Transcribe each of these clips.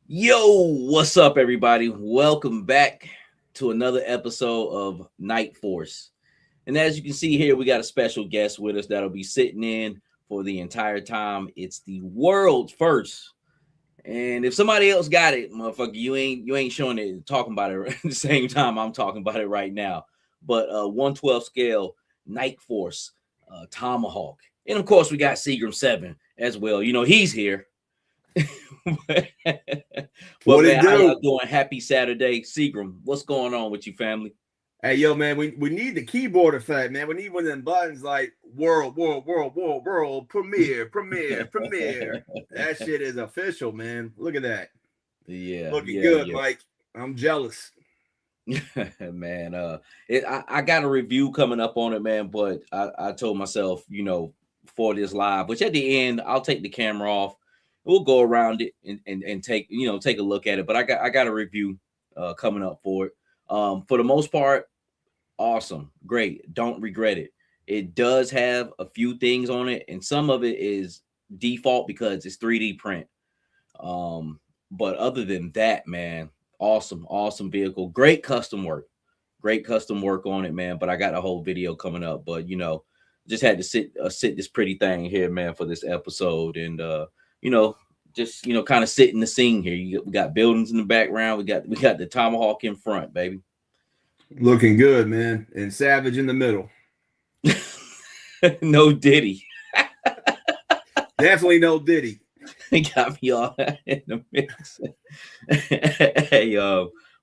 Yo, what's up, everybody? Welcome back to another episode of Night Force. And as you can see here, we got a special guest with us that'll be sitting in for the entire time. It's the world's first. And if somebody else got it, motherfucker, you ain't showing it, talking about it at the same time I'm talking about it right now. But 112 scale Night Force, Tomahawk. And of course, we got Seagram 7 as well. You know, he's here. What man, how y'all doing? Happy Saturday. Seagram, what's going on with you, family? Hey, yo, man, we need the keyboard effect, man. We need one of them buttons like world, premiere. That shit is official, man. Look at that. Yeah. Looking good, Mike. I'm jealous. Man, I got a review coming up on it, man, but I told myself, you know, for this live, which at the end, I'll take the camera off. We'll go around it and take a look at it. But I got a review coming up for it. For the most part, awesome, great. Don't regret it. It does have a few things on it, and some of it is default because it's 3D print. But other than that, man, awesome vehicle. Great custom work on it, man. But I got a whole video coming up. But you know, just had to sit this pretty thing here, man, for this episode. And you know, just, you know, kind of setting the scene here. We got buildings in the background. We got the Tomahawk in front, baby. Looking good, man. And Savage in the middle. No Diddy. Definitely no Diddy. Got me all in the mix. Hey,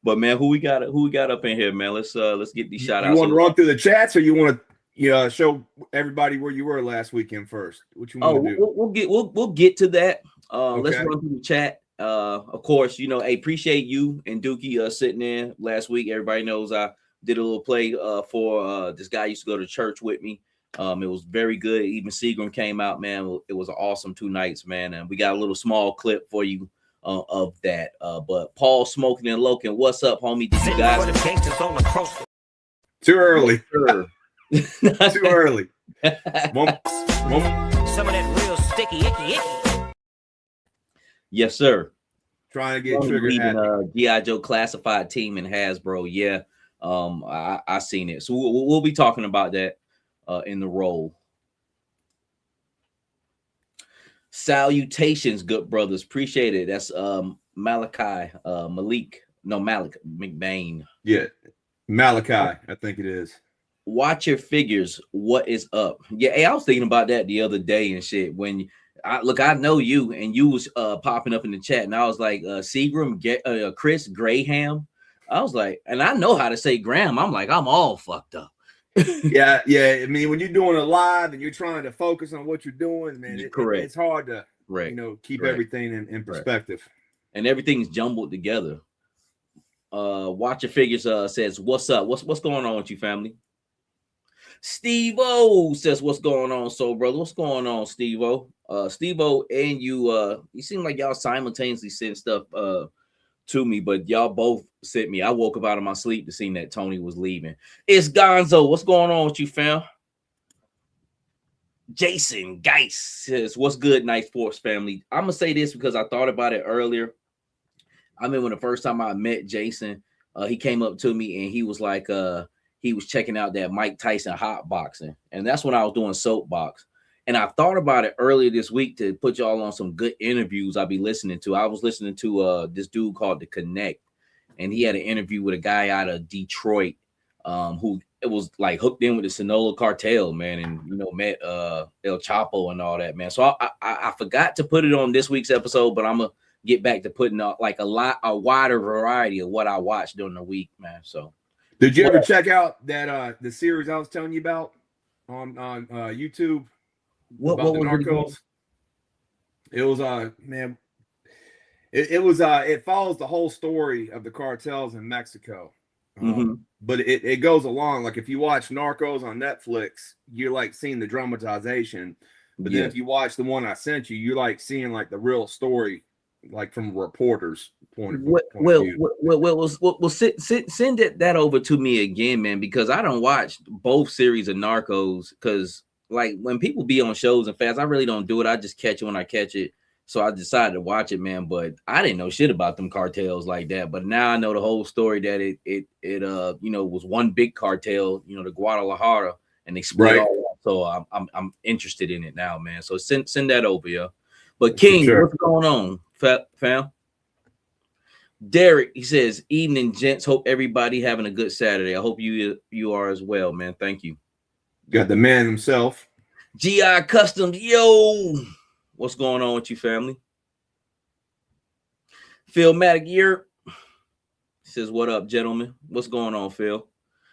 but man, who we got up in here, man? Let's get these shout outs. You want to run through the chats, or you want to show everybody where you were last weekend first? What you want to do? We'll get to that. Okay. Let's run through the chat. Of course, you know, I appreciate you and Dookie sitting in last week. Everybody knows I did a little play for this guy used to go to church with me. It was very good. Even Seagram came out, man. It was an awesome 2 nights, man. And we got a little small clip for you of that. But Paul Smoking and Loken, what's up, homie? Did you guys? Too early. Too early. Some of that real sticky, icky. Yes, sir. Trying to get triggered. G.I. Joe classified team in Hasbro. Yeah. I seen it. So we'll be talking about that in the role. Salutations, good brothers. Appreciate it. That's Malik McBain. Yeah. Malachi, I think it is. Watch your figures. What is up? Yeah, hey, I was thinking about that the other day and shit. When I know you, and you was popping up in the chat, and I was like, Seagram, Chris Graham. I was like, and I know how to say Graham. I'm like, I'm all fucked up. yeah. I mean, when you're doing a live and you're trying to focus on what you're doing, man, it's hard to keep everything in perspective. And everything's jumbled together. Watch your figures says, what's up? What's going on with you, family? Steve-O says, what's going on, soul brother? What's going on, Steve-O? Steve-O and you seem like y'all simultaneously sent stuff to me, but y'all both sent me. I woke up out of my sleep to see that Tony was leaving. It's Gonzo. What's going on with you, fam? Jason Geis says, what's good, Night Force family? I'm gonna say this because I thought about it earlier. I remember the first time I met Jason, he came up to me and he was like, he was checking out that Mike Tyson hot boxing. And that's when I was doing soapbox. And I thought about it earlier this week to put y'all on some good interviews I'll be listening to. I was listening to this dude called The Connect, and he had an interview with a guy out of Detroit, who it was like hooked in with the Sinaloa cartel, man, and met El Chapo and all that, man. So I forgot to put it on this week's episode, but I'm gonna get back to putting out like a wider variety of what I watched during the week, man. So did you ever check out that the series I was telling you about on YouTube? What was Narcos? It was man, it follows the whole story of the cartels in Mexico. But it goes along, like if you watch Narcos on Netflix, you're like seeing the dramatization. But then if you watch the one I sent you, you're like seeing like the real story, like from a reporter's point of view. Send that over to me again, man, because I don't watch both series of Narcos, because like when people be on shows and fast, I really don't do it. I just catch it when I catch it. So I decided to watch it, man. But I didn't know shit about them cartels like that. But now I know the whole story that it was one big cartel, the Guadalajara, and they split all. So I'm interested in it now, man. So send that over, yeah. But King, what's going on, fam? Derek, he says, evening, gents. Hope everybody having a good Saturday. I hope you are as well, man. Thank you. Got the man himself. GI Customs, yo. What's going on with you, family? Philmatic Year says, what up, gentlemen? What's going on, Phil?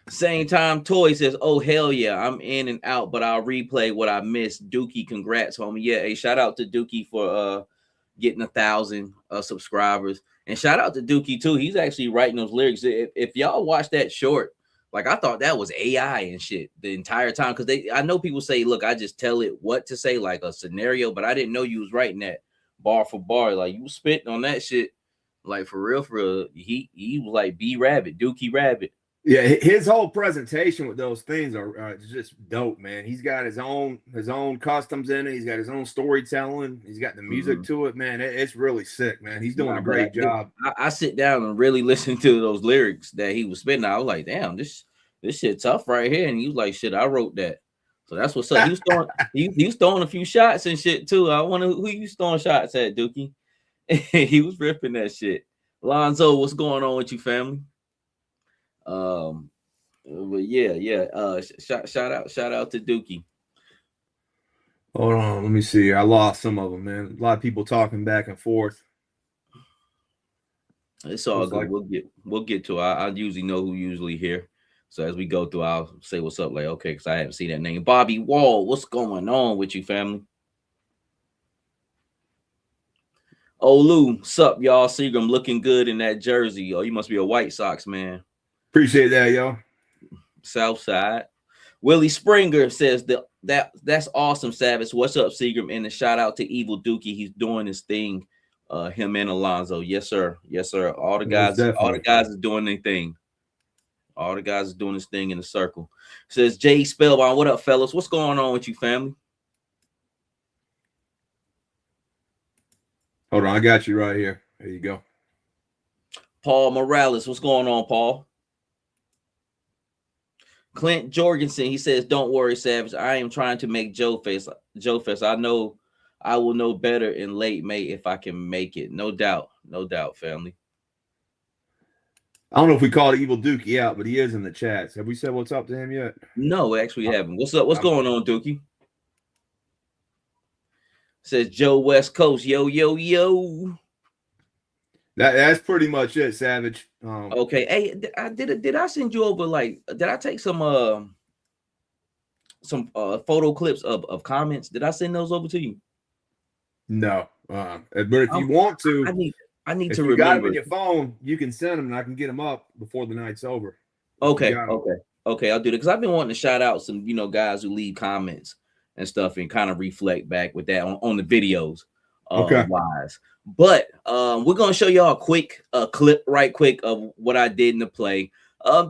Same time, Toy says, oh, hell yeah, I'm in and out, but I'll replay what I missed. Dookie, congrats, homie. Yeah, hey, shout out to Dookie for getting 1,000 subscribers. And shout out to Dookie, too. He's actually writing those lyrics. If y'all watch that short, like, I thought that was AI and shit the entire time. Because I know people say, look, I just tell it what to say, like a scenario. But I didn't know you was writing that bar for bar. Like, you was spitting on that shit. Like, for real, he was like B-Rabbit, Dookie Rabbit. Yeah, his whole presentation with those things are just dope, man. He's got his own customs in it. He's got his own storytelling. He's got the music to it, man. It's really sick, man. He's doing a great job. I sit down and really listen to those lyrics that he was spitting. I was like, damn, this shit tough right here. And he was like, shit, I wrote that. So that's what's up. He was throwing a few shots and shit too. I wonder who you throwing shots at, Dookie. He was ripping that shit. Lonzo, what's going on with you, family? But yeah. Shout out to Dookie. Hold on, let me see. I lost some of them, man. A lot of people talking back and forth. It's all good. We'll get to it. I usually know who usually here. So as we go through, I'll say what's up. Like, okay, because I haven't seen that name. Bobby Wall, what's going on with you, family? Oh, Lou, sup, y'all? Seagram looking good in that jersey. Oh, you must be a White Sox man. Appreciate that, yo. Southside. Willie Springer says that's awesome, Savage. What's up, Seagram? And a shout out to Evil Dookie. He's doing his thing. Him and Alonzo. Yes, sir. Yes, sir. All the guys is doing their thing. All the guys is doing this thing in the circle. Says Jay Spellbound. What up, fellas? What's going on with you, family? Hold on, I got you right here. There you go. Paul Morales. What's going on, Paul? Clint Jorgensen, he says, don't worry, Savage. I am trying to make Joe Fest. I know I will know better in late May if I can make it. No doubt, family. I don't know if we called Evil Dookie out, but he is in the chats. Have we said what's up to him yet? No, we actually haven't. What's up? What's going on, Dookie? Says Joe West Coast. Yo. That's pretty much it, Savage. Okay. Hey, did I send you over, like, did I take some photo clips of comments? Did I send those over to you? No. But if you want to, I need if to you remember. got them in your phone, you can send them and I can get them up before the night's over. Okay, I'll do that because I've been wanting to shout out some, guys who leave comments and stuff and kind of reflect back with that on the videos. Wise. But we're gonna show y'all a quick clip right quick of what I did in the play.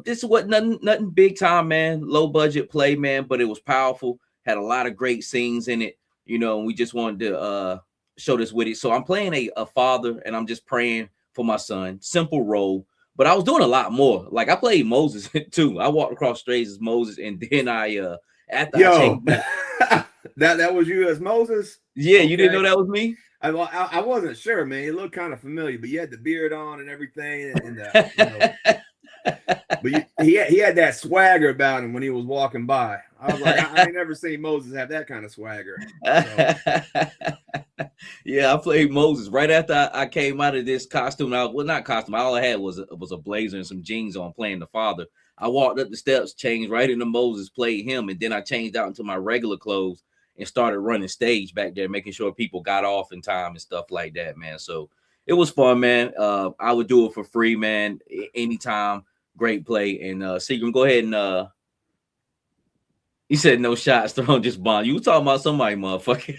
This is nothing big time, man, low budget play, man, but it was powerful, had a lot of great scenes in it, and we just wanted to show this with it. So I'm playing a father, and I'm just praying for my son. Simple role. But I was doing a lot more. Like I played Moses too. I walked across stage as Moses, and then I changed that was you as Moses. Yeah, okay. You didn't know that was me. I wasn't sure, man. It looked kind of familiar, but you had the beard on and everything, and the, but he had that swagger about him when he was walking by. I was like, I ain't never seen Moses have that kind of swagger. So. Yeah, I played Moses right after I came out of this costume. Not costume. All I had was a blazer and some jeans on, playing the father. I walked up the steps, changed right into Moses, played him, and then I changed out into my regular clothes and started running stage back there, making sure people got off in time and stuff like that, man. So it was fun, man. I would do it for free, man, anytime. Great play. And Seagram, go ahead and he said no shots thrown, just bomb. You were talking about somebody, motherfucker.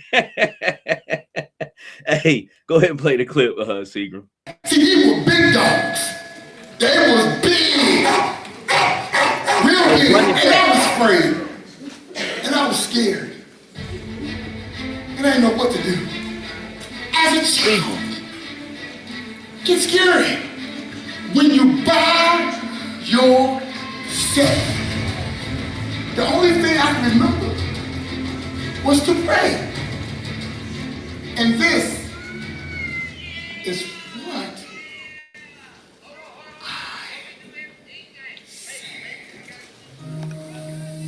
Hey, go ahead and play the clip, Seagram. See, they were big dogs. They was big. Real big. And I was afraid. And I was scared. And I didn't know what to do. As a child, it's scary when you buy yourself. The only thing I can remember was to pray. And this is what I said.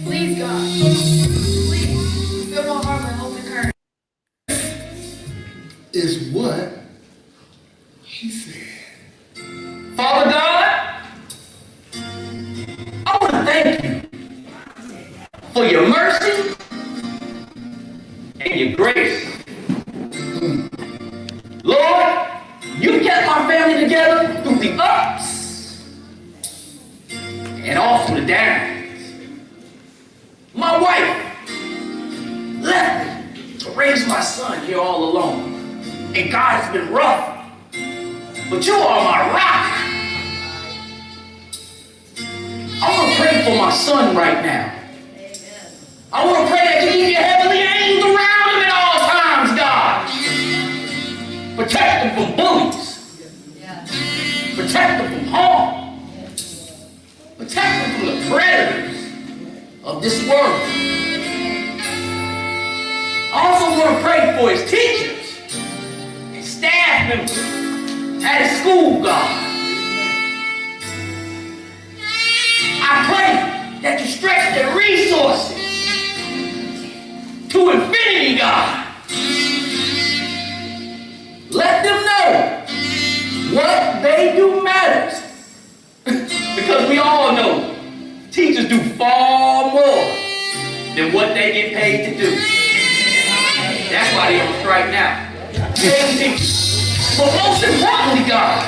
Please, God. Please, fill my heart with hope and courage. Is what he said. Father God, I want to thank you for your mercy and your grace. Lord, you kept my family together through the ups and also the downs. My wife left me to raise my son here all alone. And God has been rough, but you are my rock. I want to pray for my son right now. I want to pray that you keep your heavenly angels around him at all times, God. Protect him from bullies. Protect him from harm. Protect him from the predators of this world. I also want to pray for his teachers and staff members at his school, God. I pray that you stretch their resources to infinity, God. Let them know what they do matters. Because we all know teachers do far more than what they get paid to do. That's why they're on strike now. But most importantly, God,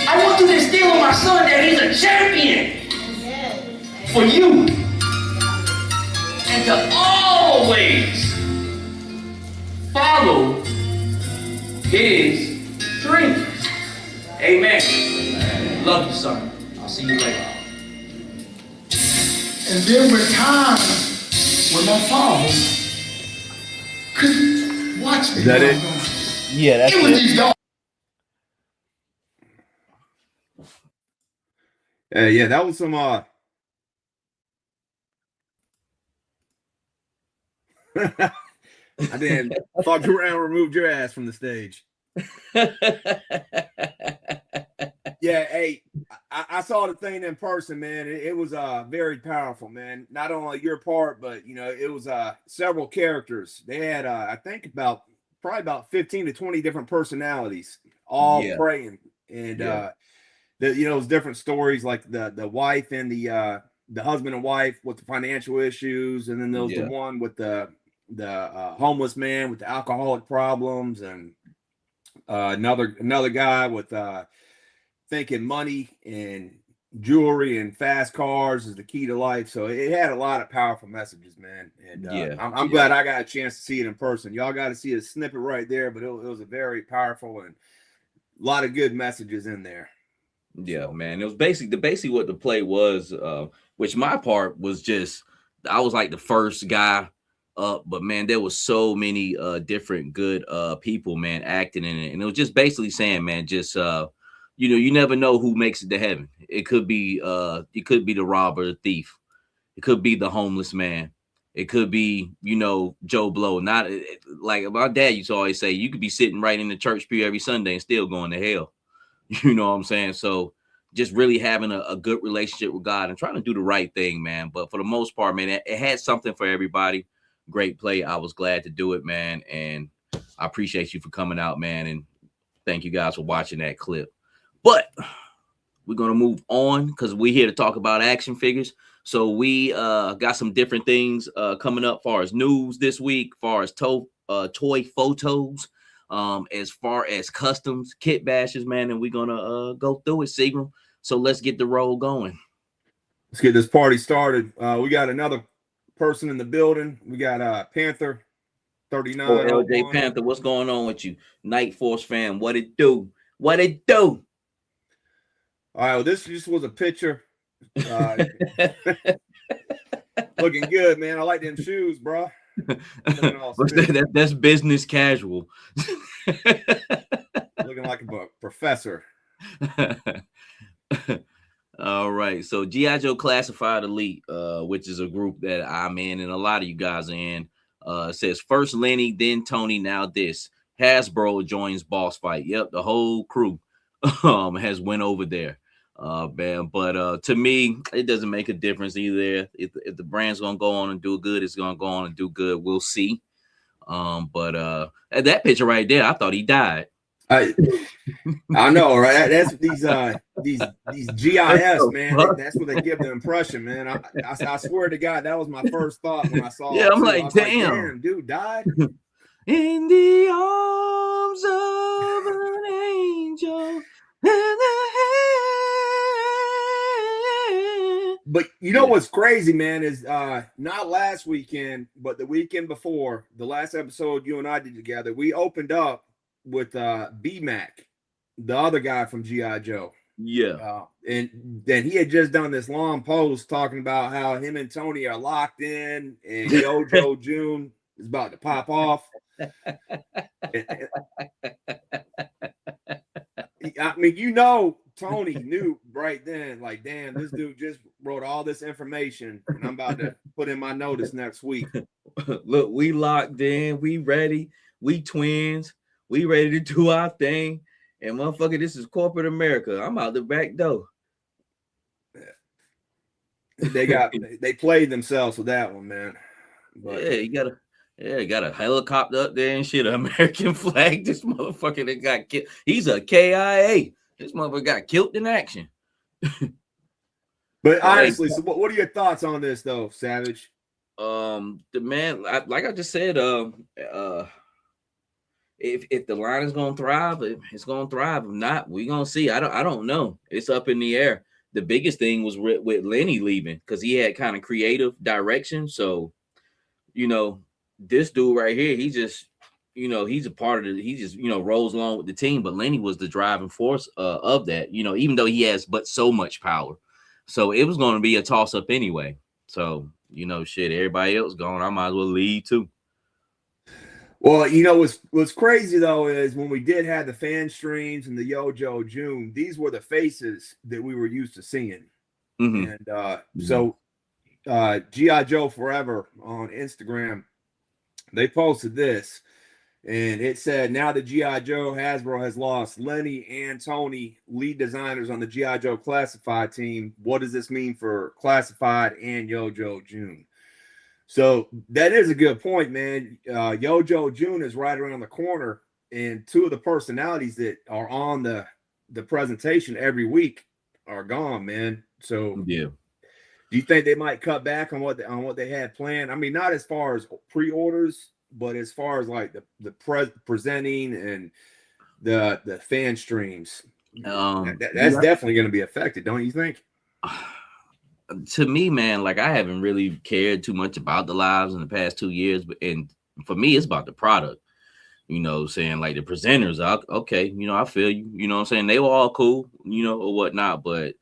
I want you to instill in my son that he's a champion for you. And to always follow his dreams. Amen. Love you, son. I'll see you later. And there were times when my father couldn't watch me. Is that it? Yeah, that's it. Was these dogs. Yeah, that was some I didn't fucked around, removed your ass from the stage. Yeah, hey, I saw the thing in person, man. It was very powerful, man. Not only your part, but you know, it was several characters. They had I think probably about 15 to 20 different personalities, all praying, and you know, it was different stories, like the wife and the husband and wife with the financial issues, and then there was the one with the homeless man with the alcoholic problems, and another guy with thinking money and jewelry and fast cars is the key to life. So it had a lot of powerful messages, man. And I'm glad I got a chance to see it in person. Y'all got to see a snippet right there, but it was a very powerful and a lot of good messages in there. Yeah, man. It was basically what the play was, which my part was just, I was like the first guy up, but man, there was so many different good people, man, acting in it, and it was just basically saying, man, just you never know who makes it to heaven. It could be the robber, the thief. It could be the homeless man. It could be, Joe Blow. Not like my dad used to always say, you could be sitting right in the church pew every Sunday and still going to hell. You know what I'm saying? So just really having a good relationship with God and trying to do the right thing, man. But for the most part, man, it had something for everybody. Great play. I was glad to do it, man. And I appreciate you for coming out, man. And thank you guys for watching that clip. But we're going to move on because we're here to talk about action figures. So we got some different things coming up as far as news this week, as far as toy photos, as far as customs, kit bashes, man. And we're going to go through it, Seagram. So let's get the roll going. Let's get this party started. We got another person in the building. We got Panther 39. Oh, LJ Panther, what's going on with you? Night Force fan, what it do? What it do? All right, well, this just was a picture. Looking good, man. I like them shoes, bro. That's business casual. Looking like a professor. All right, so G.I. Joe Classified Elite, which is a group that I'm in and a lot of you guys are in, says first Lenny, then Tony, now this. Hasbro joins Boss Fight. Yep, the whole crew has went over there. Man, but to me, it doesn't make a difference either. If the brand's gonna go on and do good, it's gonna go on and do good. We'll see. But that picture right there, I thought he died. I know, right? That's these GIS, man. That's what they give the impression, man. I swear to God, that was my first thought when I saw. Yeah, I'm like, damn, dude died. In the arms of an angel. But you know what's crazy, man, is not last weekend, but the weekend before, the last episode you and I did together, we opened up with B-Mac, the other guy from G.I. Joe. Yeah. And then he had just done this long post talking about how him and Tony are locked in and Yo-Joe June is about to pop off. I mean, Tony knew right then, like, damn, this dude just wrote all this information and I'm about to put in my notice next week. Look, we locked in, we ready, we twins, we ready to do our thing. And motherfucker, this is corporate America. I'm out the back door. They played themselves with that one, man. But yeah, you got a helicopter up there and shit, an American flag. This motherfucker that got killed. He's a KIA. This motherfucker got killed in action. But honestly, so what are your thoughts on this though, Savage? The man, like I just said, if the line is gonna thrive, it's gonna thrive. If not, we're gonna see. I don't know. It's up in the air. The biggest thing was with Lenny leaving because he had kind of creative direction. So, this dude right here, he just, he's a part of it. He just, rolls along with the team. But Lenny was the driving force of that, even though he has but so much power. So it was going to be a toss up anyway. So, shit, everybody else gone. I might as well leave too. Well, what's crazy though is when we did have the fan streams and the Yo-Joe June, these were the faces that we were used to seeing. Mm-hmm. And so G.I. Joe Forever on Instagram, they posted this and it said, now that G.I. Joe Hasbro has lost Lenny and Tony, lead designers on the G.I. Joe Classified team, what does this mean for Classified and Yo-Joe June? So that is a good point, man. Yo-Joe June is right around the corner, and two of the personalities that are on the presentation every week are gone, man. So yeah. Do you think they might cut back on what they had planned? I mean, not as far as pre-orders, but as far as like the presenting and the fan streams. That's definitely going to be affected, don't you think? To me, man, like I haven't really cared too much about the lives in the past 2 years, and for me, it's about the product. Saying like the presenters, okay, I feel you. You know what I'm saying? They were all cool, or whatnot, but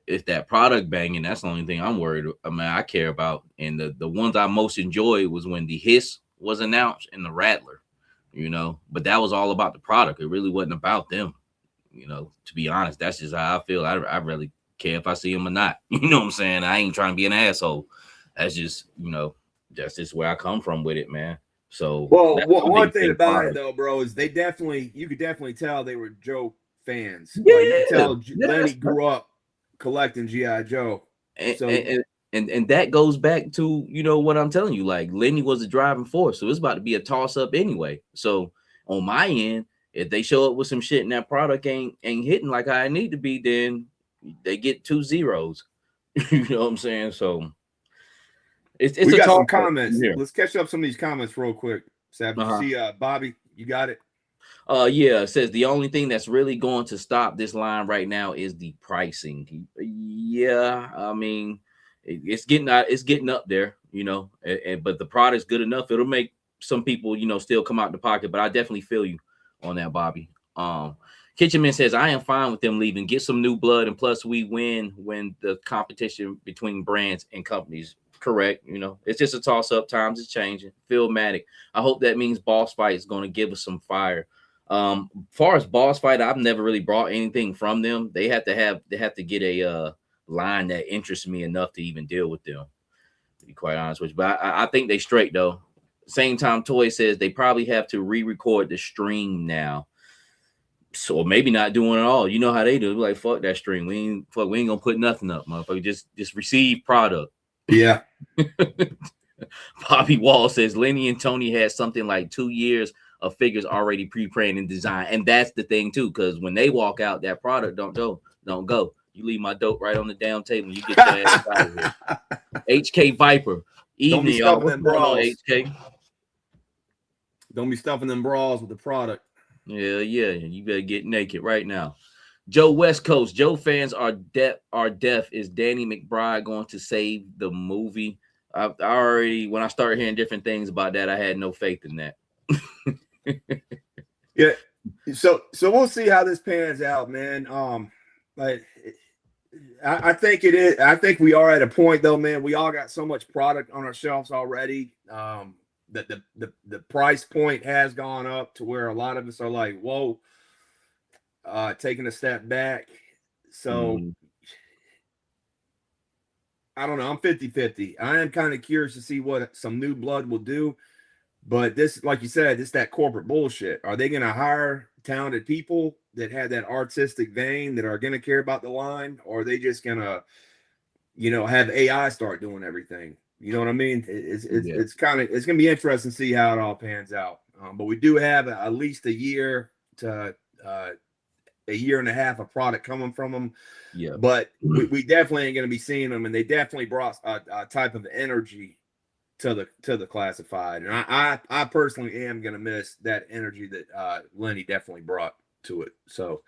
if that product banging, that's the only thing I'm worried. I mean, I care about. And the ones I most enjoyed was when the Hiss was announced and the Rattler, but that was all about the product. It really wasn't about them. To be honest, that's just how I feel. I really care if I see them or not. You know what I'm saying? I ain't trying to be an asshole. That's just, that's just where I come from with it, man. So, well, one thing about it though, bro, is you could definitely tell they were Joe fans. Yeah, like, you could tell Lenny grew up collecting G.I. Joe. And that goes back to, what I'm telling you, like Lenny was the driving force. So it's about to be a toss up anyway. So on my end, if they show up with some shit and that product ain't hitting like I need to be, then they get 2 zeros. You know what I'm saying? So it's we got some comments. Let's catch up some of these comments real quick. Sab, you see Bobby, you got it? Yeah, it says the only thing that's really going to stop this line right now is the pricing. Yeah, I mean, it's getting up there, but the product's good enough. It'll make some people, still come out the pocket, but I definitely feel you on that, Bobby. Kitchenman says, I am fine with them leaving. Get some new blood, and plus we win when the competition between brands and companies. Correct. It's just a toss-up. Times is changing. Philmatic. I hope that means Boss Fight is going to give us some fire. Far as Boss Fight, I've never really brought anything from them. They have to get a line that interests me enough to even deal with them, to be quite honest with you. But I think they straight though. Same time, Toy says they probably have to re-record the stream now. So maybe not doing it all. You know how they do. Like, fuck that stream. We ain't gonna put nothing up, motherfucker. Just receive product. Yeah. Bobby Wall says Lenny and Tony had something like 2 years of figures already pre-printed and designed. And that's the thing too, because when they walk out, that product don't go. You leave my dope right on the down table. You get your ass out of here. HK Viper. Evening, y'all. What's going on, HK? Don't be stuffing them bras with the product. Yeah. You better get naked right now. Joe West Coast. Joe fans are deaf. Is Danny McBride going to save the movie? I already, when I started hearing different things about that, I had no faith in that. Yeah. So we'll see how this pans out, man. But I think it is. I think we are at a point though, man. We all got so much product on our shelves already. That the price point has gone up to where a lot of us are like, whoa, taking a step back. So I don't know. I'm 50-50. I am kind of curious to see what some new blood will do. But this, like you said, it's that corporate bullshit. Are they going to hire talented people that have that artistic vein that are going to care about the line? Or are they just going to, have AI start doing everything? You know what I mean? It's going to be interesting to see how it all pans out. But we do have at least a year to a year and a half of product coming from them. Yeah. But we definitely ain't going to be seeing them. And they definitely brought a type of energy to the classified. And I personally am going to miss that energy that Lenny definitely brought to it. So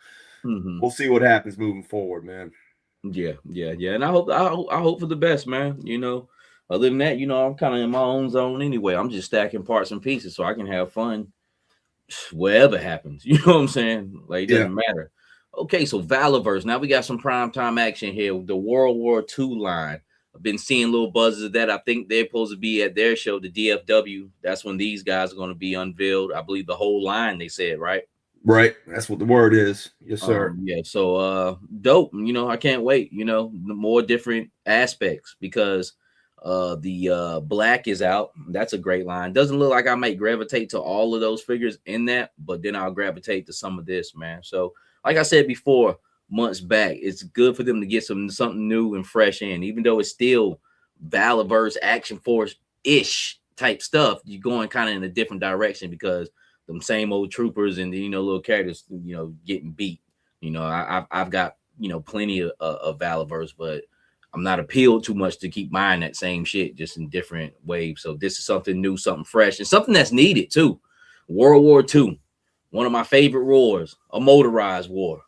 we'll see what happens moving forward, man. Yeah. And I hope for the best, man. Other than that, I'm kind of in my own zone anyway. I'm just stacking parts and pieces so I can have fun whatever happens. You know what I'm saying? Like, it doesn't matter. Okay, so Valverse. Now we got some primetime action here. The World War II line. I've been seeing little buzzes of that. I think they're supposed to be at their show, the DFW. That's when these guys are going to be unveiled. I believe the whole line, they said, right? Right. That's what the word is. Yes, sir. Yeah. So dope. I can't wait. The more different aspects because the black is out. That's a great line. Doesn't look like I might gravitate to all of those figures in that, but then I'll gravitate to some of this, man. So like I said before, months back, it's good for them to get something new and fresh in, even though it's still Valverse Action Force ish type stuff. You're going kind of in a different direction because them same old troopers and little characters getting beat. I've got plenty of Valverse, but I'm not appealed too much to keep buying that same shit just in different waves. So this is something new, something fresh, and something that's needed too. World War II, one of my favorite wars, a motorized war,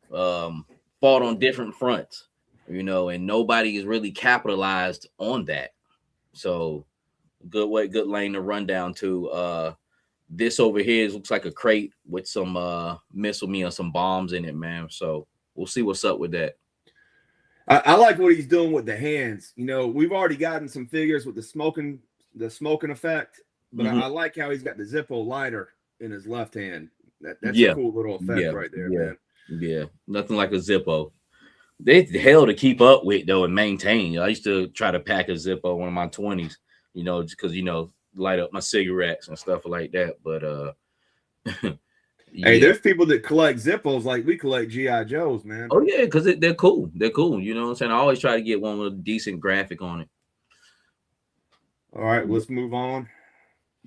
fought on different fronts, and nobody is really capitalized on that. So good lane to run down to. This over here looks like a crate with some missile me or some bombs in it, man. So we'll see what's up with that. I like what he's doing with the hands. You know, we've already gotten some figures with the smoking effect, but I like how he's got the Zippo lighter in his left hand. That's a cool little effect right there, man. Yeah, nothing like a Zippo. They hell to keep up with though and maintain. I used to try to pack a Zippo in my 20s, you know, just because light up my cigarettes and stuff like that. But hey, there's people that collect Zippos like we collect GI Joes, man. Oh yeah, because they're cool. They're cool. You know what I'm saying? I always try to get one with a decent graphic on it. All right, let's move on.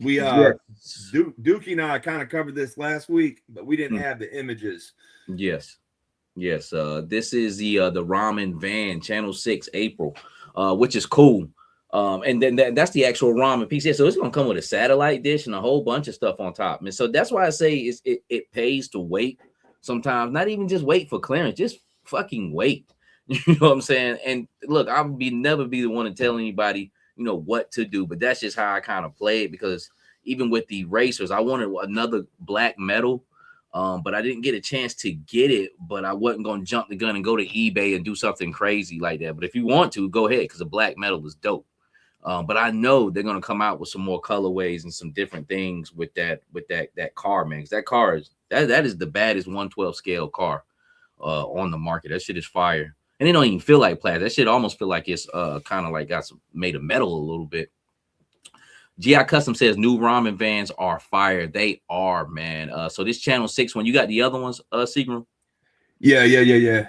We Dookie and I kind of covered this last week, but we didn't have the images. Yes. This is the Ramen Van Channel 6 April, which is cool. And then that's the actual ramen piece. Yeah, so it's gonna come with a satellite dish and a whole bunch of stuff on top. And so that's why I say it pays to wait sometimes. Not even just wait for clearance, just fucking wait. You know what I'm saying? And look, I'll never be the one to tell anybody what to do, but that's just how I kind of play it, because even with the racers, I wanted another black metal, but I didn't get a chance to get it. But I wasn't going to jump the gun and go to eBay and do something crazy like that. But if you want to, go ahead, because the black metal is dope. But I know they're going to come out with some more colorways and some different things with that car, man. That car is that is the baddest 112 scale car on the market. That shit is fire. And it don't even feel like plastic. That shit almost feel like it's kind of like got some made of metal a little bit. GI Custom says new ramen vans are fire. They are, man. So this Channel 6 one, you got the other ones, Seagram? Yeah.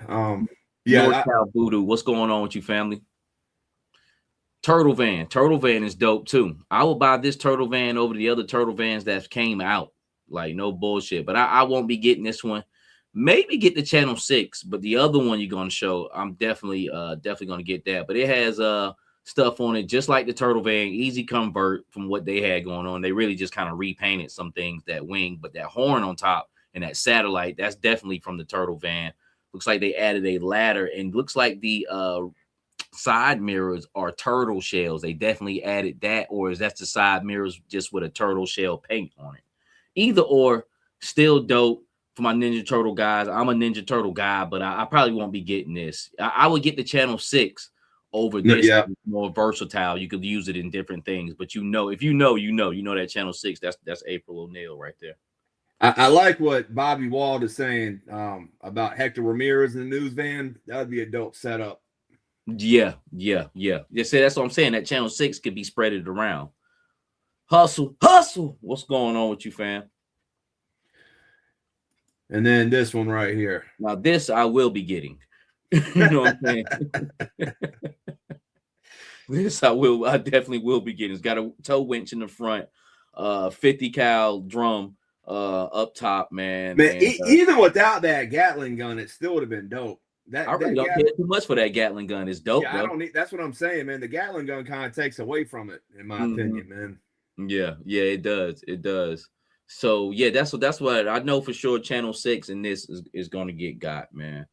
North Voodoo. What's going on with you, family? Turtle van is dope too. I will buy this turtle van over the other turtle vans that came out. Like, no bullshit. But I won't be getting this one. Maybe get the Channel 6, but the other one you're gonna show, I'm definitely gonna get that. But it has stuff on it just like the turtle van, easy convert from what they had going on. They really just kind of repainted some things, that wing, but that horn on top and that satellite, that's definitely from the turtle van. Looks like they added a ladder, and looks like the side mirrors are turtle shells. They definitely added that, or is that the side mirrors just with a turtle shell paint on it? Either or, still dope. For my Ninja Turtle guys, I'm a Ninja Turtle guy, but I probably won't be getting this. I would get the Channel 6 over this. Yeah. More versatile. You could use it in different things, but if you know that Channel 6, that's April O'Neil right there. I like what Bobby Wald is saying about Hector Ramirez in the news van. That would be a dope setup. Yeah. See, that's what I'm saying. That Channel 6 could be spreaded around. Hustle. What's going on with you, fam? And then this one right here. Now this I will be getting. You know what I'm saying? This I definitely will be getting. It's got a tow winch in the front, 50 cal drum up top, man. And, even without that Gatling gun, it still would have been dope. I really don't care too much for that Gatling gun. It's dope. Yeah, I don't need. That's what I'm saying, man. The Gatling gun kind of takes away from it, in my opinion, man. Yeah, it does. So yeah, that's what I know for sure. Channel 6 and this is going to got, man.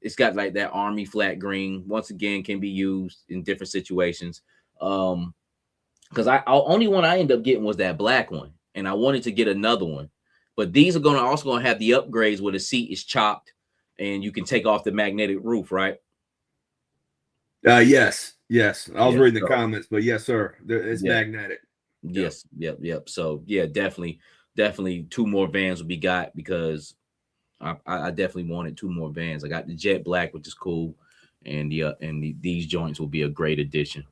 It's got like that army flat green. Once again, can be used in different situations. Because only one I ended up getting was that black one, and I wanted to get another one. But these are also going to have the upgrades where the seat is chopped and you can take off the magnetic roof, right? Yes. I was reading the comments, but yes, sir. It's magnetic. Yes. Yep. So yeah, definitely two more vans will be got, because I definitely wanted two more vans. I got the jet black, which is cool, and these joints will be a great addition.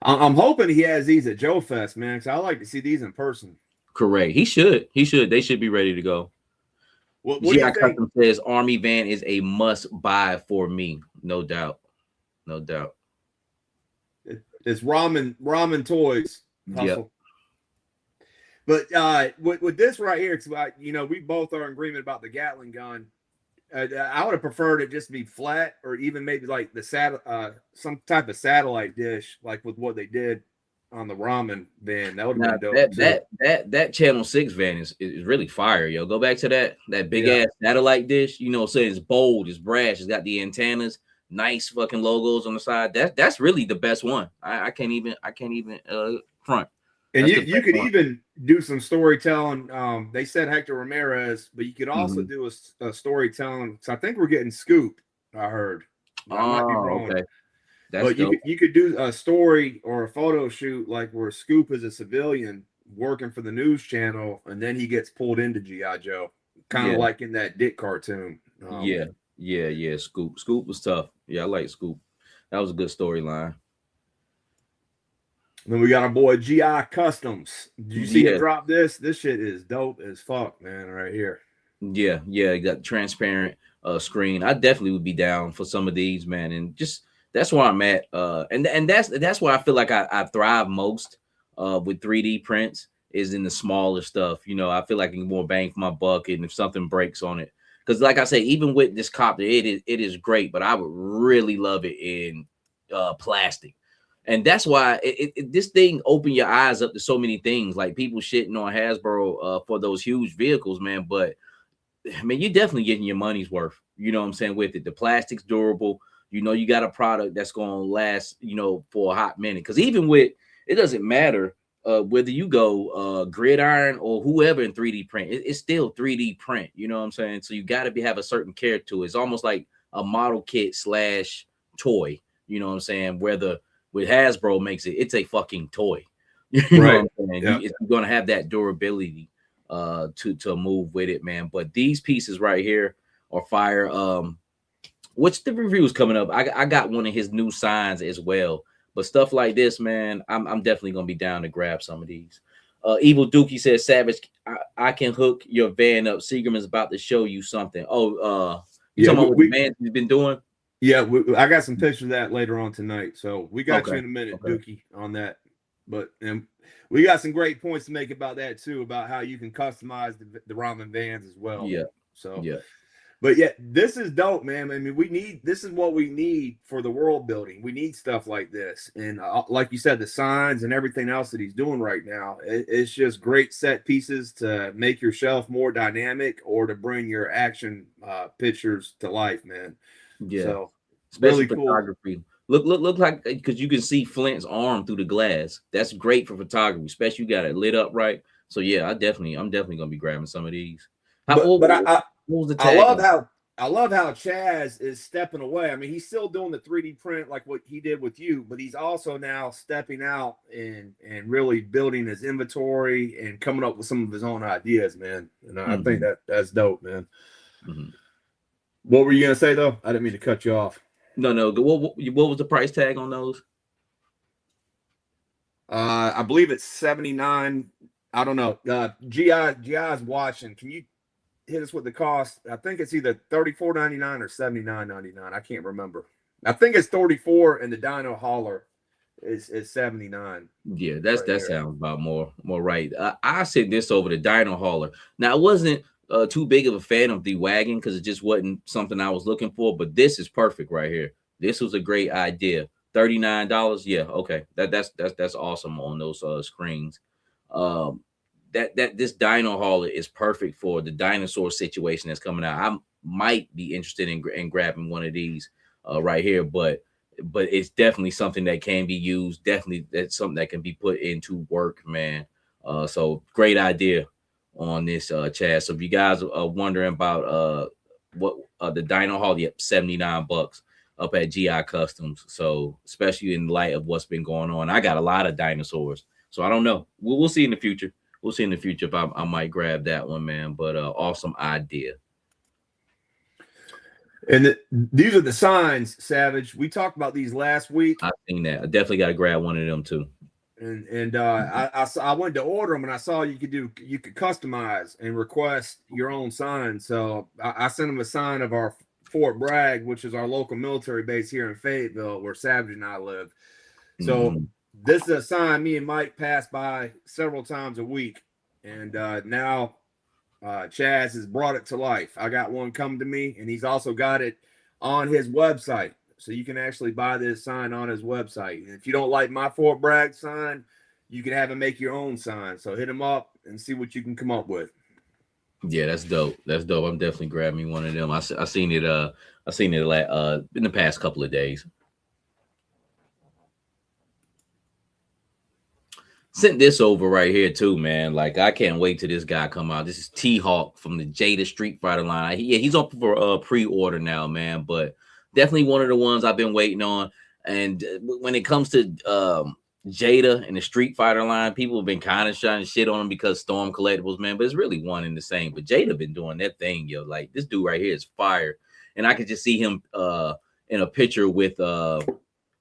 I'm hoping he has these at Joe Fest, man, because I like to see these in person. Correct. He should. They should be ready to go. What do you think? Says Army van is a must buy for me. No doubt. It's Ramen Toys. Hustle. Yep. But with this right here, it's we both are in agreement about the Gatling gun. I would have preferred it just to be flat, or even maybe like the some type of satellite dish, like with what they did on the Ramen van. That would have been dope. That Channel 6 van is really fire, yo. Go back to that big ass satellite dish. So it's bold, it's brash, it's got the antennas, nice fucking logos on the side. That's really the best one. I can't even front. And you could even do some storytelling. They said Hector Ramirez, but you could also do a storytelling. So I think we're getting Scoop. I heard. I might be wrong. Okay. That's But dope. you could do a story or a photo shoot like where Scoop is a civilian working for the news channel, and then he gets pulled into G.I. Joe, kind of like in that Dick cartoon. Yeah. Scoop was tough. Yeah, I like Scoop. That was a good storyline. Then we got our boy G.I. Customs. Did you see him drop this? This shit is dope as fuck, man, right here. Yeah, you got transparent screen. I definitely would be down for some of these, man. And just that's where I'm at. And that's where I feel like I thrive most with 3D prints is in the smaller stuff. You know, I feel like I can more bang for my buck, and if something breaks on it. Because like I say, even with this copter, it is great, but I would really love it in plastic. And that's why this thing opened your eyes up to so many things. Like people shitting on Hasbro for those huge vehicles, man. But I mean, you're definitely getting your money's worth. You know what I'm saying? With it, the plastic's durable. You know, you got a product that's going to last, you know, for a hot minute. Because even with it doesn't matter whether you go gridiron or whoever in 3D print, it's still 3D print. You know what I'm saying? So you got to have a certain care to it. It's almost like a model kit / toy. You know what I'm saying? Whether with Hasbro makes it's a fucking toy. You know what I'm saying? Yeah. You're going to have that durability to move with it, man. But these pieces right here are fire. What's the reviews coming up? I got one of his new signs as well. But stuff like this, man, I'm definitely gonna be down to grab some of these. Evil Dookie says, Savage, I can hook your van up. Seagram is about to show you something. Oh, you talking about what the man has been doing? Yeah, I got some pictures of that later on tonight. So we got you in a minute, Dookie, on that. But we got some great points to make about that too, about how you can customize the ramen vans as well. Yeah. So but yeah, this is dope, man. I mean, this is what we need for the world building. We need stuff like this. And like you said, the signs and everything else that he's doing right now, it's just great set pieces to make your shelf more dynamic or to bring your action pictures to life, man. Yeah. So especially really photography. Cool. Look like, because you can see Flint's arm through the glass. That's great for photography, especially you got it lit up right. So yeah, I'm definitely gonna be grabbing some of these. I love how Chaz is stepping away. I mean, he's still doing the 3D print like what he did with you, but he's also now stepping out and really building his inventory and coming up with some of his own ideas, man. And I think that's dope, man. What were you gonna say though? I didn't mean to cut you off. No. What was the price tag on those? I believe it's 79. I don't know. GI's watching. Can you hit us with the cost? I think it's either $34.99 or $79.99. I can't remember. I think it's 34, and the Dino Hauler is 79. Yeah, that sounds about more right. I said this over the Dino Hauler. Now, I wasn't too big of a fan of the wagon because it just wasn't something I was looking for, but this is perfect right here. This was a great idea. $39. Yeah, okay. That's awesome on those screens. This Dino Hauler is perfect for the dinosaur situation that's coming out. I might be interested in grabbing one of these right here, but it's definitely something that can be used. Definitely, that's something that can be put into work, man. So great idea on this, Chaz. So if you guys are wondering about what the Dino Hauler, yep, $79 up at GI Customs. So especially in light of what's been going on, I got a lot of dinosaurs, so I don't know. We'll see in the future. We'll see in the future if I might grab that one, man. But awesome idea. And these are the signs, Savage. We talked about these last week. I've seen that. I definitely got to grab one of them too. And I went to order them, and I saw you could customize and request your own sign. So I sent them a sign of our Fort Bragg, which is our local military base here in Fayetteville, where Savage and I live. So this is a sign me and Mike pass by several times a week, and now Chaz has brought it to life. I got one come to me, and he's also got it on his website, so you can actually buy this sign on his website. And if you don't like my Fort Bragg sign, you can have him make your own sign. So hit him up and see what you can come up with. Yeah, that's dope. That's dope. I'm definitely grabbing one of them. I seen it in the past couple of days. Sent this over right here too, man. Like, I can't wait till this guy come out. This is T-Hawk from the Jada Street Fighter line. He's up for pre-order now, man. But definitely one of the ones I've been waiting on. And when it comes to Jada and the Street Fighter line, people have been kind of trying to shit on him because Storm Collectibles, man, but it's really one and the same. But Jada been doing that thing, yo. Like, this dude right here is fire. And I could just see him in a picture with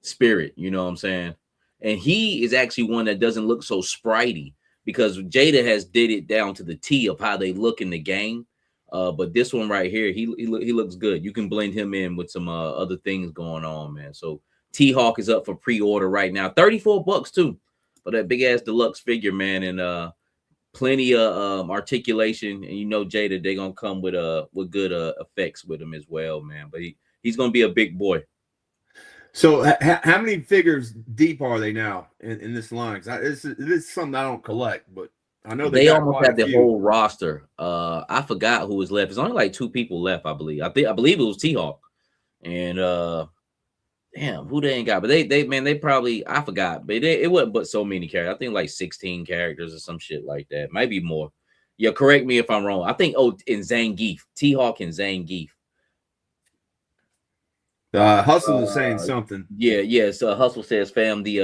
Spirit, you know what I'm saying? And he is actually one that doesn't look so spritey, because Jada has did it down to the T of how they look in the game. But this one right here, he looks good. You can blend him in with some other things going on, man. So T-Hawk is up for pre-order right now. $34 too for that big ass deluxe figure, man. And plenty of articulation. And you know Jada, they're gonna come with good effects with him as well, man. But he's gonna be a big boy. So how many figures deep are they now in this line? This is something I don't collect, but I know they almost have the whole roster. I forgot who was left. It's only like 2 people left, I believe. I believe it was T-Hawk. And damn, who they ain't got? But they probably, I forgot. But it wasn't but so many characters. I think like 16 characters or some shit like that. Maybe more. Yeah, correct me if I'm wrong. I think in Zangief, T-Hawk and Zangief. Hustle is saying something. Yeah. So Hustle says, fam, the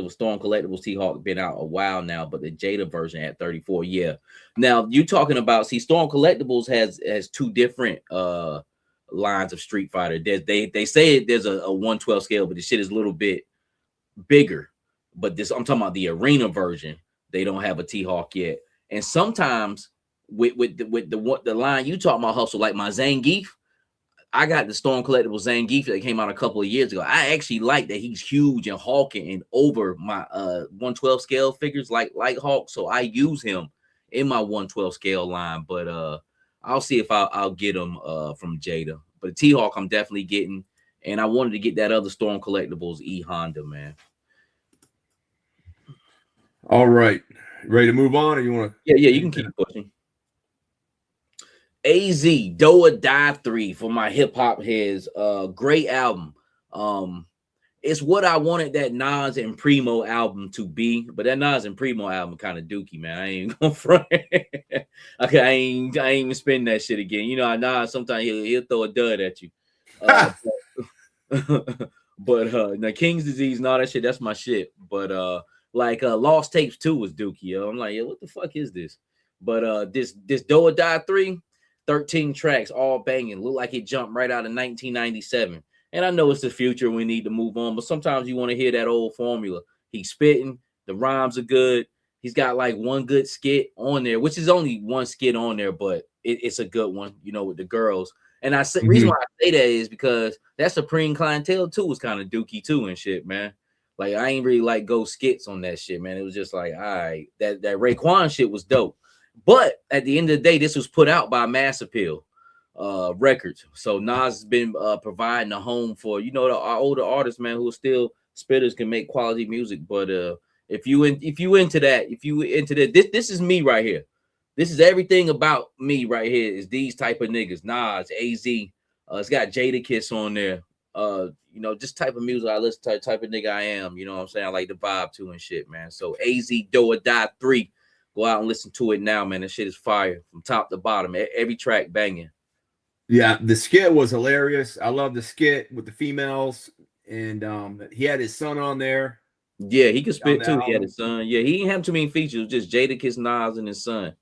Storm Collectibles T-Hawk been out a while now, but the Jada version at 34. Yeah. Now you talking about, see, Storm Collectibles has 2 different lines of Street Fighter. They say there's a 1/12 scale, but the shit is a little bit bigger. But this, I'm talking about the arena version. They don't have a T-Hawk yet. And sometimes with the line you talking about, Hustle, like my Zangief, I got the Storm Collectibles Zangief that came out a couple of years ago. I actually like that he's huge and hulking and over my 1/12 scale figures like Hulk. So I use him in my 1/12 scale line. But I'll see if I'll get him from Jada. But T-Hawk I'm definitely getting. And I wanted to get that other Storm Collectibles E Honda, man. All right. Ready to move on, or you want to? Yeah, you can keep pushing. AZ Do or Die 3 for my hip hop heads. Great album. It's what I wanted that Nas and Primo album to be, but that Nas and Primo album kind of dookie, man. I ain't gonna front. Okay, I ain't even spending that shit again. You know, Nas sometimes he'll throw a dud at you. But the King's Disease and all that shit, that's my shit. But Lost Tapes 2 was dookie, yo. I'm like, yo, what the fuck is this? But this Do or Die 3, 13 tracks, all banging. Look like it jumped right out of 1997. And I know it's the future. We need to move on. But sometimes you want to hear that old formula. He's spitting. The rhymes are good. He's got like one good skit on there, which is only one skit on there, but it's a good one, you know, with the girls. And reason why I say that is because that Supreme Clientele too was kind of dookie too and shit, man. Like, I ain't really like go skits on that shit, man. It was just like, all right, that Raekwon shit was dope. But at the end of the day, this was put out by Mass Appeal Records. So Nas has been providing a home for, you know, our older artists, man, who are still spitters, can make quality music. But if you into that, this is me right here. This is everything about me right here. Is these type of niggas, Nas, AZ. It's got Jadakiss on there. You know, just type of music I listen to, type of nigga I am. You know what I'm saying? I like the vibe too and shit, man. So AZ Do or Die 3. Go out and listen to it now, man. That shit is fire from top to bottom. Every track banging. Yeah, the skit was hilarious. I love the skit with the females, and he had his son on there. Yeah, he could spit too. He had his son. Yeah, he didn't have too many features. It was just Jadakiss, Nas, and his son.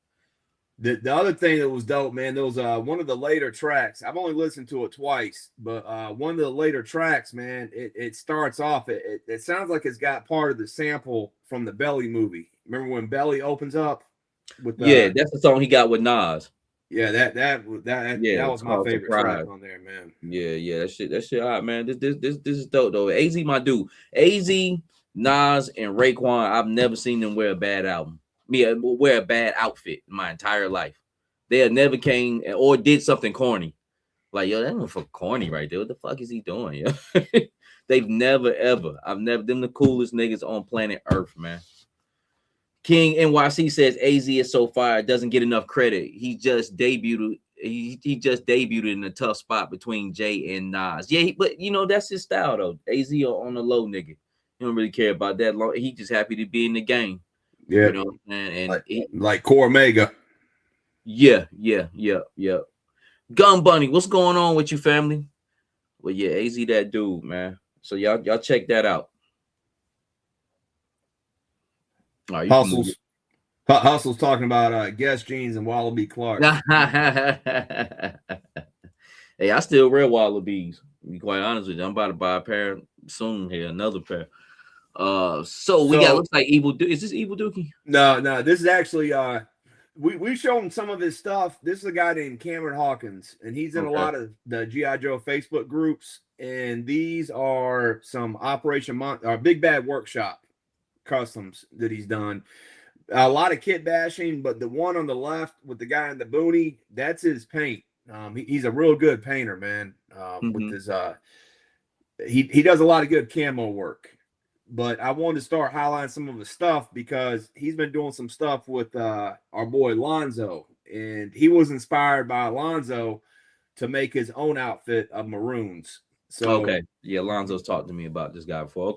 The other thing that was dope, man, there was one of the later tracks. I've only listened to it twice, but one of the later tracks, man, it starts off. It sounds like it's got part of the sample from the Belly movie. Remember when Belly opens up with yeah, that's the song he got with Nas. Yeah, that was my favorite track on there, man. Yeah, that shit. All right, man. This is dope though. AZ, my dude. AZ, Nas, and Raekwon. I've never seen them wear a bad album. Wear a bad outfit in my entire life. They never came or did something corny. Like, yo, that one for corny right there. What the fuck is he doing? Yo? They've never ever. I've never them the coolest niggas on planet Earth, man. King NYC says AZ is so fire, doesn't get enough credit. He just debuted. He just debuted in a tough spot between Jay and Nas. Yeah, but you know that's his style though. AZ on the low nigga. He don't really care about that. He just happy to be in the game. Yeah, you know, and like Core Mega. Yeah. Gun Bunny, what's going on with you, family? Well, yeah, AZ that dude, man. So y'all check that out. All right, you can move. Hustle's talking about Guess Jeans and Wallaby Clark. Hey, I still wear Wallabies. To be quite honest with you, I'm about to buy a pair soon here, another pair. So we got looks like Evil. Is this Evil Dookie? No, this is actually we showed him some of his stuff. This is a guy named Cameron Hawkins, and he's in a lot of the GI Joe Facebook groups. And these are some Big Bad Workshop customs that he's done. A lot of kit bashing, but the one on the left with the guy in the boonie, that's his paint. He's a real good painter, man. With his he does a lot of good camo work. But I wanted to start highlighting some of his stuff because he's been doing some stuff with our boy Lonzo, and he was inspired by Lonzo to make his own outfit of maroons. So yeah, Lonzo's talked to me about this guy before.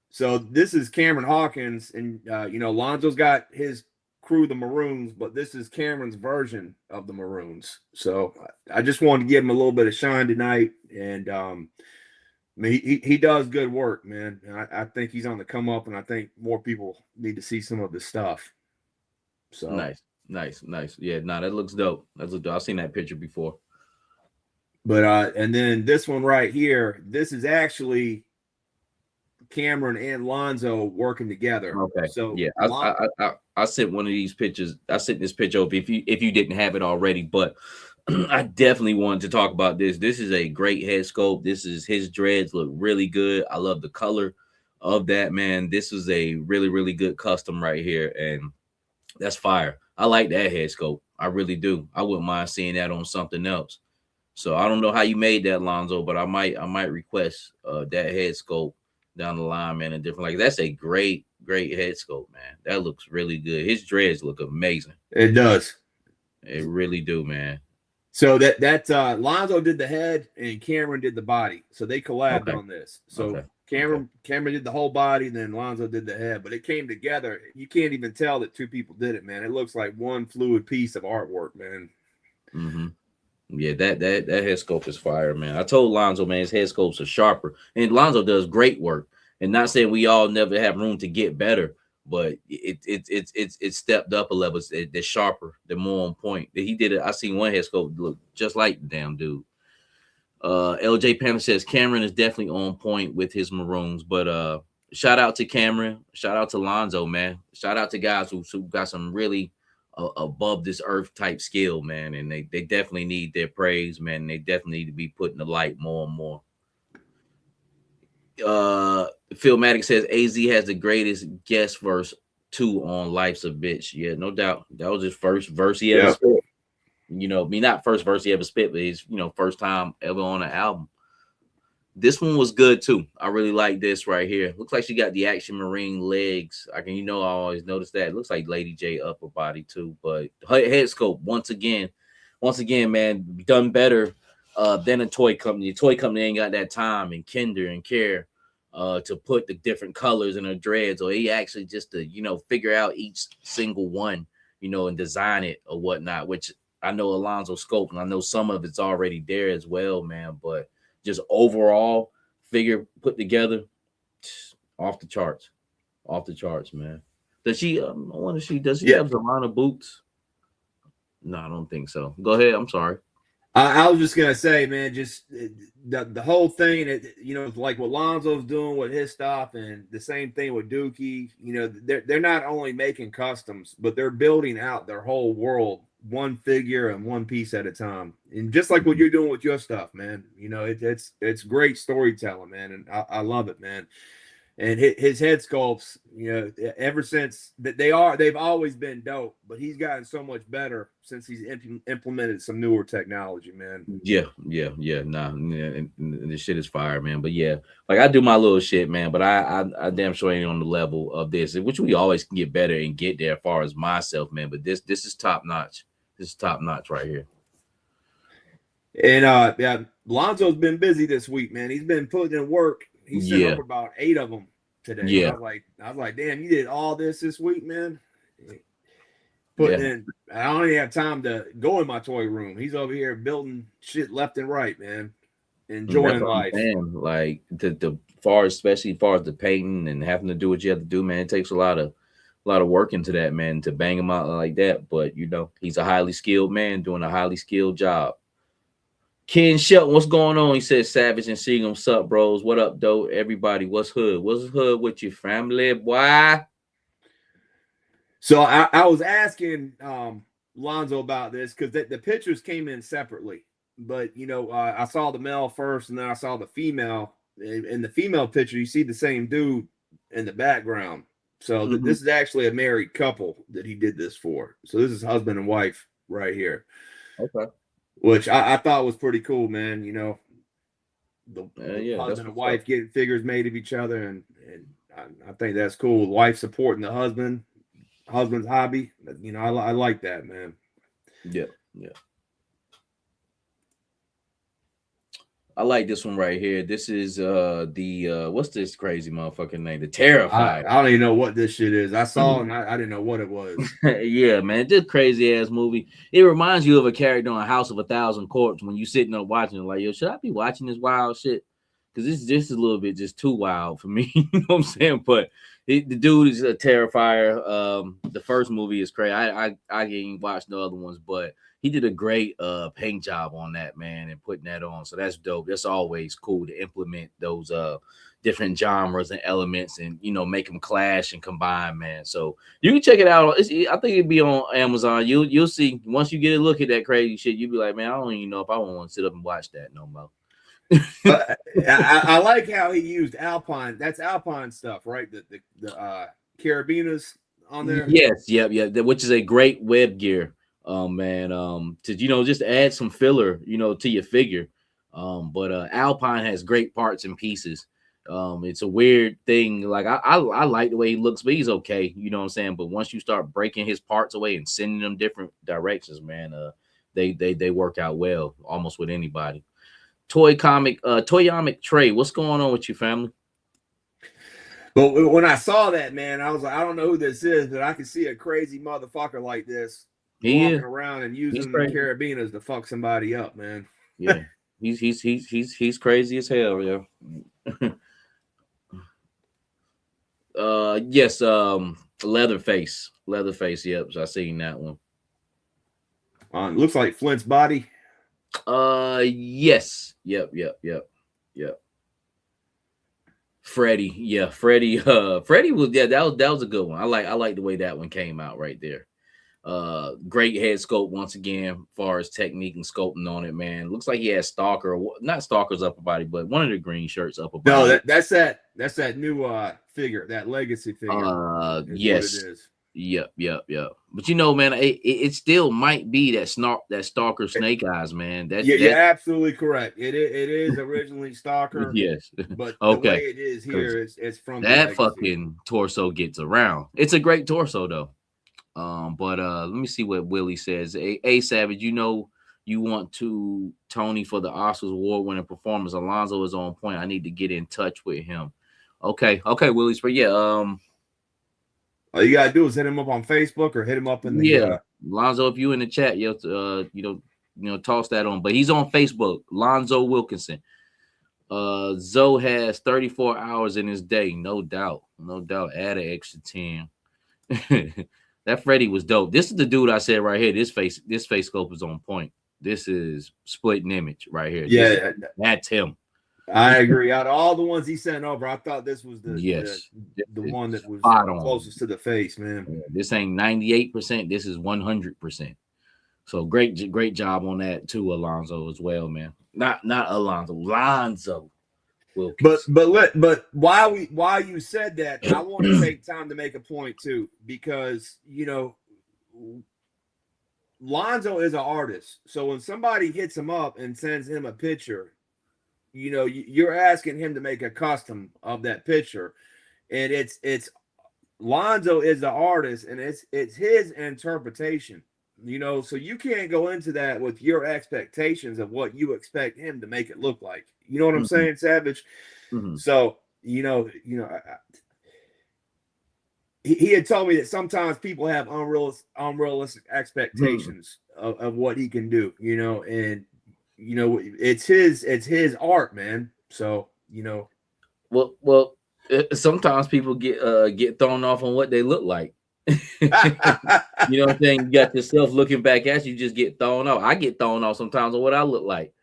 So this is Cameron Hawkins, and Lonzo's got his crew, the Maroons, but this is Cameron's version of the Maroons. So I just wanted to give him a little bit of shine tonight, and he does good work, man. And I think he's on the come up, and I think more people need to see some of this stuff. So nice. Yeah, that looks dope. I've seen that picture before. But and then this one right here, this is actually Cameron and Lonzo working together. So yeah, I sent one of these pictures. I sent this picture over if you didn't have it already, but I definitely wanted to talk about this. This is a great head sculpt. His dreads look really good. I love the color of that, man. This is a really, really good custom right here, and that's fire. I like that head sculpt. I really do. I wouldn't mind seeing that on something else. So I don't know how you made that, Lonzo, but I might request that head sculpt down the line, man, and different. Like, that's a great head sculpt, man. That looks really good. His dreads look amazing. It does. It really do, man. So that Lonzo did the head and Cameron did the body. So they collabed on this. So Cameron did the whole body, then Lonzo did the head, but it came together. You can't even tell that two people did it, man. It looks like one fluid piece of artwork, man. Yeah, that head sculpt is fire, man. I told Lonzo, man, his head sculpts are sharper, and Lonzo does great work. And not saying we all never have room to get better, but it's stepped up a level. They're sharper, they're more on point. He did it. I seen one head sculpt look just like the damn dude. LJ Panther says Cameron is definitely on point with his maroons, but shout out to Cameron, shout out to Lonzo, man. Shout out to guys who got some really above this earth type skill, man, and they definitely need their praise, man. They definitely need to be put in the light more and more. Philmatic says AZ has the greatest guest verse 2 on Life's a Bitch. Yeah, no doubt. That was his first verse he ever spit. Not first verse he ever spit, but his first time ever on an album. This one was good too. I really like this right here. Looks like she got the Action Marine legs. I always notice that. It looks like Lady J upper body too, but her head sculpt once again, man, done better than a toy company. A toy company ain't got that time and kinder and care to put the different colors in her dreads, or he actually just to figure out each single one, and design it or whatnot. Which I know Alonzo sculpt, and I know some of it's already there as well, man. But just overall figure put together, off the charts, man. Does she? I wonder does she have a line of boots? No, I don't think so. Go ahead. I'm sorry. I was just gonna say, man, just the whole thing, like what Lonzo's doing with his stuff, and the same thing with Dookie. They're not only making customs, but they're building out their whole world, one figure and one piece at a time. And just like what you're doing with your stuff, man. It's great storytelling, man, and I love it, man. And his head sculpts, ever since that they've always been dope, but he's gotten so much better since he's implemented some newer technology, man. Yeah. And this shit is fire, man. But yeah, like I do my little shit, man. But I damn sure ain't on the level of this, which we always can get better and get there as far as myself, man. But this is top notch. This is top notch right here. And Lonzo's been busy this week, man. He's been putting in work. He sent over about 8 of them today. Yeah. I was like, damn, you did all this week, man. In. I don't even have time to go in my toy room. He's over here building shit left and right, man. enjoying That's what I'm life. saying. Like the far, especially far as the painting and having to do what you have to do, man. It takes a lot of work into that, man, to bang him out like that. But you know, he's a highly skilled man doing a highly skilled job. Ken Shelton, what's going on? He says Savage and Seagram, what's up, bros? What up, though? Everybody, what's hood? What's hood with your family, boy? So I was asking Lonzo about this because the pictures came in separately. But, you know, I saw the male first and then I saw the female. In the female picture, you see the same dude in the background. So this is actually a married couple that he did this for. So this is husband and wife right here. Okay. Which I thought was pretty cool, man. You know, the husband and wife getting figures made of each other. And I think that's cool. Wife supporting the husband's hobby. You know, I like that, man. Yeah. I like this one right here. This is the what's this crazy motherfucking name? The Terrifier. I don't even know what this shit is. I saw it and I didn't know what it was. Yeah, man, this crazy ass movie. It reminds you of a character on House of a Thousand Corpses when you sitting up watching it, like, yo, should I be watching this wild shit? Because this is just a little bit just too wild for me. You know what I'm saying? But the dude is a Terrifier. The first movie is crazy. I ain't watched the other ones, but he did a great paint job on that, man, and putting that on. So that's dope. That's always cool to implement those different genres and elements and, you know, make them clash and combine, man. So you can check it out. I think it'd be on Amazon. You'll see once you get a look at that crazy shit, you'll be like, man, I don't even know if I want to sit up and watch that no more. I like how he used Alpine. That's Alpine stuff, right? The carabinas on there. Yes, yep. Which is a great web gear. Man, to, you know, just add some filler, you know, to your figure. But Alpine has great parts and pieces. It's a weird thing. Like I like the way he looks, but he's okay, you know what I'm saying? But once you start breaking his parts away and sending them different directions, man, they work out well almost with anybody. Toyamic Trey, what's going on with you, family? But when I saw that, man, I was like, I don't know who this is, but I can see a crazy motherfucker like this walking around and using the carabinas to fuck somebody up, man. Yeah, he's crazy as hell, yeah. Yes, Leatherface, yep. So I seen that one. Looks like Flint's body. Yes, yep. Freddie was, yeah, that was a good one. I like the way that one came out right there. Great head sculpt once again, as far as technique and sculpting on it, man. Looks like he has not Stalker's upper body, but one of the green shirts upper body. No, that's that new figure, that legacy figure. Yes. What it is. Yep. But you know, man, it still might be that Stalker Snake Eyes, man. You're absolutely correct. It is originally Stalker. Yes. But the way it is here, it's from that fucking torso gets around. It's a great torso though. But let me see what Willie says. A Savage, you know, you want to Tony for the Oscars award-winning performance. Alonzo is on point. I need to get in touch with him. Okay, Willie. But yeah, all you gotta do is hit him up on Facebook or hit him up in the Lonzo, if you in the chat, you know, toss that on. But he's on Facebook, Lonzo Wilkinson. Zoe has 34 hours in his day, no doubt. Add an extra 10. That Freddy was dope. This is the dude I said right here. This face scope is on point. This is splitting image right here. Yeah, that's him. I agree. Out of all the ones he sent over, I thought this was the one that was closest to the face, man. Yeah, this ain't 98%. This is 100%. So great job on that too, Alonzo, as well, man. Not Alonzo, Lonzo. But while you said that, I want to take time to make a point too, because you know Lonzo is an artist. So when somebody hits him up and sends him a picture, you know, you're asking him to make a custom of that picture, and it's Lonzo is the artist, and it's his interpretation, you know, so you can't go into that with your expectations of what you expect him to make it look like. You know what I'm saying, Savage? Mm-hmm. So you know, he had told me that sometimes people have unrealistic expectations of what he can do, you know, and you know, it's his art, man. So, you know, Well, sometimes people get thrown off on what they look like. You know what I'm saying? You got yourself looking back at you, just get thrown off. I get thrown off sometimes on what I look like.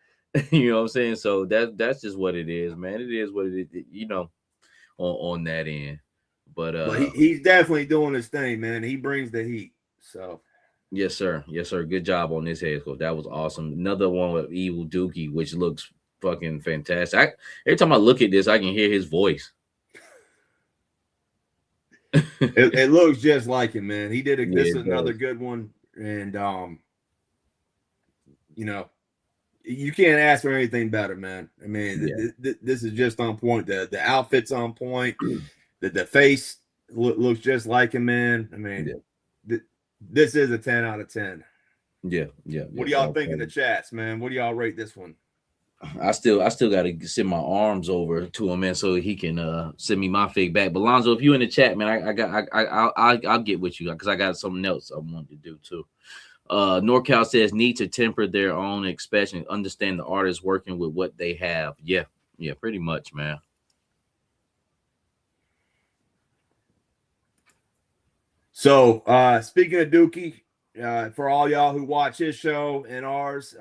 You know what I'm saying? So that's just what it is, man. It is what it is, you know, on that end. But he's definitely doing his thing, man. He brings the heat. So yes, sir. Yes, sir. Good job on this head coach. That was awesome. Another one with Evil Dookie, which looks fucking fantastic. Every time I look at this, I can hear his voice. it looks just like him, man. He did this is another good one, and you know, you can't ask for anything better, man. I mean, this is just on point. The outfit's on point. The face looks just like him, man. I mean, this is a 10 out of 10. Yeah. What do y'all think in the chats, man? What do y'all rate this one? I still got to send my arms over to him, man, so he can send me my fig back. But Lonzo, if you in the chat, man, I'll get with you because I got something else I want to do too. NorCal says need to temper their own expression, understand the artist working with what they have. Yeah, pretty much, man. So speaking of Dookie, for all y'all who watch his show and ours,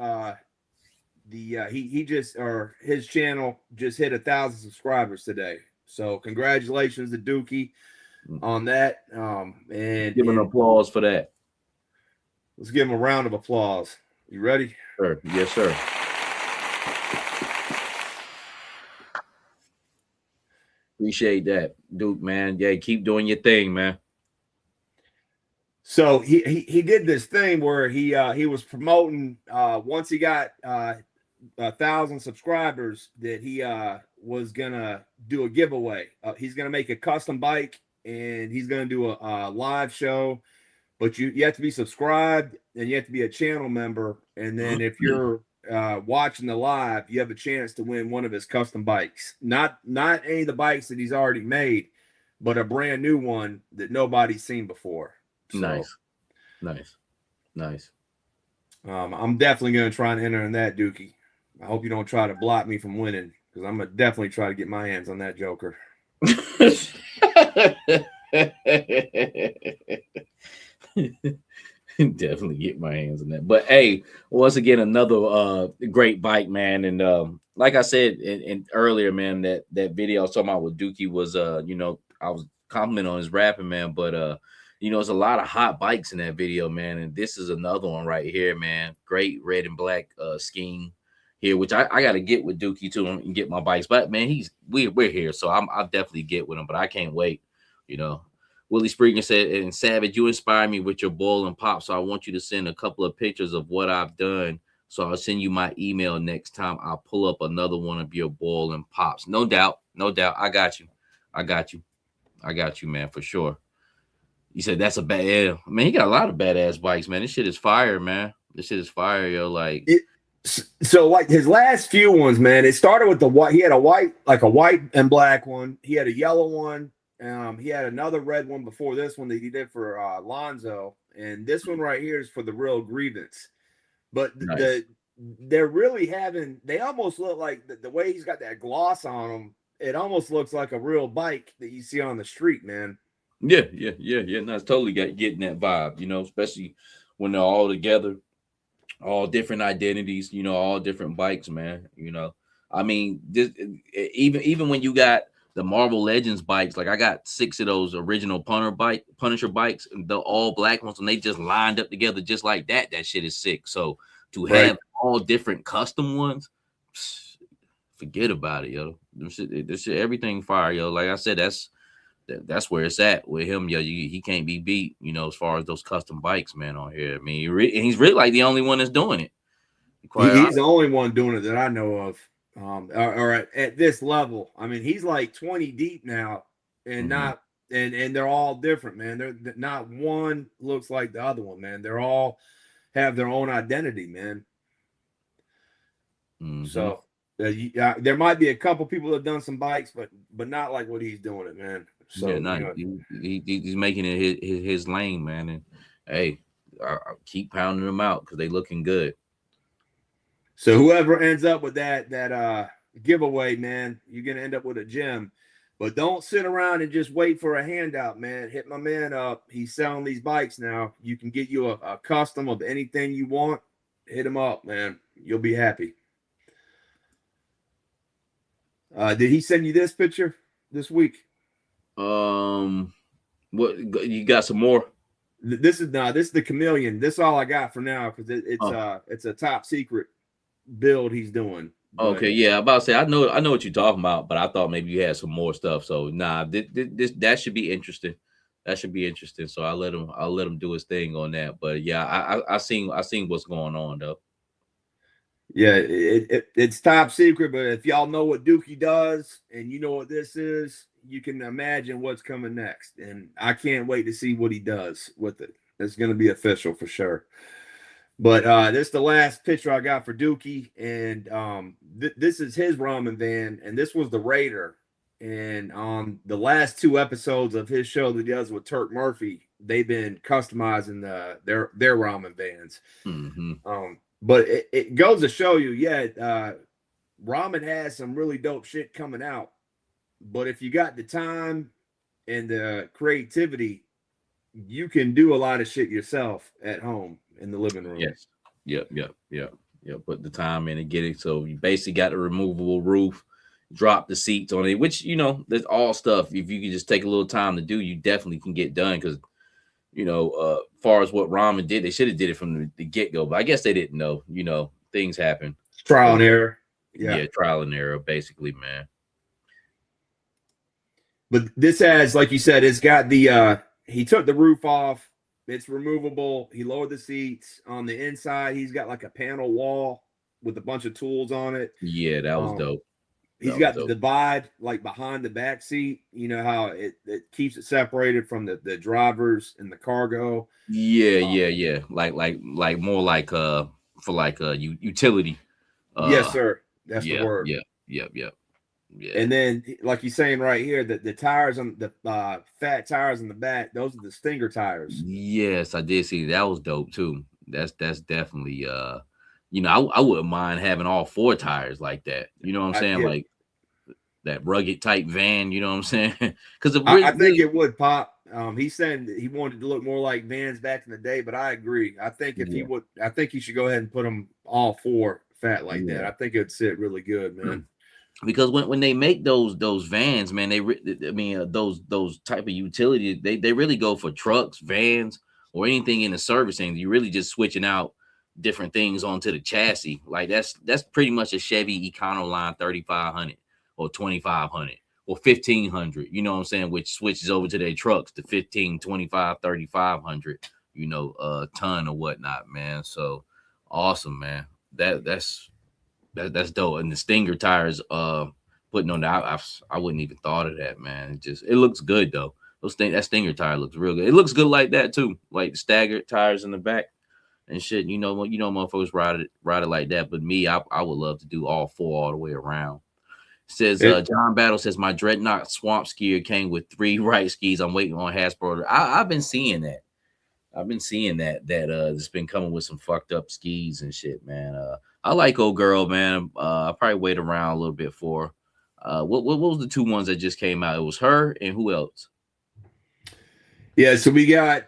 his channel just hit 1,000 subscribers today. So congratulations to Dookie on that. And give an applause for that. Let's give him a round of applause. You ready? Sure. Yes, sir. Appreciate that, Duke, man. Yeah, keep doing your thing, man. So he did this thing where he was promoting once he got 1,000 subscribers that he was gonna do a giveaway. He's gonna make a custom bike and he's gonna do a live show, but you have to be subscribed and you have to be a channel member, and then if you're watching the live, you have a chance to win one of his custom bikes. Not any of the bikes that he's already made, but a brand new one that nobody's seen before. So, nice. I'm definitely gonna try and enter in that, Dookie. I hope you don't try to block me from winning, because I'm gonna definitely try to get my hands on that joker. Definitely get my hands on that. But hey, once again, another great bike, man. And like I said in earlier, man, that video I was talking about with Dookie was you know, I was complimenting on his rapping, man, but you know, there's a lot of hot bikes in that video, man. And this is another one right here, man. Great red and black scheme here, which I got to get with Dookie too and get my bikes. But man, we're here, so I'll definitely get with him. But I can't wait, you know. Willie Springer said, and Savage, you inspire me with your bowl and pop, so I want you to send a couple of pictures of what I've done. So I'll send you my email next time. I'll pull up another one of your bowl and pops. No doubt. I got you, man, for sure. You said that's a bad, yeah. Man, he got a lot of badass bikes, man. This shit is fire, man. This shit is fire, yo. Like, so like his last few ones, man, it started with the white. He had a white and black one. He had a yellow one. He had another red one before this one that he did for Lonzo, and this one right here is for the Real Grievance. But nice. They're really having. They almost look like the way he's got that gloss on them. It almost looks like a real bike that you see on the street, man. Yeah. No, it's totally getting that vibe, you know, especially when they're all together, all different identities, you know, all different bikes, man. You know, I mean, this even when you got the Marvel Legends bikes, like I got 6 of those original Punisher bikes, the all black ones, and they just lined up together just like that. That shit is sick. So to have all different custom ones, forget about it, yo. This shit, everything fire, yo. Like I said, that's where it's at with him, yo. He can't be beat, you know, as far as those custom bikes, man, on here. I mean, he's really like the only one that's doing it. He's the only one doing it that I know of. Or at this level. I mean, he's like 20 deep now, and not and they're all different, man. They're not one looks like the other one, man. They're all have their own identity, man. So there might be a couple people that have done some bikes, but not like what he's doing it, man. So yeah, he's making it his lane, man. And hey, I keep pounding them out because they looking good. So whoever ends up with that giveaway, man, you're gonna end up with a gem. But don't sit around and just wait for a handout, man. Hit my man up. He's selling these bikes now. You can get you a custom of anything you want. Hit him up, man. You'll be happy. Did he send you this picture this week? What you got some more? This is the chameleon. This is all I got for now because it's a top secret build he's doing. Okay, yeah, I'm about to say I know what you're talking about, but I thought maybe you had some more stuff. So nah, this that should be interesting. That should be interesting. So I'll let him do his thing on that. But yeah, I seen what's going on though. Yeah, it's top secret, but if y'all know what Dookie does and you know what this is, you can imagine what's coming next. And I can't wait to see what he does with it. It's going to be official for sure. But this is the last picture I got for Dookie, and this is his ramen van, and this was the Raider. And on the last 2 episodes of his show that he does with Turk Murphy, they've been customizing their ramen vans. Mm-hmm. But it goes to show you, ramen has some really dope shit coming out. But if you got the time and the creativity, you can do a lot of shit yourself at home in the living room. Yes. Yep. Put the time in and get it. So you basically got a removable roof, drop the seats on it, which, there's all stuff. If you can just take a little time to do, you definitely can get done. Because, far as what Ramen did, they should have did it from the get-go. But I guess they didn't know. Things happen. Trial and error. Yeah, trial and error, basically, man. But this has, like you said, it's got the he took the roof off. It's removable. He lowered the seats. On the inside, he's got like a panel wall with a bunch of tools on it. Yeah, that was dope. He's got the divide like behind the back seat. You know how it keeps it separated from the drivers and the cargo. Yeah. Like more like for like a utility. Yes, sir. That's the word. Yeah. And then, like you're saying right here, that the tires on the fat tires in the back, those are the Stinger tires. Yes, I did see that was dope too. That's definitely I wouldn't mind having all 4 tires like that. You know what I'm saying? Like that rugged type van. You know what I'm saying? Because I think it would pop. He's saying that he wanted to look more like vans back in the day, but I agree. I think I think he should go ahead and put them all 4 fat like that. I think it'd sit really good, man. Because when they make those vans, man, those type of utility, they really go for trucks, vans, or anything in the servicing. You're really just switching out different things onto the chassis. Like that's pretty much a Chevy Econoline 3500 or 2500 or 1500. You know what I'm saying? Which switches over to their trucks, the 15, 25, 3500. Ton or whatnot, man. So awesome, man. That's dope. And the Stinger tires putting on that, I wouldn't even thought of that, man. It looks good though. That Stinger tire looks real good. It looks good like that too, like staggered tires in the back and shit. Motherfuckers ride it like that. But me, I would love to do all 4 all the way around. Says John Battle says my Dreadnought Swamp Skier came with 3 right skis. I'm waiting on Hasbro. I've been seeing that. It's been coming with some fucked up skis and shit, man. I like old girl, man. I'll probably wait around a little bit for her. What was the 2 ones that just came out? It was her and who else? Yeah, so we got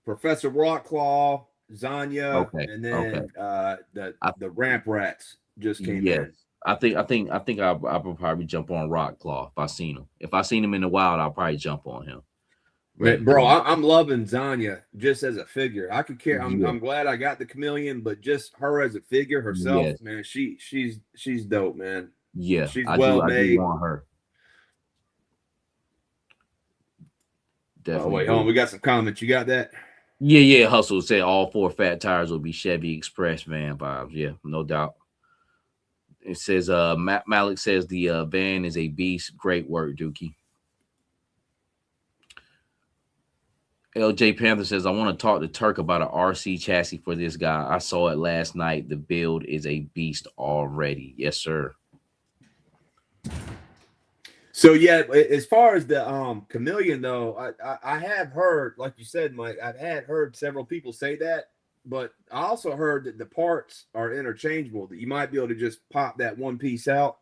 Professor Rockclaw, Zanya, and then the Ramp Rats just came in. I think I'll probably jump on Rockclaw if I seen him. If I seen him in the wild, I'll probably jump on him. Bro, I'm loving Zanya just as a figure. I could care. I'm glad I got the chameleon, but just her as a figure herself, man, she's dope, man. Yeah, she's well made. I do want her. Definitely. Oh wait, hold on. We got some comments. You got that? Yeah. Hustle said all 4 fat tires will be Chevy Express van vibes. Yeah, no doubt. It says Malik says the van is a beast. Great work, Dookie. LJ Panther says, I want to talk to Turk about an RC chassis for this guy. I saw it last night. The build is a beast already. Yes, sir. So, yeah, as far as the chameleon, though, I have heard, like you said, Mike, I've had heard several people say that. but I also heard that the parts are interchangeable, that you might be able to just pop that one piece out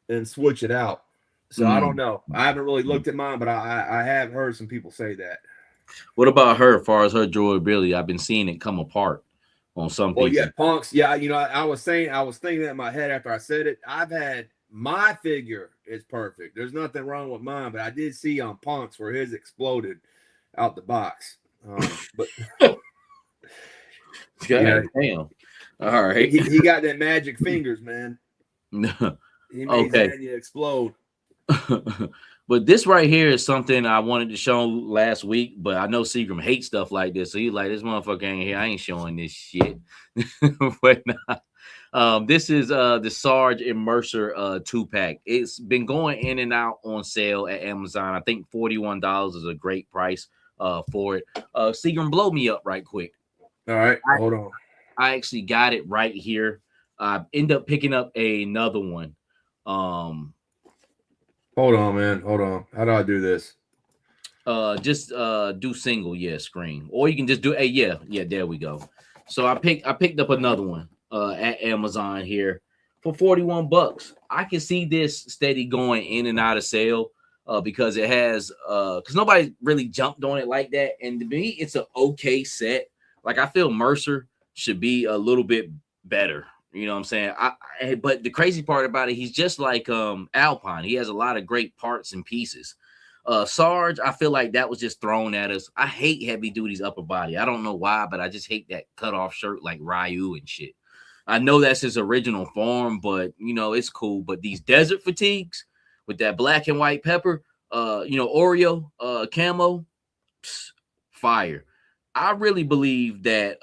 and switch it out. So I don't know. I haven't really looked at mine, but I have heard some people say that. What about her? As far as her durability, I've been seeing it come apart on some Well, people. yeah, punks. Yeah, I was thinking that in my head after I said it. I've had my figure is perfect. There's nothing wrong with mine, but I did see on punks where his exploded out the box. But God, damn. All right. He got that magic fingers, man. He made Okay. Zanya explode. But this right here is something I wanted to show last week, but I know Seagram hates stuff like this. So he's like, this motherfucker ain't here. I ain't showing this shit. But this is the Sarge and Mercer 2-pack. It's been going in and out on sale at Amazon. I think $41 is a great price for it. Seagram, blow me up right quick. All right, hold on. I actually got it right here. I end up picking up another one. Hold on, man. Hold on. How do I do this? Just do single, screen, or you can just do yeah, there we go. So I picked up another one at Amazon here for $41. I can see this steady going in and out of sale because it has because nobody really jumped on it like that, and to me it's an okay set. Like I feel Mercer should be a little bit better. You know what I'm saying? But the crazy part about it, he's just like Alpine. He has a lot of great parts and pieces. Sarge, I feel like that was just thrown at us. I hate heavy duty's upper body. I don't know why, but I just hate that cutoff shirt like Ryu and shit. I know that's his original form, but you know, it's cool. But these desert fatigues with that black and white pepper, Oreo, camo, fire. I really believe that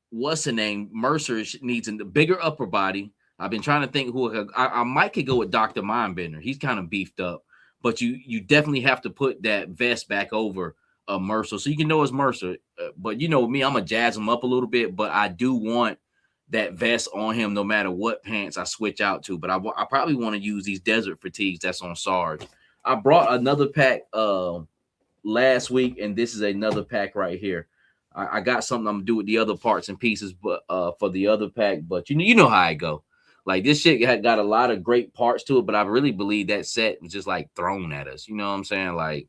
what's the name? Mercer needs a bigger upper body. I've been trying to think who I might could go with Dr. Mindbender. He's kind of beefed up, but you definitely have to put that vest back over Mercer so you can know it's Mercer. But you know me, I'm gonna jazz him up a little bit, but I do want that vest on him no matter what pants I switch out to. But I probably want to use these desert fatigues that's on Sarge. I brought another pack last week, and this is another pack right here. I got something I'm gonna do with the other parts and pieces, but for the other pack. But you know how I go. Like this shit got a lot of great parts to it, but I really believe that set was just like thrown at us. You know what I'm saying? Like,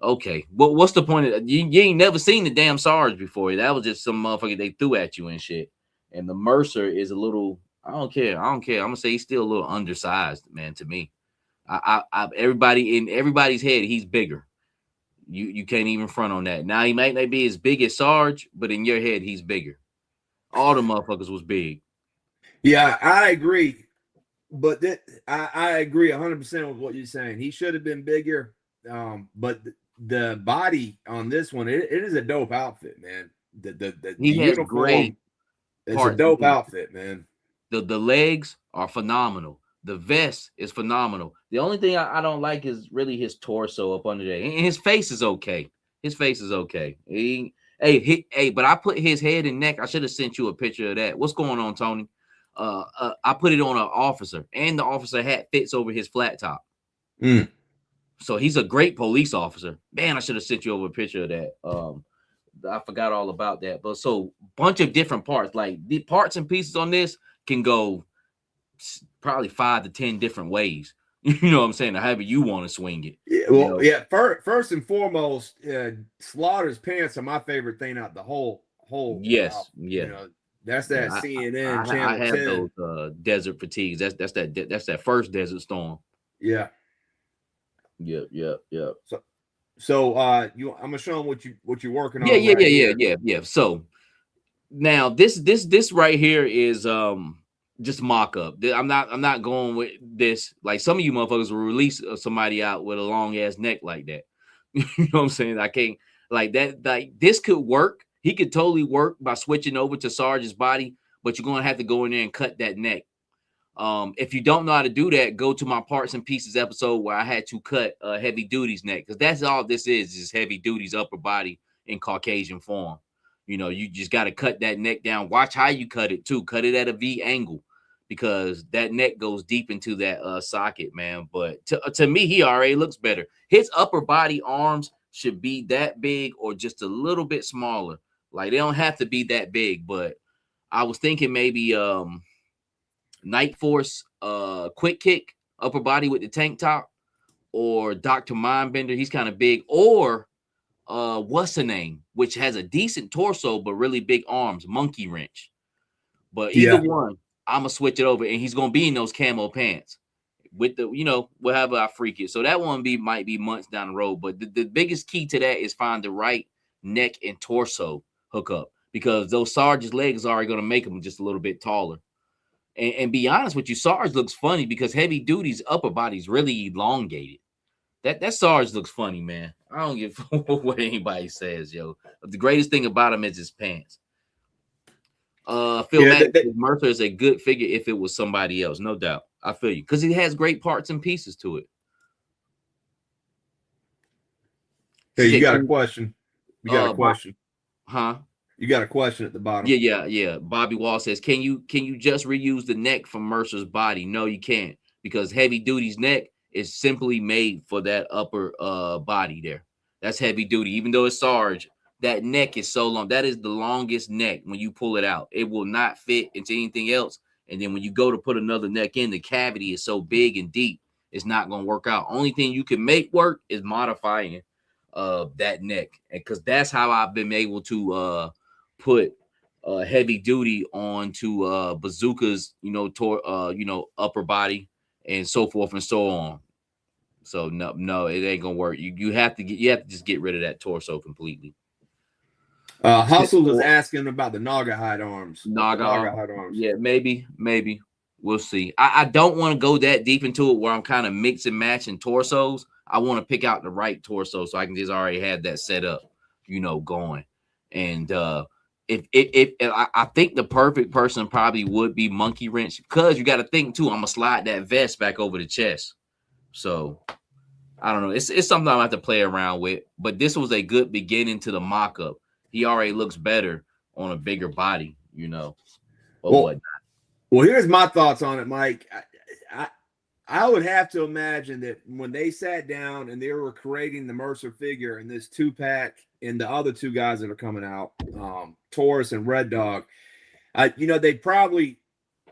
okay, what's the point of you ain't never seen the damn Sarge before? That was just some motherfucker they threw at you and shit. And the Mercer is a little. I don't care. I'm gonna say he's still a little undersized, man. To me, everybody in everybody's head, he's bigger. You can't even front on that. Now he might not be as big as Sarge, but in your head, he's bigger. All the motherfuckers was big. Yeah, I agree. But I agree 100% with what you're saying. He should have been bigger. But the body on this one, it is a dope outfit, man. The he has uniform, great. It's a dope outfit, man. The legs are phenomenal. The vest is phenomenal. The only thing I don't like is really his torso up under there. And his face is okay. His face is okay. But I put his head and neck. I should have sent you a picture of that. What's going on, Tony? I put it on an officer, and the officer hat fits over his flat top. So he's a great police officer. Man, I should have sent you over a picture of that. I forgot all about that. But so bunch of different parts. Like the parts and pieces on this can go probably 5 to 10 different ways. You know what I'm saying? However you want to swing it. Yeah, well, yeah. First and foremost, Slaughter's pants are my favorite thing out the whole. Yes, yeah. You know, that's that CNN channel. I have 10. those desert fatigues. That's that first Desert Storm. Yeah. Yep. So I'm gonna show them what you're working on. Yeah. So now this right here is just mock up. I'm not going with this. Like some of you motherfuckers will release somebody out with a long ass neck like that. You know what I'm saying? I can't like that. Like this could work. He could totally work by switching over to Sarge's body, but you're gonna have to go in there and cut that neck. If you don't know how to do that, go to my parts and pieces episode where I had to cut Heavy Duty's neck, because that's all this is Heavy Duty's upper body in Caucasian form. You know, you just got to cut that neck down. Watch how you cut it too. Cut it at a V angle, because that neck goes deep into that socket, man. But to me, he already looks better. His upper body arms should be that big or just a little bit smaller. Like they don't have to be that big, but I was thinking maybe Night Force quick kick upper body with the tank top, or Dr. Mindbender, he's kind of big, or what's the name, which has a decent torso but really big arms, Monkey Wrench. But either one, I'm gonna switch it over, and he's gonna be in those camo pants with the, whatever I freak it. So that one might be months down the road. But the biggest key to that is find the right neck and torso hookup, because those Sarge's legs are gonna make them just a little bit taller. And be honest with you, Sarge looks funny because Heavy Duty's upper body's really elongated. That Sarge looks funny, man. I don't give what anybody says, yo. But the greatest thing about him is his pants. Phil Mercer is a good figure if it was somebody else, no doubt. I feel you, because he has great parts and pieces to it. Hey, you got a question? You got a question? Huh? You got a question at the bottom? Yeah. Bobby Wall says, "Can you just reuse the neck from Mercer's body?" No, you can't, because Heavy Duty's neck is simply made for that upper body there. That's Heavy Duty. Even though it's Sarge, that neck is so long. That is the longest neck. When you pull it out, it will not fit into anything else. And then when you go to put another neck in, the cavity is so big and deep, it's not going to work out. Only thing you can make work is modifying that neck, because that's how I've been able to put Heavy Duty onto Bazooka's, upper body and so forth and so on. So no, it ain't gonna work. You have to just get rid of that torso completely. Hustle is asking about the Naga hide arms. Naga hide arms. Yeah, maybe we'll see. I don't want to go that deep into it where I'm kind of mix and matching torsos. I want to pick out the right torso so I can just already have that set up, going. And if I think the perfect person probably would be Monkey Wrench, because you got to think too, I'm gonna slide that vest back over the chest. So I don't know. It's something I have to play around with. But this was a good beginning to the mock-up. He already looks better on a bigger body, Well, here's my thoughts on it, Mike. I would have to imagine that when they sat down and they were creating the Mercer figure and this 2-pack and the other two guys that are coming out, Taurus and Red Dog, they probably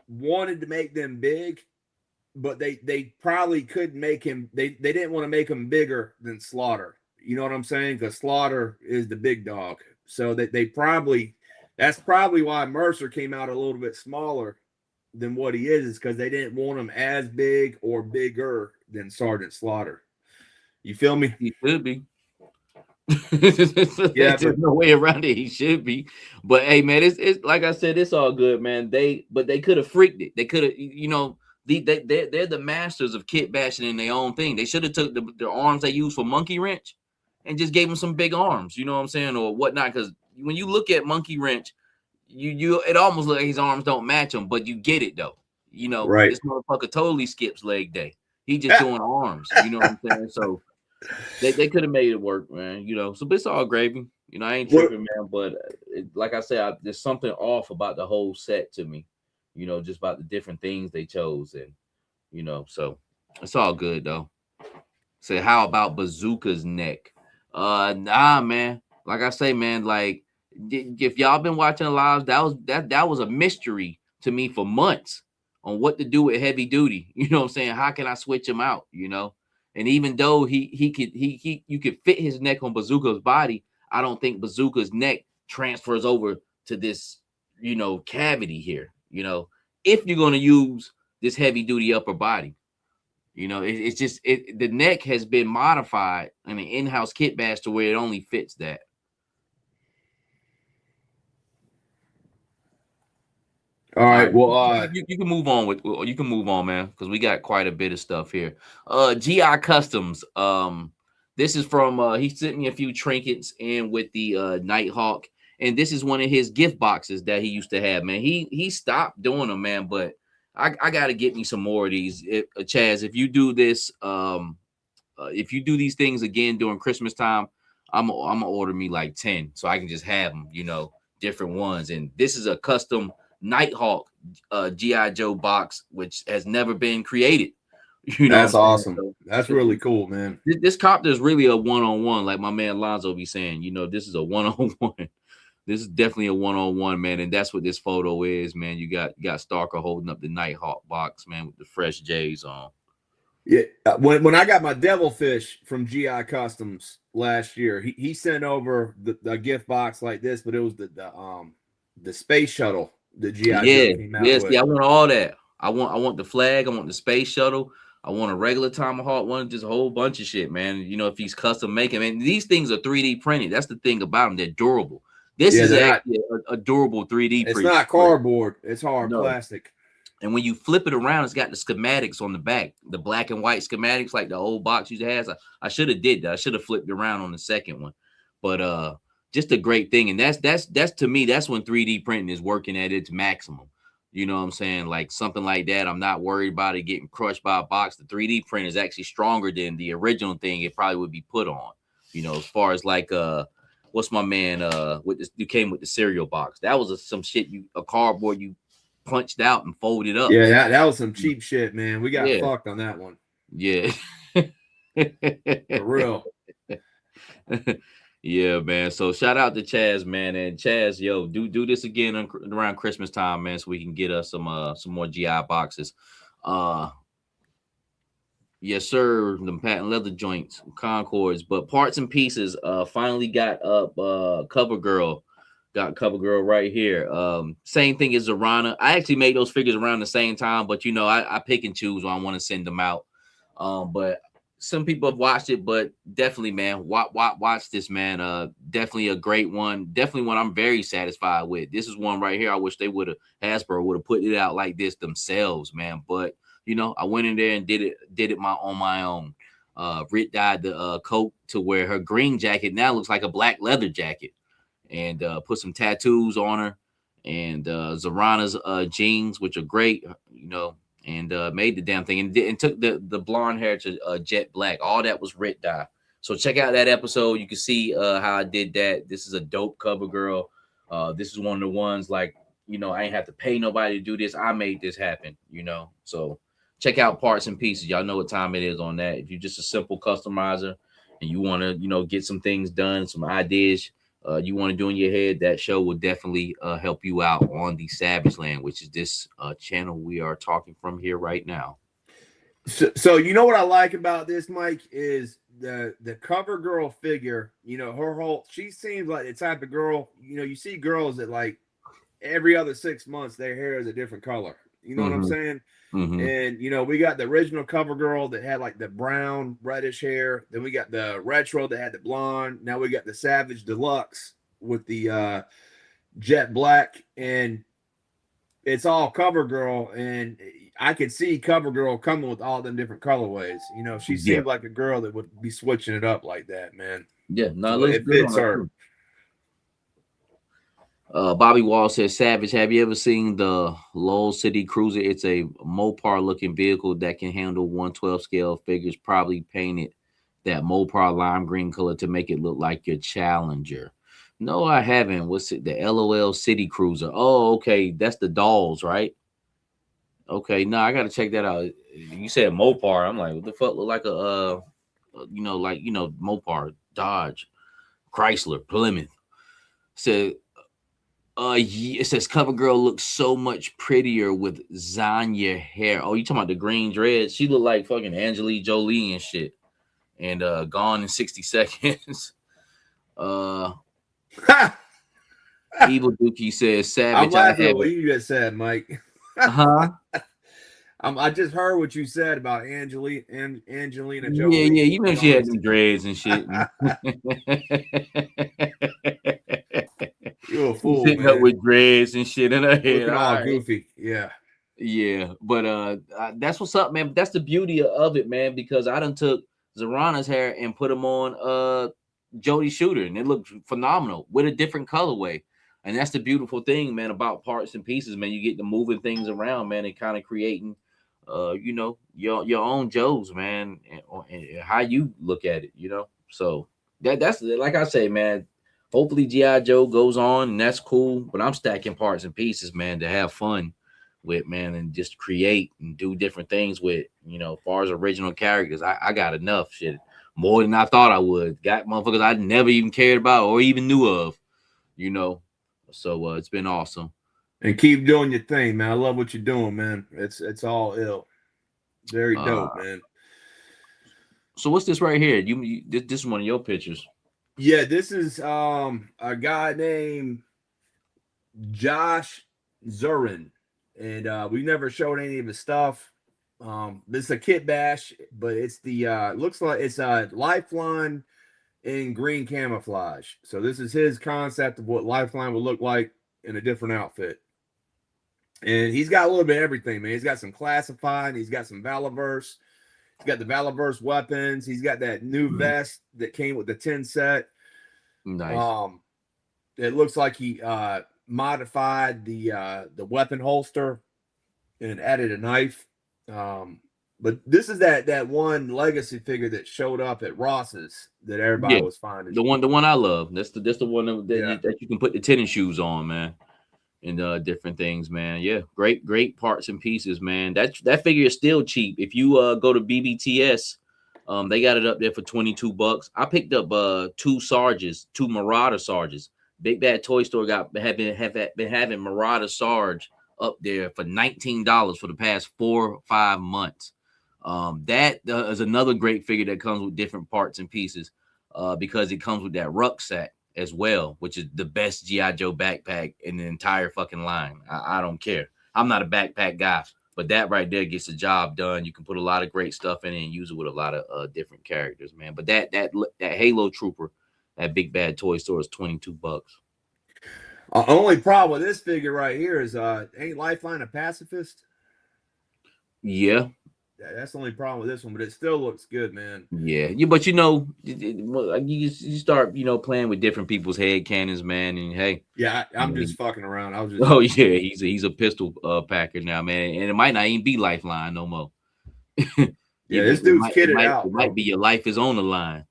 wanted to make them big, but they probably couldn't make him. They didn't want to make him bigger than Slaughter. You know what I'm saying? Because Slaughter is the big dog. So that's probably why Mercer came out a little bit smaller than what he is because they didn't want him as big or bigger than Sergeant Slaughter. You feel me? He should be. Yeah, there's no way around it. He should be. But hey, man, it's like I said, it's all good, man. They could have freaked it. They could have, they're the masters of kit bashing in their own thing. They should have took the arms they use for Monkey Wrench and just gave him some big arms, you know what I'm saying, or whatnot. Because when you look at Monkey Wrench, it almost looks like his arms don't match him, but you get it though. Right. This motherfucker totally skips leg day. He just doing arms, you know what I'm saying? So they could have made it work, man. So but it's all gravy. I ain't tripping, man. But like I said, there's something off about the whole set to me. Just about the different things they chose, and so it's all good though. Say, how about Bazooka's neck? Nah, man. Like I say, man, like if y'all been watching the lives, that was a mystery to me for months on what to do with Heavy Duty. You know what I'm saying? How can I switch him out? And even though you could fit his neck on Bazooka's body, I don't think Bazooka's neck transfers over to this, cavity here. If you're going to use this Heavy Duty upper body, it's just the neck has been modified in an in-house kit bash to where it only fits that. All right. Well, you can move on, man, because we got quite a bit of stuff here. GI Customs. This is from he sent me a few trinkets in with the Nighthawk, and this is one of his gift boxes that he used to have, man. He stopped doing them, man, but I got to get me some more of these. Chaz, if you do this, if you do these things again during Christmas time, I'm gonna order me like 10 so I can just have them, different ones. And this is a custom Nighthawk G.I. Joe box, which has never been created. That's awesome. So, that's really cool, man. This copter is really a one-on-one, like my man Lonzo be saying. This is a one-on-one. This is definitely a one-on-one, man, and that's what this photo is, man. You got Starker holding up the Nighthawk box, man, with the fresh J's on. Yeah, when I got my Devilfish from GI Customs last year, he sent over the gift box like this, but it was the space shuttle that GI Joe came out with. Yeah, I want all that. I want the flag. I want the space shuttle. I want a regular Tomahawk one. Just a whole bunch of shit, man. You know, if he's custom making, man, these things are 3D printed. That's the thing about them. They're durable. This is actually a durable 3D print. It's not cardboard. It's hard plastic. And when you flip it around, it's got the schematics on the back, the black and white schematics, like the old box used to have. I should have did that. I should have flipped around on the second one. But just a great thing. And that's to me, that's when 3D printing is working at its maximum. You know what I'm saying? Like something like that. I'm not worried about it getting crushed by a box. The 3D print is actually stronger than the original thing it probably would be put on. You know, as far as like what's my man with this, you came with the cereal box. That was some shit, a cardboard you punched out and folded up. Yeah, that was some cheap shit, man. We got fucked on that one. Yeah. For real. Yeah, man. So shout out to Chaz, man. And Chaz, yo, do this again around Christmas time, man, so we can get us some more GI boxes. Yes, sir. The patent leather joints, Concords, but parts and pieces finally got up Cover Girl. Got Cover Girl right here. Same thing as Zorana. I actually made those figures around the same time, but you know, I pick and choose when I want to send them out. But some people have watched it, but definitely, man, watch this, man. Definitely a great one. Definitely one I'm very satisfied with. This is one right here. I wish they Hasbro would have put it out like this themselves, man. But you know, I went in there and did it on my own. Rit dyed the coat to where her green jacket now looks like a black leather jacket, and put some tattoos on her, and Zorana's jeans, which are great, you know, and made the damn thing, and took the blonde hair to jet black. All that was Rit dye. So check out that episode. You can see how I did that. This is a dope Cover Girl. This is one of the ones, like, you know, I ain't have to pay nobody to do this. I made this happen, you know. So check out Parts and Pieces. Y'all know what time it is on that. If you're just a simple customizer and you want to, you know, get some things done, some ideas you want to do in your head, that show will definitely help you out on the Savage Land, which is this channel we are talking from here right now. So you know what I like about this, Mike, is the Cover Girl figure. You know, she seems like the type of girl, you know, you see girls that like every other 6 months their hair is a different color. You know what I'm saying? And you know, we got the original Cover Girl that had like the brown reddish hair. Then we got the retro that had the blonde. Now we got the Savage Deluxe with the jet black, and it's all Cover Girl. And I could see Cover Girl coming with all them different colorways. You know, she seemed like a girl that would be switching it up like that, man. Yeah, no, so it fits her. Bobby Wall says, Savage, have you ever seen the Lowell City Cruiser? It's a Mopar looking vehicle that can handle 1/12 scale figures, probably painted that Mopar lime green color to make it look like your Challenger. No, I haven't. What's it? The LOL City Cruiser. Oh, okay. That's the dolls, right? Okay, no, I gotta check that out. You said Mopar. I'm like, what the fuck look like a you know, like, you know, Mopar, Dodge, Chrysler, Plymouth. So it says Cover Girl looks so much prettier with Zanya hair. Oh, you talking about the green dreads? She looked like fucking Angelique Jolie and shit. And gone in 60 seconds. Evil Dookie says, Savage. I'm laughing at what you just said, Mike. Uh-huh. I just heard what you said about Angelina Jolie. Yeah, you know she had some dreads and shit. You're a fool, sitting man. up with dreads and shit in her head. Looking all goofy. Yeah, but that's what's up, man. That's the beauty of it, man, because I done took Zorana's hair and put them on Jody Shooter, and it looked phenomenal with a different colorway. And that's the beautiful thing, man, about Parts and Pieces, man. You get to moving things around, man, and kind of creating you know, your own Joes, man, and how you look at it, you know. So that's like I say, man. Hopefully G.I. Joe goes on, and that's cool. But I'm stacking Parts and Pieces, man, to have fun with, man, and just create and do different things with, you know, as far as original characters. I got enough shit, more than I thought I would. Got motherfuckers I never even cared about or even knew of, you know. So it's been awesome. And keep doing your thing, man. I love what you're doing, man. It's all ill. Very dope, man. So what's this right here? This is one of your pictures. Yeah, this is a guy named Josh Zurin, and we never showed any of his stuff. This is a Kitbash, but it's the looks like it's a Lifeline in green camouflage. So this is his concept of what Lifeline would look like in a different outfit. And he's got a little bit of everything, man. He's got some classified, he's got some Valverse, he's got the Valverse weapons, he's got that new vest that came with the 10 set. Nice. It looks like he modified the weapon holster and added a knife. But this is that one legacy figure that showed up at Ross's that everybody was finding. The one I love. That's the one that you can put the tennis shoes on, man. And different things, man. Yeah, great parts and pieces, man. That figure is still cheap. If you go to BBTS, they got it up there for $22. I picked up two Marauder Sarges. Big Bad Toy Store have been having Marauder Sarge up there for $19 for the past 4 or 5 months. That is another great figure that comes with different parts and pieces, because it comes with that rucksack as well, which is the best G.I. Joe backpack in the entire fucking line. I don't care. I'm not a backpack guy, but that right there gets the job done. You can put a lot of great stuff in it and use it with a lot of different characters, man. But that Halo Trooper at Big Bad Toy Store is $22. Only problem with this figure right here is ain't Lifeline a pacifist? Yeah. That's the only problem with this one, but it still looks good, man. Yeah, but you start playing with different people's head cannons, man, and hey, yeah, I'm just fucking around. I was just he's a pistol packer now, man, and it might not even be Lifeline no more. Yeah, this dude's kitted out. It might be your life is on the line.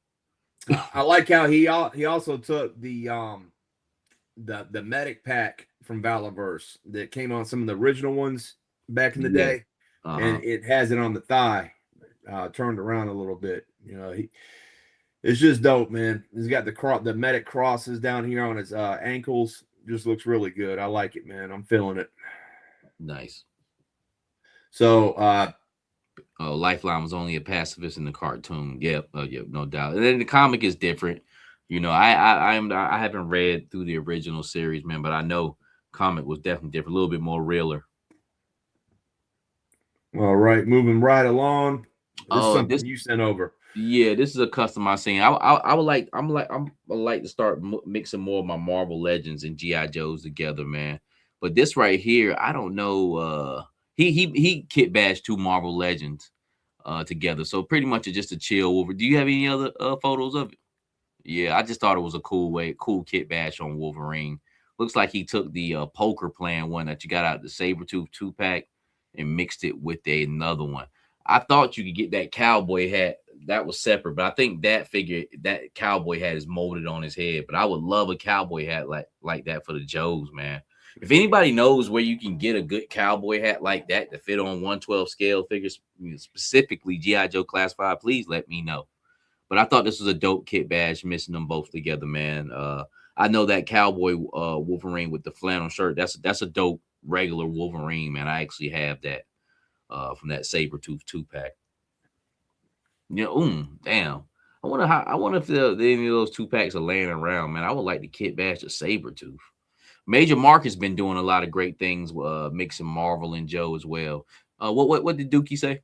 I like how he also took the medic pack from Valverse that came on some of the original ones back in the day. And it has it on the thigh, turned around a little bit. It's just dope, man. He's got the medic crosses down here on his ankles. Just looks really good. I like it, man. I'm feeling it. Nice. So, Lifeline was only a pacifist in the cartoon. Yep, no doubt. And then the comic is different. I haven't read through the original series, man, but I know comic was definitely different, a little bit more realer. All right, moving right along. This is something you sent over. Yeah, this is a custom I seen. I would like to start mixing more of my Marvel Legends and GI Joes together, man. But this right here, I don't know. He Kitbash 2 Marvel Legends together, so pretty much it's just a chill over. Do you have any other photos of it? Yeah, I just thought it was a cool Kitbash on Wolverine. Looks like he took the poker playing one that you got out the Sabretooth 2-pack and mixed it with another one. I thought you could get that cowboy hat. That was separate, but I think that cowboy hat is molded on his head. But I would love a cowboy hat like that for the Joes, man. If anybody knows where you can get a good cowboy hat like that to fit on 1/12 scale figures, specifically G.I. Joe Classified, please let me know. But I thought this was a dope Kitbash, mixing them both together, man. I know that cowboy Wolverine with the flannel shirt. That's a dope regular Wolverine, man. I actually have that from that Sabretooth 2-pack. Damn. I wonder if any of those 2-packs are laying around, man. I would like to Kitbash a Sabretooth. Major Mark has been doing a lot of great things, mixing Marvel and Joe as well. What did Dookie say?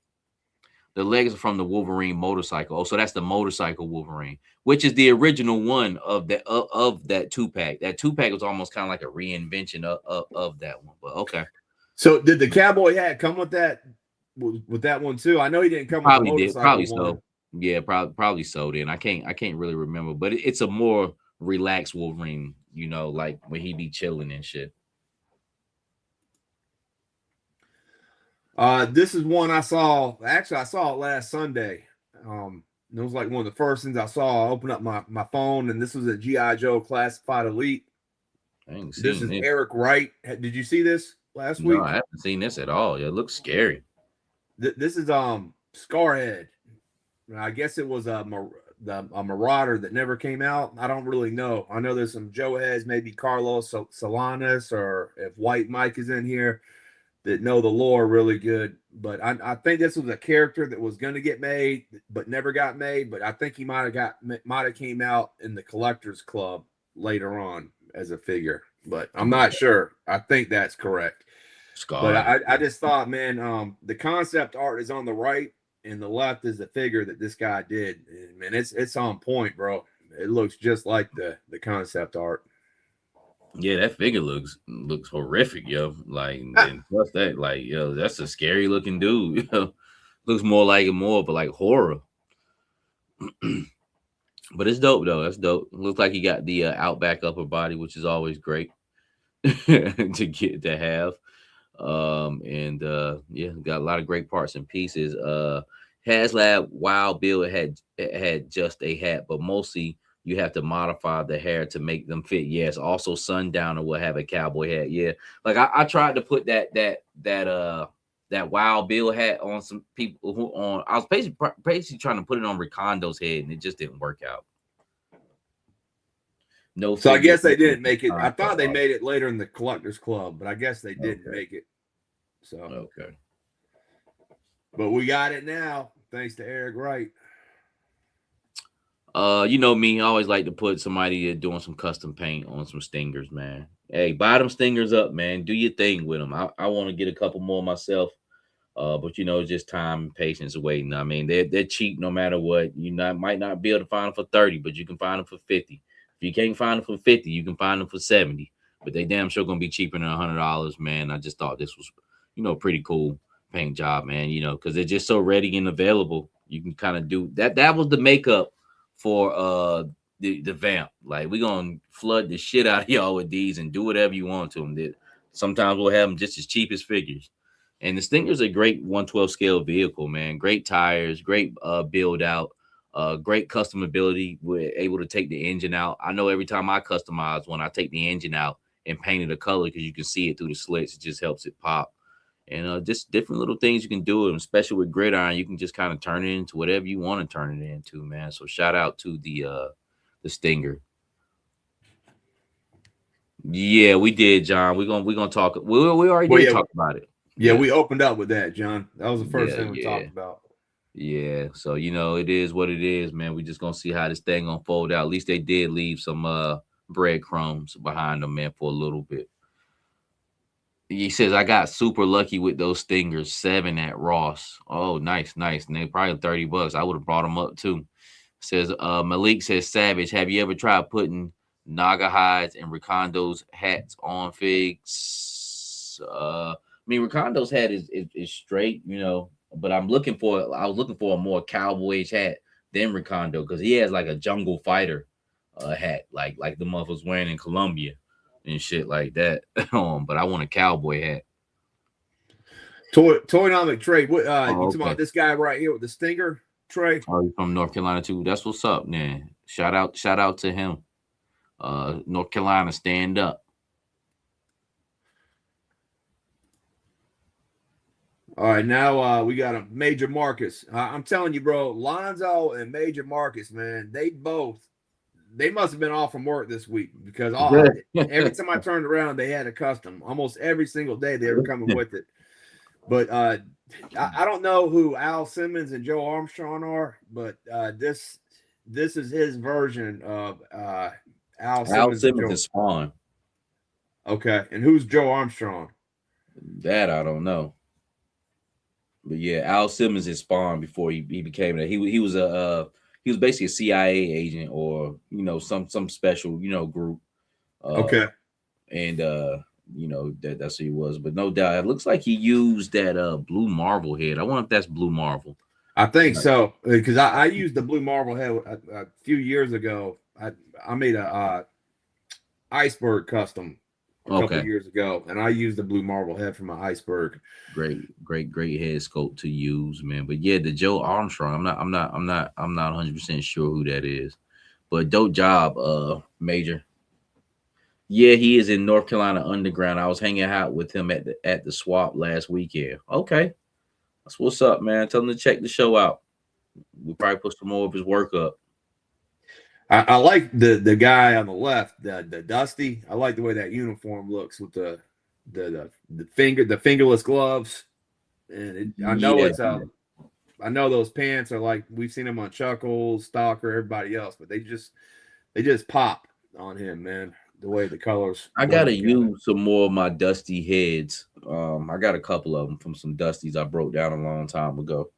The legs are from the Wolverine motorcycle. Oh, so that's the motorcycle Wolverine, which is the original one of that 2-pack. That 2-pack was almost kind of like a reinvention of that one. But okay. So did the cowboy hat come with that one too? I know he didn't come with the motorcycle. Probably so. Yeah, probably so. Then I can't really remember, but it's a more relaxed Wolverine. Like when he be chilling and shit. This is one I saw. Actually, I saw it last Sunday. It was like one of the first things I saw. I opened up my phone, and this was a G.I. Joe Classified Elite. This is Eric Wright. Did you see this last week? No, I haven't seen this at all. It looks scary. This is Scarhead. I guess it was the a Marauder that never came out. I don't really know. I know there's some Joe heads, maybe Carlos Solanas, or if White Mike is in here, that know the lore really good. But I think this was a character that was going to get made, but never got made. But I think he might have came out in the Collectors Club later on as a figure. But I'm not sure. I think that's correct. Scar. But I just thought, man, the concept art is on the right, and the left is the figure that this guy did. And, man, it's on point, bro. It looks just like the concept art. Yeah, that figure looks horrific, yo. Like, and plus that, like, yo, that's a scary looking dude. Yo. Looks more of a like horror. But it's dope though. That's dope. Looks like he got the Outback upper body, which is always great to get to have. Yeah, got a lot of great parts and pieces. HasLab Wild Bill had just a hat, but mostly you have to modify the hair to make them fit. Yes, also Sundowner will have a cowboy hat. Yeah, like I tried to put that Wild Bill hat on some people who on. I was basically trying to put it on Ricondo's head, and it just didn't work out. No, so I guess they didn't make it. I thought they made it later in the Collectors Club, but I guess they didn't make it. So okay, but we got it now, thanks to Eric Wright. You know me, I always like to put somebody doing some custom paint on some stingers, man. Hey, buy them stingers up, man. Do your thing with them. I want to get a couple more myself, but you know, it's just time and patience waiting. I mean, they're cheap no matter what. You might not be able to find them for 30, but you can find them for 50. If you can't find them for 50, you can find them for 70. But they damn sure gonna be cheaper than $100, man. I just thought this was, you know, pretty cool paint job, man. You know, because they're just so ready and available. You can kind of do that. That was the makeup for the vamp. Like, we're gonna flood the shit out of y'all with these and do whatever you want to them. Sometimes we'll have them just as cheap as figures. And the Stinger's a great 1/12 scale vehicle, man. Great tires, great build out, great customability. We're able to take the engine out. I know every time I customize one, I take the engine out and paint it a color because you can see it through the slits. It just helps it pop. And just different little things you can do, and especially with gridiron, you can just kind of turn it into whatever you want to turn it into, man. So shout out to the Stinger. Yeah, we did, John. We're gonna talk. We already did talk about it. Yeah, we opened up with that, John. That was the first thing we talked about. Yeah, so you know, it is what it is, man. We just gonna see how this thing gonna fold out. At least they did leave some breadcrumbs behind them, man, for a little bit. He says, I got super lucky with those Stingers, 7 at Ross. Oh, nice. And they probably $30. I would have brought them up too. Says Malik says, Savage, have you ever tried putting Naga hides and Ricondo's hats on figs? I mean, Ricondo's hat is straight, you know, but I was looking for a more cowboyish hat than Ricondo, because he has like a jungle fighter hat, like the motherfuckers wearing in Colombia and shit like that. But I want a cowboy hat. Toynomic Trey. What you talking about this guy right here with the Stinger, Trey? Oh, he's from North Carolina too. That's what's up, man. Shout out to him. North Carolina, stand up. All right, now we got a Major Marcus. I'm telling you, bro, Lonzo and Major Marcus, man, they must have been off from work this week, because every time I turned around, they had a custom. Almost every single day they were coming with it. But I don't know who Al Simmons and Joe Armstrong are, but this is his version of Al Simmons and Spawn. Okay, and who's Joe Armstrong? That I don't know. But yeah, Al Simmons is Spawn before he became that. He was basically a CIA agent, or you know, some special, you know, group. Okay. And you know, that's who he was. But no doubt, it looks like he used that Blue Marvel head. I wonder if that's Blue Marvel. I think so, because I used the Blue Marvel head a few years ago. I made a iceberg custom a couple of years ago, and I used the Blue Marvel head for my iceberg. Great head sculpt to use, man. But yeah, the Joe Armstrong, I'm not 100% sure who that is, but dope job, Major. Yeah, he is in North Carolina Underground. I was hanging out with him at the swap last weekend. Okay, that's what's up, man. Tell him to check the show out. We'll probably put some more of his work up. I like the guy on the left, the Dusty. I like the way that uniform looks with the fingerless gloves, and I know Yeah, it's I know those pants are like we've seen them on Chuckles, Stalker, everybody else, but they just pop on him, man. The way the colors I blend gotta together. use some more of my dusty heads. I got a couple of them from some dusties I broke down a long time ago.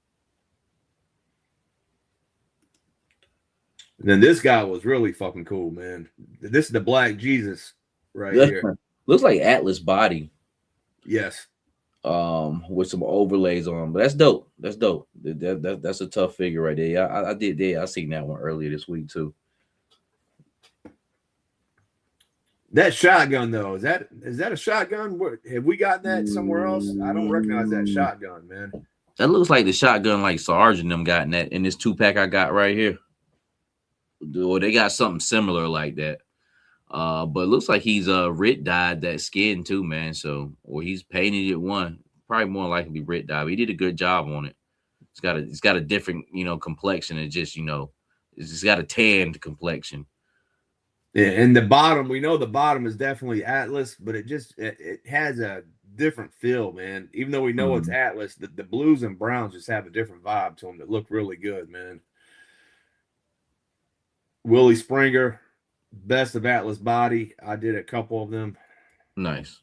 And then this guy was really fucking cool, man. This is the Black Jesus right here. Looks like Atlas body. Yes. With some overlays on, but that's dope. That's dope. That's a tough figure right there. Yeah, I did. Yeah, I seen that one earlier this week too. That shotgun though, is that a shotgun? Have we gotten that somewhere else? I don't recognize that shotgun, man. That looks like the shotgun like Sarge and them got in this 2-pack I got right here. Or they got something similar like that. But it looks like he's Rit dyed that skin too, man. So, or he's painted it one. Probably more likely be Rit dyed. But he did a good job on it. It's got a different, complexion. It just, it's got a tanned complexion. Yeah, and the bottom, we know the bottom is definitely Atlas, but it has a different feel, man. Even though we know it's Atlas, the blues and browns just have a different vibe to them that look really good, man. Willie Springer, best of Atlas body. I did a couple of them. Nice.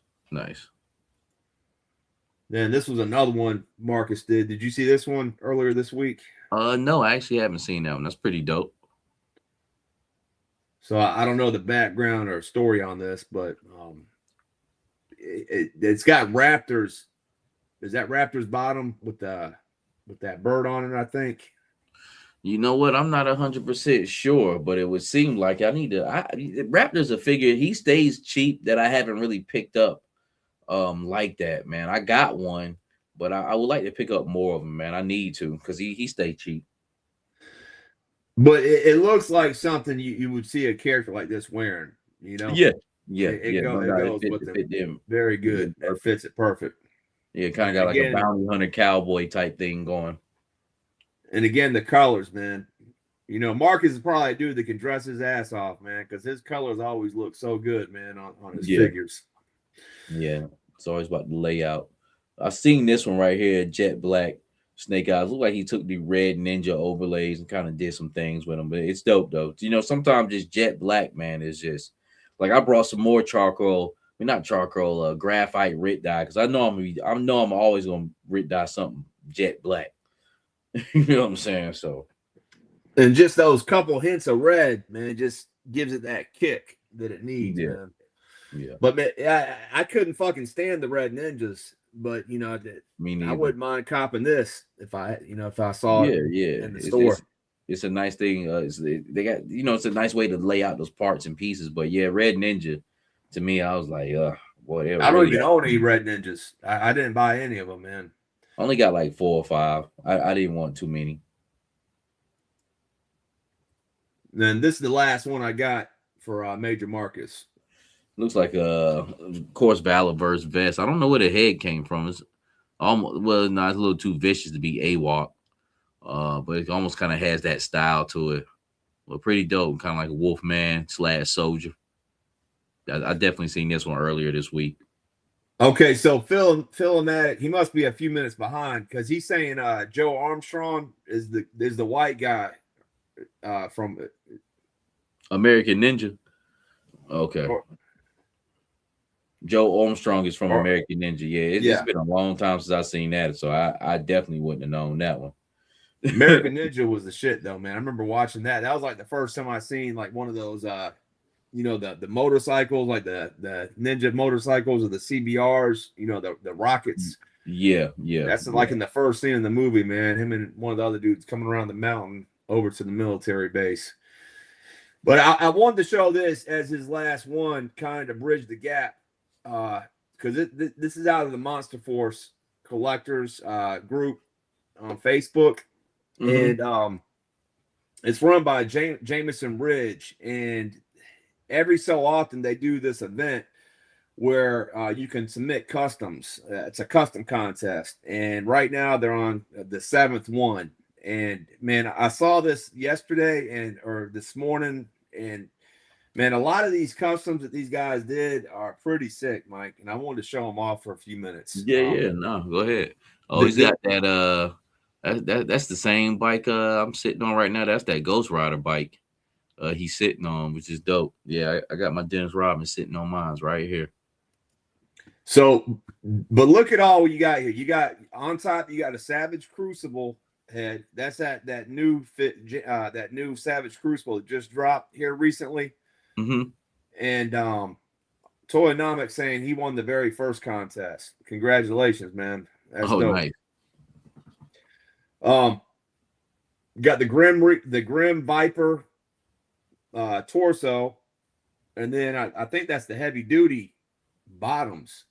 Then this was another one Marcus did. Did you see this one earlier this week? No, I actually haven't seen that one. That's pretty dope. So I don't know the background or story on this, but it's got raptors. Is that raptor's bottom with that bird on it? I think. You know what? I'm not 100% sure, but it would seem like Raptor's a figure. He stays cheap that I haven't really picked up like that, man. I got one, but I would like to pick up more of them, man. I need to because he stay cheap. But it looks like something you would see a character like this wearing, Yeah. It goes with them. Very good. It fits it perfect. Yeah, kind of got like a bounty hunter cowboy type thing going. And again, the colors, man. Marcus is probably a dude that can dress his ass off, man, because his colors always look so good, man, on his figures. Yeah, it's always about the layout. I've seen this one right here, jet black snake eyes. Look like he took the red ninja overlays and kind of did some things with them, but it's dope though. Sometimes just jet black, man, is just like I brought some more charcoal. I mean, not charcoal, graphite Rit dye because I know I'm always gonna Rit dye something jet black. You know what I'm saying? So, and just those couple hints of red, man, just gives it that kick that it needs, man. Yeah. But man, I couldn't fucking stand the red ninjas, but I wouldn't mind copping this if I saw it in the store. It's a nice thing. They got it's a nice way to lay out those parts and pieces. But yeah, Red Ninja, to me, I was like, boy, I don't even own any Red Ninjas. I didn't buy any of them, man. Only got like 4 or 5. I didn't want too many. Then this is the last one I got for Major Marcus. Looks like of course Valverse vest. I don't know where the head came from. It's almost it's a little too vicious to be AWOC. But it almost kind of has that style to it. Well, pretty dope, kind of like a Wolfman / soldier. I definitely seen this one earlier this week. Okay, so Phil that he must be a few minutes behind because he's saying Joe Armstrong is the white guy from American Ninja. Okay. Joe Armstrong is from American Ninja. Yeah, it's been a long time since I've seen that, so I definitely wouldn't have known that one. American Ninja was the shit though, man. I remember watching that. That was like the first time I seen like one of those the motorcycles, like the ninja motorcycles or the CBRs, the rockets. Yeah. That's like in the first scene in the movie, man. Him and one of the other dudes coming around the mountain over to the military base. But I wanted to show this as his last one, kind of bridge the gap, because this is out of the Monster Force collectors group on Facebook, and it's run by Jameson Ridge, and every so often they do this event where you can submit customs. It's a custom contest, and right now they're on the 7th one. And man, I saw this yesterday or this morning And man, a lot of these customs that these guys did are pretty sick, Mike. And I wanted to show them off for a few minutes. Yeah. No, go ahead. Oh, he's got that. That's the same bike I'm sitting on right now. That's that Ghost Rider bike. He's sitting on, which is dope. Yeah, I got my Dennis Rodman sitting on mine right here. So, but look at all you got here. You got on top, you got a Savage Crucible head. That's that new Savage Crucible that just dropped here recently. Mm-hmm. And Toyonomics saying he won the very first contest. Congratulations, man. That's dope. Nice. Got the Grim Viper torso, and then I think that's the heavy duty bottoms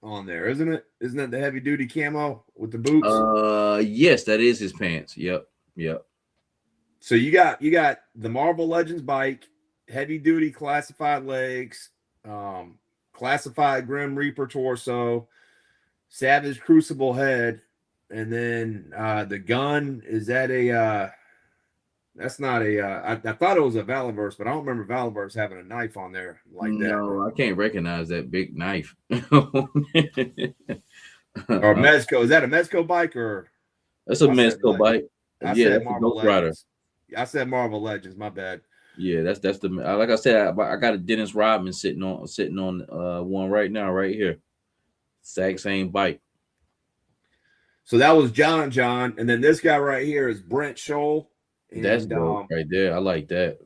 on there, isn't it? Isn't that the heavy duty camo with the boots? Yes, that is his pants. Yep. So you got the Marvel Legends bike, heavy duty classified legs, classified Grim Reaper torso, Savage Crucible head, and then the gun is that a that's not a I thought it was a Valverse, but I don't remember Valverse having a knife on there like that. No, I can't recognize that big knife. Or Mezco. Is that a Mezco bike or? That's a Mezco bike. I Yeah, said that's Marvel a Ghost Rider. Legends. I said Marvel Legends. My bad. Yeah, that's the like I said. I got a Dennis Rodman sitting on one right now, right here. Same bike. So that was John, and then this guy right here is Brent Scholl. And, that's dope right there. I like that.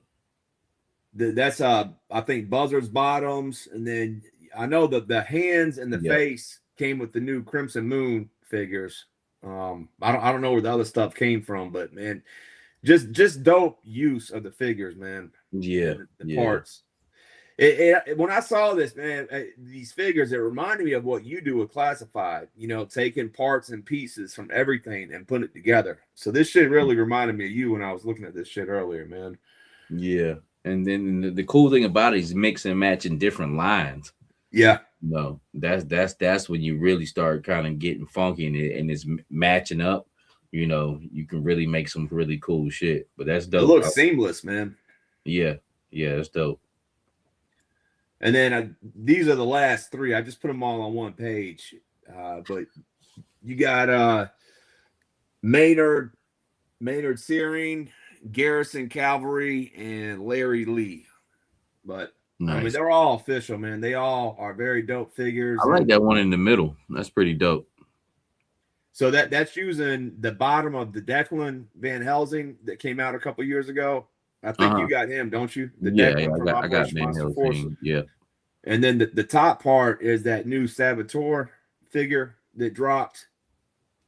That's I think Buzzard's bottoms, and then I know that the hands and the face came with the new Crimson Moon figures. I don't know where the other stuff came from, but man, just dope use of the figures, man. Yeah, the parts. When I saw this, man, these figures, it reminded me of what you do with Classified, taking parts and pieces from everything and putting it together. So this shit really reminded me of you when I was looking at this shit earlier, man. Yeah. And then the cool thing about it is mix and matching different lines. Yeah. No, that's when you really start kind of getting funky and it's matching up. You can really make some really cool shit. But that's dope. It looks seamless, man. Yeah, that's dope. And then these are the last three. I just put them all on one page. But you got Maynard Searing, Garrison Cavalry, and Larry Lee. But nice. I mean, they're all official, man. They all are very dope figures. I like that one in the middle. That's pretty dope. So that's using the bottom of the Declan Van Helsing that came out a couple years ago. I think you got him, don't you? I got Van Helsing. Yeah. And then the top part is that new Saboteur figure that dropped.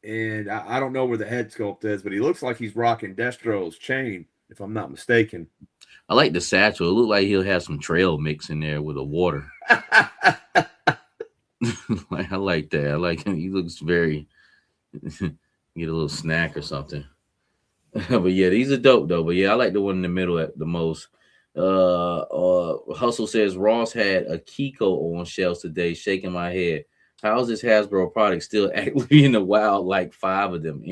And I don't know where the head sculpt is, but he looks like he's rocking Destro's chain, if I'm not mistaken. I like the satchel. It looked like he'll have some trail mix in there with the water. I like that. I like him. He looks very get a little snack or something. But yeah, these are dope though. But yeah, I like the one in the middle at the most. Hustle says Ross had a Kiko on shelves today, shaking my head. How's this Hasbro product still actively in the wild like 5 of them?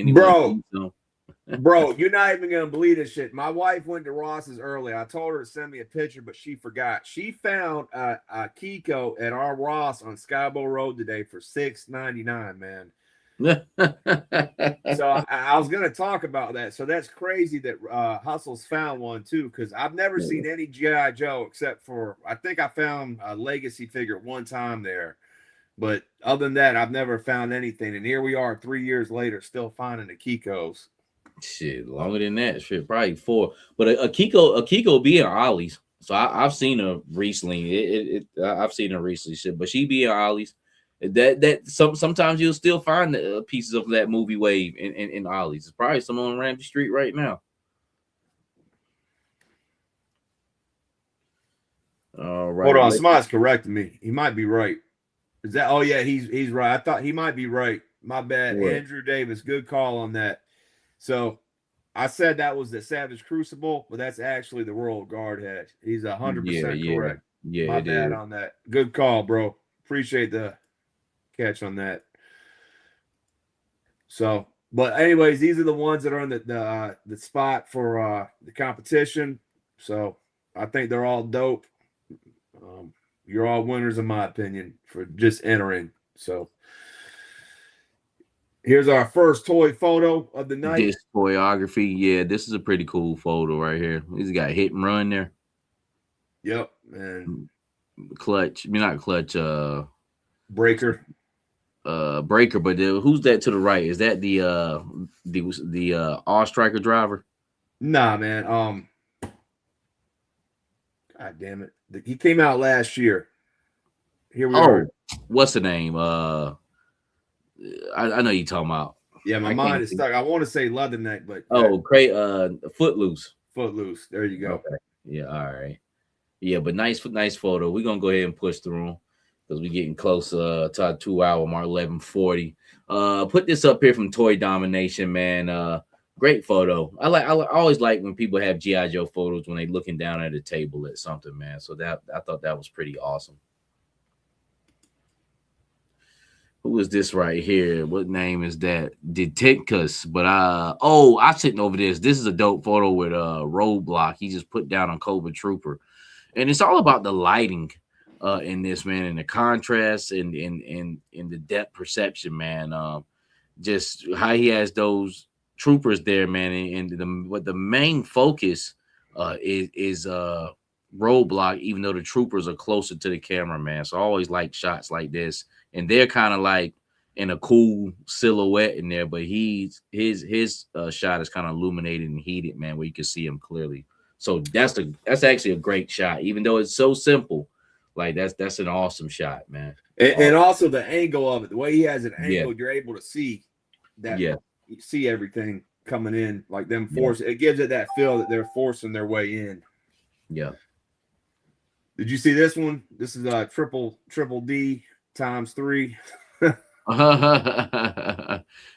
Bro, you're not even gonna believe this shit. My wife went to Ross's early. I told her to send me a picture, but she forgot. She found a Kiko at our Ross on Skybo Road today for $6.99, man. So I was gonna talk about that. So that's crazy that Hustle's found one too, because I've never seen any G.I. Joe except for I think I found a Legacy figure one time there. But other than that, I've never found anything. And here we are 3 years later, still finding the Kikos. Shit, longer than that. Shit, probably 4. But a Kiko be in Ollie's. So I've seen her recently. I've seen her recently. Shit, but she be in Ollie's. Sometimes you'll still find the pieces of that movie wave in Ollie's. It's probably some on Ramsey Street right now. All right. Hold on, somebody's correcting me. He might be right. Is that? Oh yeah, he's right. I thought he might be right. My bad. What? Andrew Davis, good call on that. So I said that was the Savage Crucible, but that's actually the Royal Guard head. He's 100% correct. Yeah, my bad on that. Good call, bro. Appreciate the catch on that. So, but anyways, these are the ones that are in the spot for the competition. So I think they're all dope. You're all winners, in my opinion, for just entering. So here's our first toy photo of the night. This choreography, yeah, this is a pretty cool photo right here. He's got hit and run there. Yep, and Clutch. I mean, not clutch. Breaker. Breaker. But who's that to the right? Is that the all striker driver? Nah, man. God damn it. He came out last year. Here we are. What's the name? I know you're talking about. Yeah, my mind is stuck. I want to say Leatherneck, but Footloose. Footloose. There you go. Okay. Yeah, all right. Yeah, but nice photo. We're gonna go ahead and push through because we're getting close to our 2 hour mark, 11:40. Put this up here from Toy Domination, man. Great photo. I always like when people have G.I. Joe photos when they're looking down at a table at something, man. So that I thought that was pretty awesome. Who is this right here? What name is that? Detectus. But I'm sitting over this. This is a dope photo with Roadblock. He just put down on Cobra Trooper. And it's all about the lighting in this, man, and the contrast and in the depth perception, man. Just how he has those troopers there, man, and the main focus is Roadblock, even though the troopers are closer to the camera, man. So I always like shots like this, and they're kind of like in a cool silhouette in there, but his shot is kind of illuminated and heated, man, where you can see him clearly. So that's actually a great shot, even though it's so simple. Like that's an awesome shot, man. And also the angle of it, the way he has it angled, you're able to see that. Yeah, you see everything coming in, like them force. It gives it that feel that they're forcing their way in. Yeah. Did you see this one? This is triple D times 3.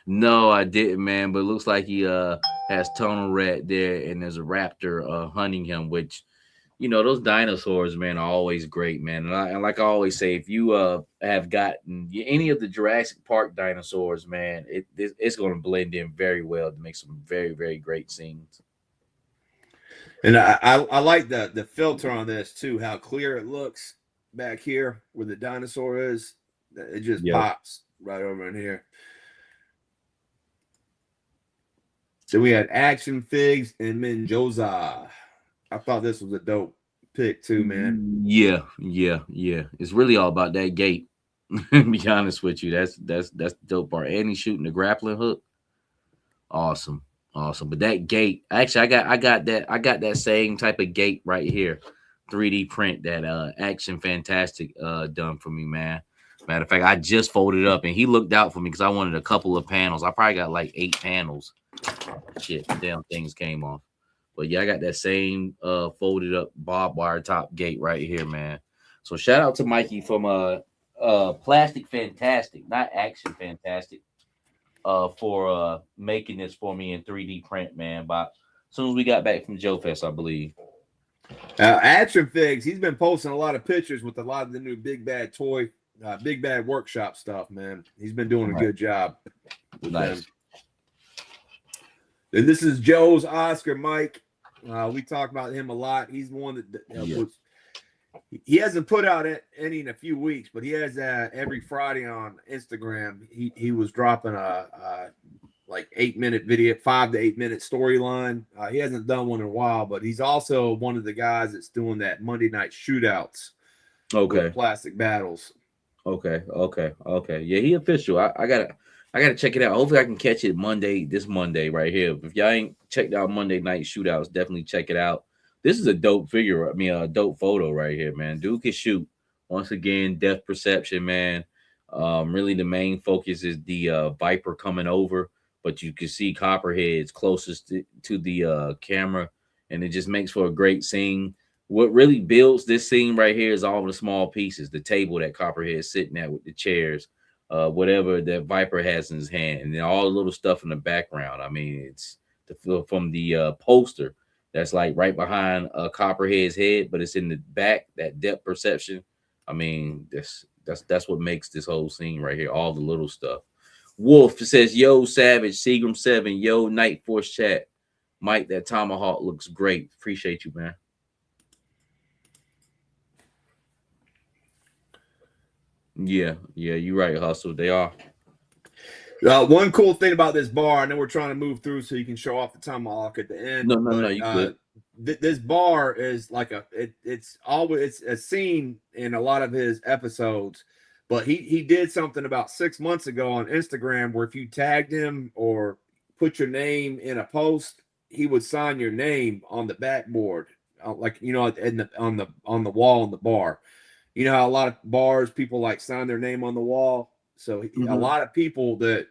No, I didn't, man. But it looks like he has tunnel rat there, and there's a raptor hunting him. Which, those dinosaurs, man, are always great, man. And like I always say, if you have gotten any of the Jurassic Park dinosaurs, man, it's going to blend in very well to make some very, very great scenes. And I like the filter on this too, how clear it looks back here where the dinosaur is. It just pops right over in here. Then we had Action Figs and Menjoza. I thought this was a dope pick too, man. Yeah. It's really all about that gate. Be honest with you, that's the dope part. And he's shooting the grappling hook. Awesome. But that gate, actually, I got that same type of gate right here, 3D print that Action Fantastic done for me, man. Matter of fact, I just folded up and he looked out for me because I wanted a couple of panels. I probably got like 8 panels. Shit, damn things came off. But yeah, I got that same folded up barbed wire top gate right here, man. So shout out to Mikey from Plastic Fantastic, not Action Fantastic, for making this for me in 3D print, man. But as soon as we got back from Joe Fest, I believe. Action Figs, he's been posting a lot of pictures with a lot of the new Big Bad Toy, Big Bad Workshop stuff, man. He's been doing a good job. Nice. And this is Joe's Oscar Mike. We talk about him a lot. He's the one that he hasn't put out any in a few weeks, but he has every Friday on Instagram. He was dropping a like 8-minute video, 5 to 8 minute storyline. He hasn't done one in a while, but he's also one of the guys that's doing that Monday night shootouts. Okay. Plastic battles. Okay. Yeah, he official. I gotta check it out. Hopefully I can catch it this Monday right here. If y'all ain't checked out Monday night shootouts, definitely check it out. This is a dope figure. I mean, a dope photo right here, man. Dude can shoot. Once again, depth perception, man. Really the main focus is the Viper coming over, but you can see Copperhead's closest to the camera, and it just makes for a great scene. What really builds this scene right here is all the small pieces, the table that Copperhead's sitting at with the chairs, whatever that Viper has in his hand, and then all the little stuff in the background. I mean, it's from the poster that's like right behind Copperhead's head, but it's in the back, that depth perception. I mean, that's what makes this whole scene right here, all the little stuff. Wolf says, yo, Savage, Seagram 7, yo, Night Force chat. Mike, that Tomahawk looks great. Appreciate you, man. Yeah, you're right, Hustle. They are. One cool thing about this bar, I know we're trying to move through so you can show off the tomahawk at the end. No, you good. This bar is like it's a scene in a lot of his episodes, but he did something about 6 months ago on Instagram where if you tagged him or put your name in a post, he would sign your name on the backboard, like on the wall in the bar. You know how a lot of bars people like sign their name on the wall. So a lot of people that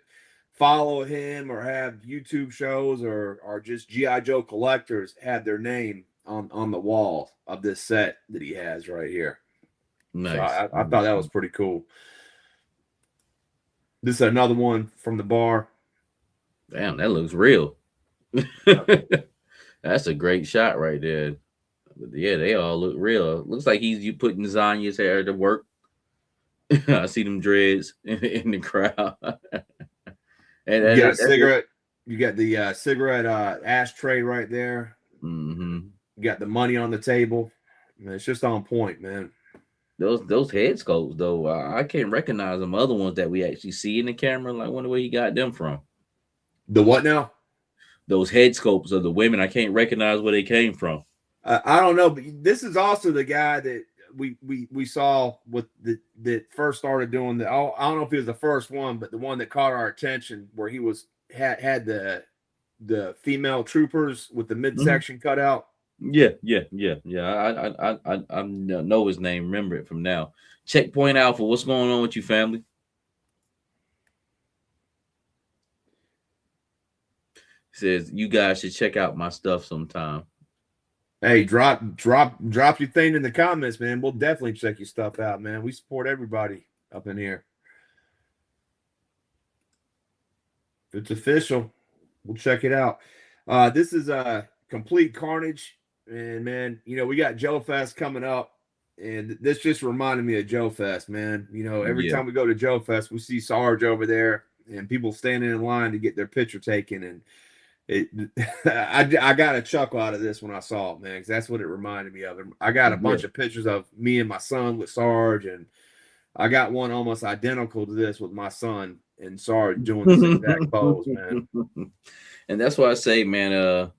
follow him or have YouTube shows or are just G.I. Joe collectors have their name on the wall of this set that he has right here. Nice. So I thought that was pretty cool. This is another one from the bar. Damn, that looks real. That's a great shot right there. Yeah, they all look real. Looks like you putting Zanya's hair to work. I see them dreads in the crowd. And you got a cigarette. You got the cigarette ashtray right there. Mm-hmm. You got the money on the table. Man, it's just on point, man. Those head sculpts though, I can't recognize them other ones that we actually see in the camera. Like, wonder where he got them from. The what now? Those head sculpts of the women. I can't recognize where they came from. I don't know, but this is also the guy that we saw with that first started doing the. I don't know if he was the first one, but the one that caught our attention where he had the female troopers with the midsection cut out. Yeah. I know his name. Remember it from now. Checkpoint Alpha. What's going on with you, family? He says you guys should check out my stuff sometime. Hey, drop your thing in the comments, man. We'll definitely check your stuff out, man. We support everybody up in here. If it's official, we'll check it out. This is a complete carnage, and man, we got Joe Fest coming up, and this just reminded me of Joe Fest, man. Every time we go to Joe Fest, we see Sarge over there, and people standing in line to get their picture taken, and I got a chuckle out of this when I saw it, man, because that's what it reminded me of. I got a bunch of pictures of me and my son with Sarge, and I got one almost identical to this with my son and Sarge doing the same exact pose, man. And that's why I say, man,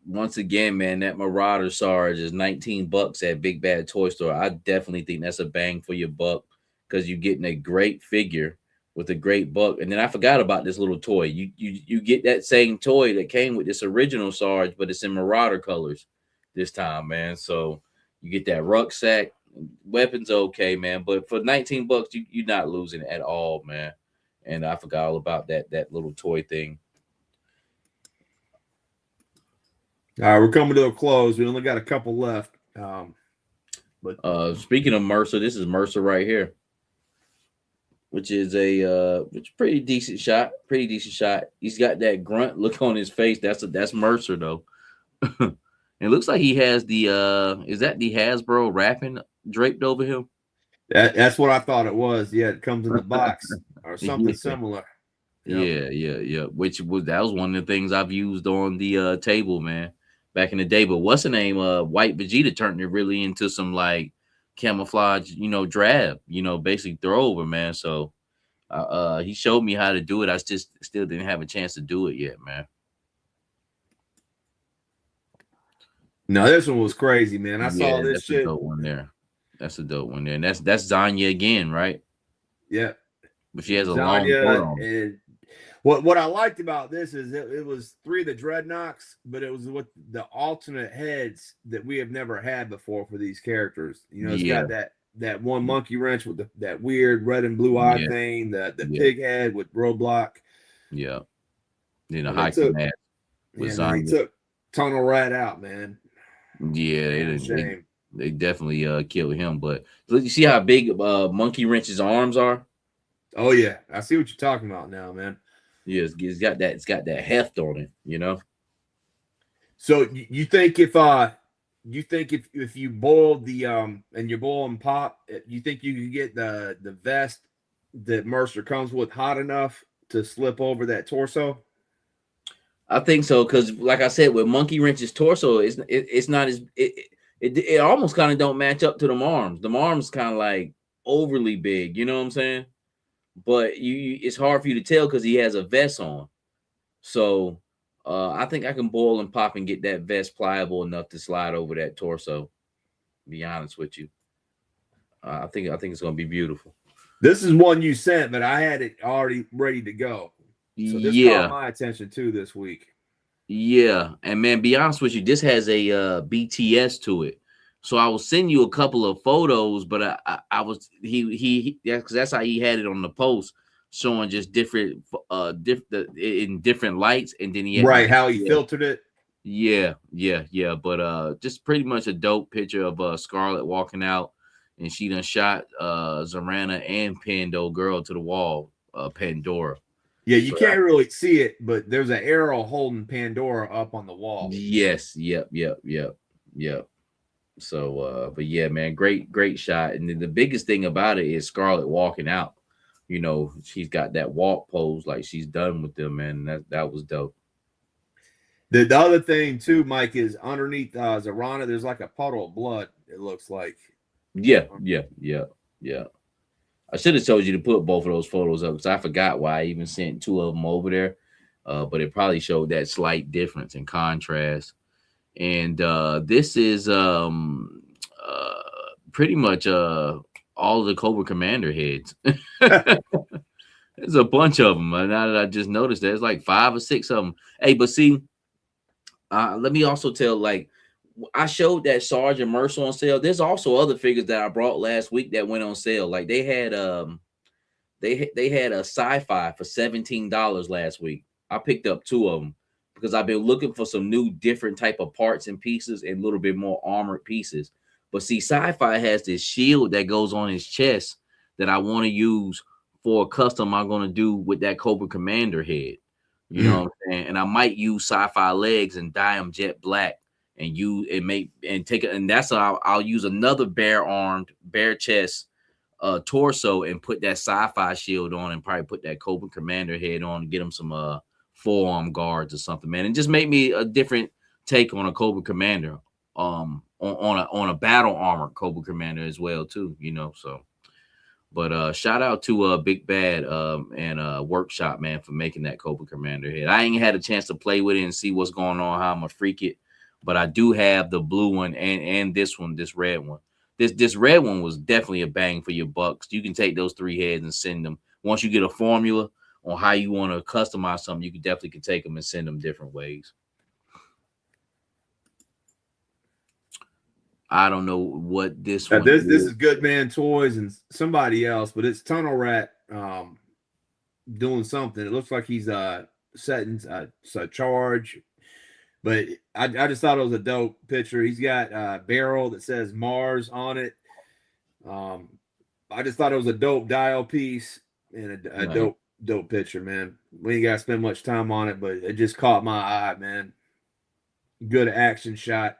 once again, man, that Marauder Sarge is $19 at Big Bad Toy Store. I definitely think that's a bang for your buck because you're getting a great figure with a great buck. And then I forgot about this little toy. You get that same toy that came with this original Sarge, but it's in Marauder colors this time, man. So you get that rucksack. Weapons okay, man. But for $19, you're not losing at all, man. And I forgot all about that little toy thing. All right, we're coming to a close. We only got a couple left. But speaking of Mercer, this is Mercer right here, which is which pretty decent shot. Pretty decent shot. He's got that grunt look on his face. That's Mercer though. It looks like he has the is that the Hasbro wrapping draped over him? That's what I thought it was. Yeah, it comes in the box or something similar. Yep. Yeah. That was one of the things I've used on the table, man, back in the day. But what's the name? White Vegeta turned it really into some like camouflage, drab, basically throw over, man. So he showed me how to do it. I just still didn't have a chance to do it yet, man. No, this one was crazy, man. I saw this shit. That's a dope one there. That's a dope one there. And that's Zanya again, right? Yeah. But she has a long arm. And what I liked about this is it was 3 of the Dreadnoks, but it was with the alternate heads that we have never had before for these characters. It's got that one monkey wrench with that weird red and blue eye thing, the pig head with Roadblock. Yeah. Then a hockey mask with Zanya. They took Tunnel Rat out, man. Yeah, they definitely killed him. But you see how big Monkey Wrench's arms are? Oh yeah, I see what you're talking about now, man. Yeah, it's got that heft on it, So you think if you boiled the and you're boiling pop, you think you could get the vest that Mercer comes with hot enough to slip over that torso? I think so, because like I said, with Monkey Wrench's torso, it's not as it almost kind of don't match up to the arms. The arms kind of like overly big, you know what I'm saying? But it's hard for you to tell because he has a vest on. So I think I can boil and pop and get that vest pliable enough to slide over that torso. Be honest with you. I think it's gonna be beautiful. This is one you sent, but I had it already ready to go. So this caught my attention too this week. Yeah, and man, be honest with you, this has a BTS to it. So I will send you a couple of photos, but I was because that's how he had it on the post, showing just different in different lights, and then he had how he filtered it. Yeah. But just pretty much a dope picture of Scarlett walking out, and she done shot Zarana and Pando Girl to the wall, Pandora. Yeah, you can't really see it, but there's an arrow holding Pandora up on the wall. Yes, yep. So, but yeah, man, great shot. And then the biggest thing about it is Scarlett walking out. You know, she's got that walk pose like she's done with them, man. That was dope. The other thing too, Mike, is underneath Zarana, there's like a puddle of blood. It looks like. Yeah. I should have told you to put both of those photos up because I forgot why I even sent two of them over there. But it probably showed that slight difference in contrast. And this is pretty much all of the Cobra Commander heads. There's a bunch of them. Now that I just noticed, there's like 5 or 6 of them. Hey, but see, let me also tell, like, I showed that Sarge and Mercer on sale. There's also other figures that I brought last week that went on sale. Like they had they had a sci-fi for $17 last week. I picked up 2 of them because I've been looking for some new different type of parts and pieces and a little bit more armored pieces. But see, sci-fi has this shield that goes on his chest that I want to use for a custom I'm going to do with that Cobra Commander head. You know what I'm saying? And I might use sci-fi legs and dye them jet black. And take it, and that's how I'll use another bare chest torso and put that sci-fi shield on and probably put that Cobra Commander head on and get him some forearm guards or something, man. And just make me a different take on a Cobra Commander, on a battle armor Cobra Commander as well too, you know. So, but shout out to Big Bad and Workshop, man, for making that Cobra Commander head. I ain't had a chance to play with it and see what's going on, how I'm gonna freak it. But I do have the blue one and this red one. This red one was definitely a bang for your bucks. You can take those 3 heads and send them. Once you get a formula on how you want to customize something, you can take them and send them different ways. I don't know what this one is. This is Good Man Toys and somebody else, but it's Tunnel Rat doing something. It looks like he's setting a charge. But I just thought it was a dope picture. He's got a barrel that says Mars on it. I just thought it was a dope dial piece and a dope picture, man. We ain't got to spend much time on it, but it just caught my eye, man. Good action shot.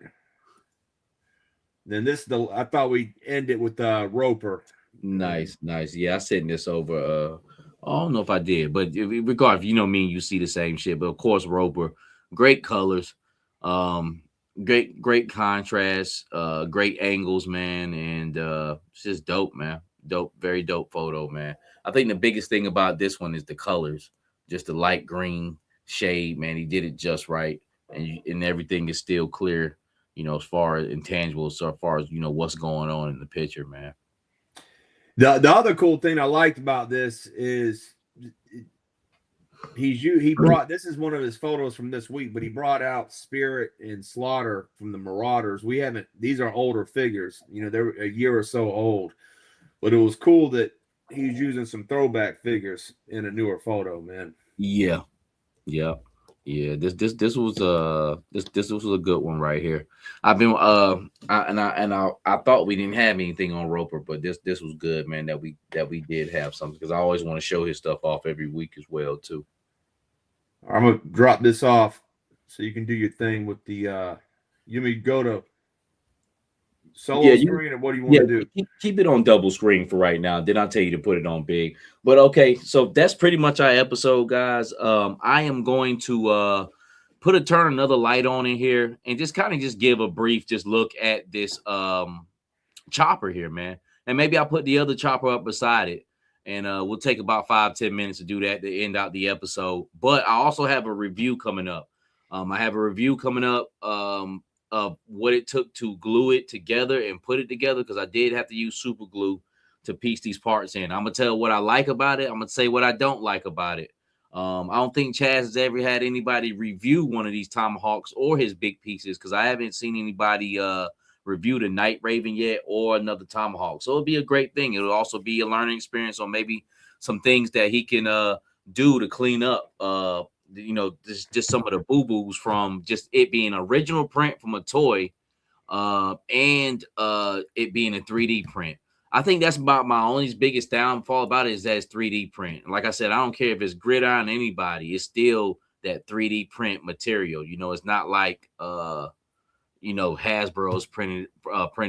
Then I thought we'd end it with Roper. Nice. Yeah, I sent this over. I don't know if I did, but regardless, you know me and you see the same shit. But of course, Roper. Great colors, great contrast, great angles, man, and it's just dope, man. Dope, very dope photo, man. I think the biggest thing about this one is the colors, just the light green shade, man. He did it just right, and everything is still clear, you know, as far as intangibles, so far as you know what's going on in the picture, man. The other cool thing I liked about this is. He brought, this is one of his photos from this week, but he brought out Spirit and Slaughter from the Marauders. These are older figures, you know, they're a year or so old, but it was cool that he's using some throwback figures in a newer photo, man. Yeah. This was a good one right here. I've been I thought we didn't have anything on Roper, but this was good, man, that we did have something, because I always want to show his stuff off every week as well too. I'm gonna drop this off so you can do your thing with the you may go to solo screen, or what do you want to do? Keep it on double screen for right now. Then I'll tell you to put it on big. But okay, so that's pretty much our episode, guys. I am going to turn another light on in here and just kind of just give a brief look at this chopper here, man. and maybe I'll put the other chopper up beside it, and we'll take about 5-10 minutes to do that to end out the episode. But I also have a review coming up. I have a review coming up of what it took to glue it together and put it together, because I did have to use super glue to piece these parts in. I'm gonna tell what I like about it. I'm gonna say what I don't like about it. I don't think Chaz has ever had anybody review one of these Tomahawks or his big pieces, because I haven't seen anybody review the Night Raven yet or another Tomahawk. So it'll be a great thing. It'll also be a learning experience on maybe some things that he can do to clean up just some of the boo-boos from just it being original print from a toy and it being a 3D print. I think that's about my only biggest downfall about it, is that it's 3D print. Like I said, I don't care if it's gridiron anybody, it's still that 3D print material. It's not like Hasbro's printed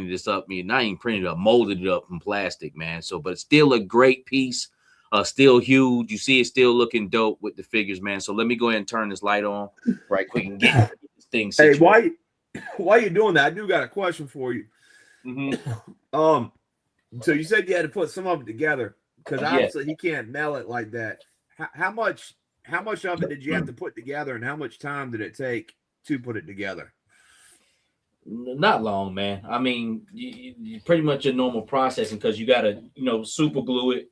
this up. Not even printed up, molded it up from plastic, man. So, but it's still a great piece. Still huge. You see it still looking dope with the figures, man. So let me go ahead and turn this light on right quick and get this thing situated. Hey, why you doing that? I do got a question for you. So you said you had to put some of it together, because obviously he can't mail it like that. How much of it did you have to put together, and how much time did it take to put it together? Not long, man. I mean, you pretty much a normal processing, because you got to super glue it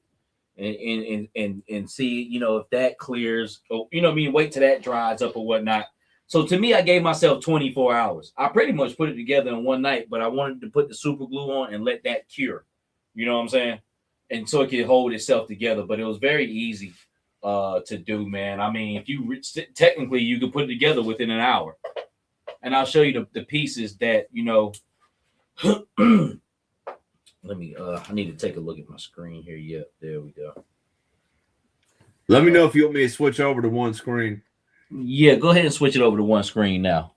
and see if that clears, or wait till that dries up or whatnot. So to me, I gave myself 24 hours. I pretty much put it together in one night, but I wanted to put the super glue on and let that cure. You know what I'm saying? And so it could hold itself together. But it was very easy to do, man. I mean, if you technically you could put it together within an hour. And I'll show you the pieces that let me I need to take a look at my screen here. Yep, there we go. Let me know if you want me to switch over to one screen. Yeah, go ahead and switch it over to one screen now.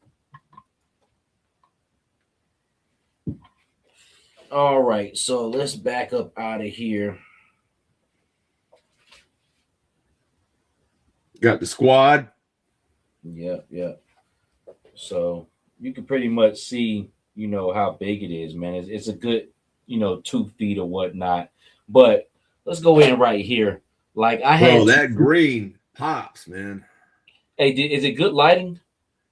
All right, so let's back up out of here. Got the squad. Yep. So you can pretty much see, how big it is, man. It's a good, 2 feet or whatnot. But let's go in right here. Like I had that green pops, man. Hey, is it good lighting?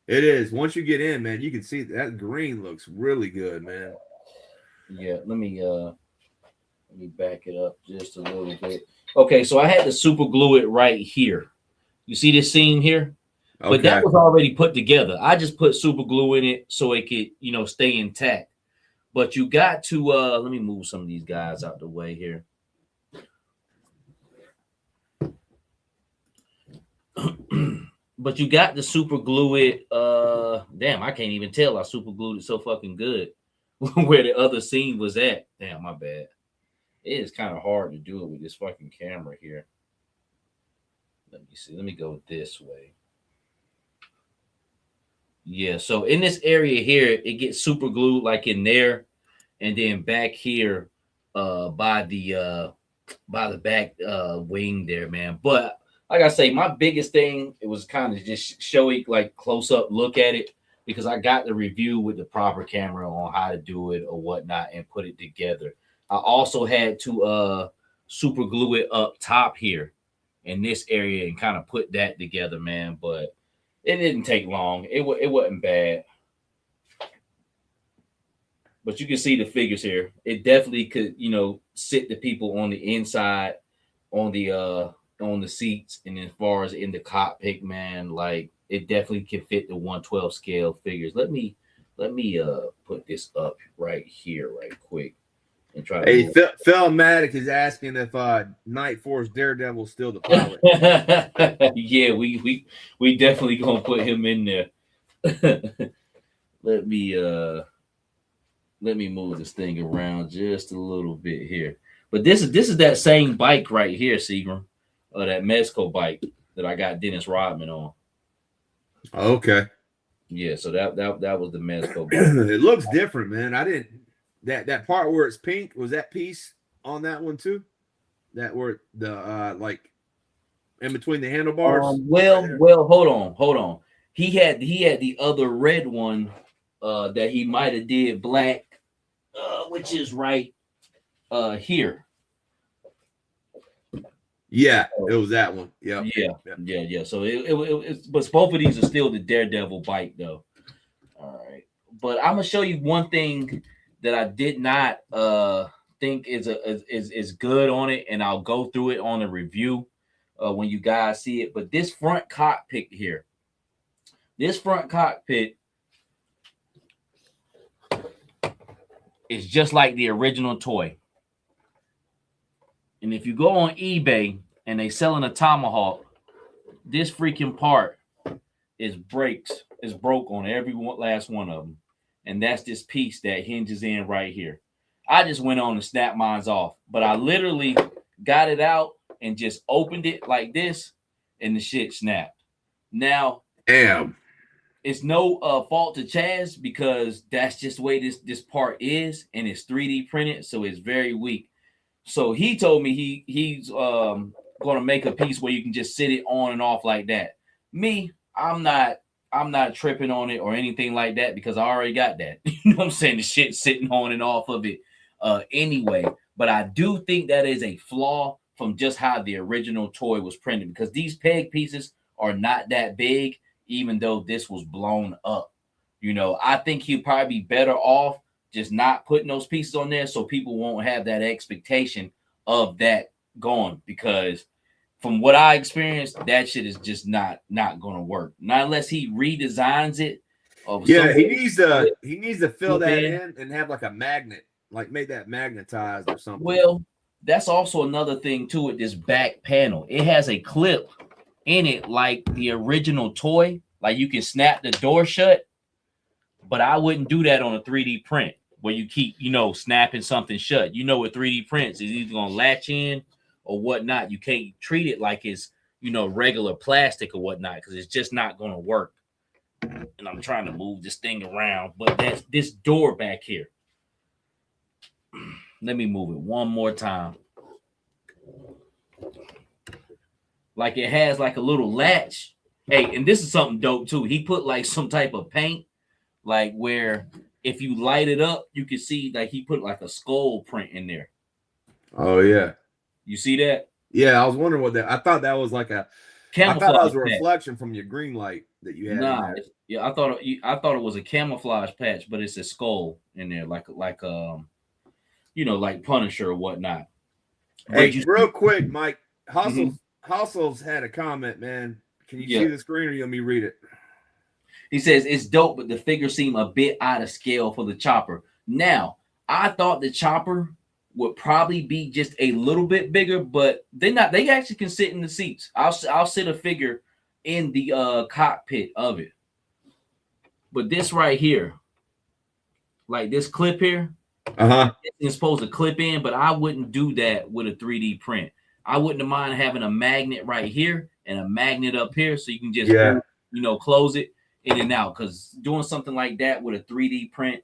It is. Once you get in, man, you can see that green looks really good, man. Yeah, let me back it up just a little bit. Okay, so I had to super glue it right here. You see this seam here? Okay. But that was already put together. I just put super glue in it so it could, stay intact. But you got to let me move some of these guys out the way here. But you got to super glue it. Damn, I can't even tell. I super glued it so fucking good. Where the other scene was at. Damn, my bad. It is kind of hard to do it with this fucking camera here. Let me see. Let me go this way. Yeah, so in this area here, it gets super glued like in there, and then back here by the back wing there, man. But like I say, my biggest thing, it was kind of just showing like close up look at it, because I got the review with the proper camera on how to do it or whatnot and put it together. I also had to super glue it up top here in this area and kind of put that together, man. But it didn't take long. It wasn't bad. But you can see the figures here. It definitely could, sit the people on the inside, on the seats, and as far as in the cockpit, man, like it definitely can fit the 1/12 scale figures. Let me put this up right here, right quick, and try to. Hey, Phil Maddock is asking if Night Force Daredevil is still the pilot. Yeah, we definitely gonna put him in there. Let me move this thing around just a little bit here. But this is that same bike right here, Seagram, or that Mezco bike that I got Dennis Rodman on. Okay. Yeah, so that was the Mezco bike. It looks different, man. I didn't that part where it's pink, was that piece on that one too? That where the like in between the handlebars? Well, hold on. He had the other red one that he might have did black, which is right here. Yeah, it was that one. Yeah. So it's but both of these are still the Daredevil bite though. All right, but I'm gonna show you one thing that I did not think is good on it, and I'll go through it on the review when you guys see it. But this front cockpit here, this front cockpit is just like the original toy. And if you go on eBay and they selling a Tomahawk, this freaking part is broke on every last one of them. And that's this piece that hinges in right here. I just went on and snapped mine off, but I literally got it out and just opened it like this, and the shit snapped. Now, damn, it's no fault to Chaz because that's just the way this part is, and it's 3D printed, so it's very weak. So he told me he's going to make a piece where you can just sit it on and off like that. Me, I'm not tripping on it or anything like that because I already got that. You know what I'm saying? The shit sitting on and off of it anyway. But I do think that is a flaw from just how the original toy was printed, because these peg pieces are not that big, even though this was blown up. You know, I think he'd probably be better off just not putting those pieces on there so people won't have that expectation of that gone, because from what I experienced, that shit is just not going to work. Not unless he redesigns it. Yeah, he needs to fill that in and have like a magnet, like make that magnetized or something. Well, that's also another thing too with this back panel. It has a clip in it like the original toy, like you can snap the door shut, but I wouldn't do that on a 3D print where you keep, snapping something shut. With 3D prints, it's either going to latch in or whatnot. You can't treat it like it's, regular plastic or whatnot, because it's just not going to work. And I'm trying to move this thing around, but that's this door back here. Let me move it one more time. Like it has like a little latch. Hey, and this is something dope too. He put like some type of paint, like where if you light it up, you can see like he put like a skull print in there. Oh yeah. You see that? Yeah, I was wondering what that. I thought that was like a camouflage. I thought that was a reflection from your green light that you had. Nah, yeah, I thought it was a camouflage patch, but it's a skull in there, like like Punisher or whatnot. Hey, real quick, Mike, Hustles had a comment, man. Can you see the screen, or you want me to read it? He says it's dope, but the figures seem a bit out of scale for the chopper. Now, I thought the chopper would probably be just a little bit bigger, but they're not. They actually can sit in the seats. I'll sit a figure in the cockpit of it. But this right here, like this clip here, it's supposed to clip in, but I wouldn't do that with a 3D print. I wouldn't mind having a magnet right here and a magnet up here, so you can just close it in and out. Because doing something like that with a 3D print,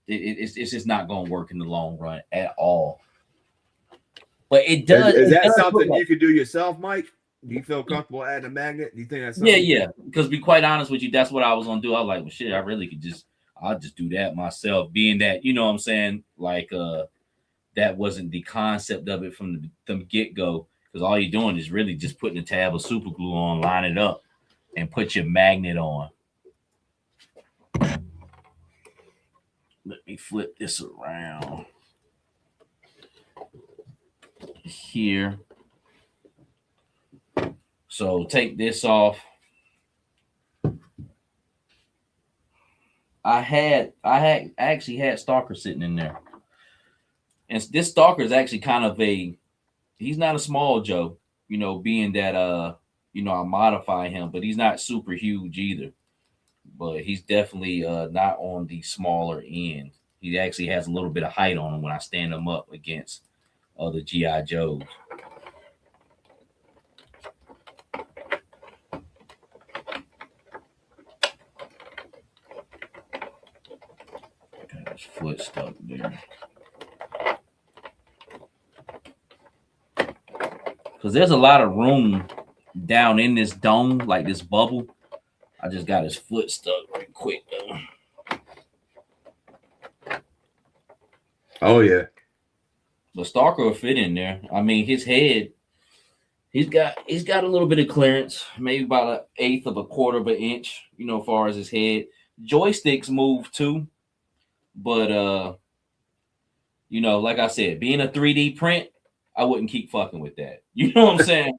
it's just not going to work in the long run at all. But it does. Is that something you could do yourself, Mike? Do you feel comfortable adding a magnet? Do you think that's something? Yeah. Because to be quite honest with you, that's what I was going to do. I was like, well, shit, I really could I'll just do that myself. Being that, you know what I'm saying? Like, that wasn't the concept of it from the get-go. Because all you're doing is really just putting a tab of super glue on, line it up, and put your magnet on. Let me flip this around here. So take this off. I actually had Stalker sitting in there. And this Stalker is actually kind of he's not a small Joe, being that I modify him, but he's not super huge either. But he's definitely not on the smaller end. He actually has a little bit of height on him when I stand him up against other G.I. Joes. Got his foot stuck there. Because there's a lot of room down in this dome, like this bubble. I just got his foot stuck real quick, though. Oh, yeah. The Stalker will fit in there. I mean, his head, he's got a little bit of clearance, maybe about an eighth of a quarter of an inch, you know, as far as his head. Joysticks move too, but you know, like I said, being a 3D print, I wouldn't keep fucking with that. You know what I'm saying?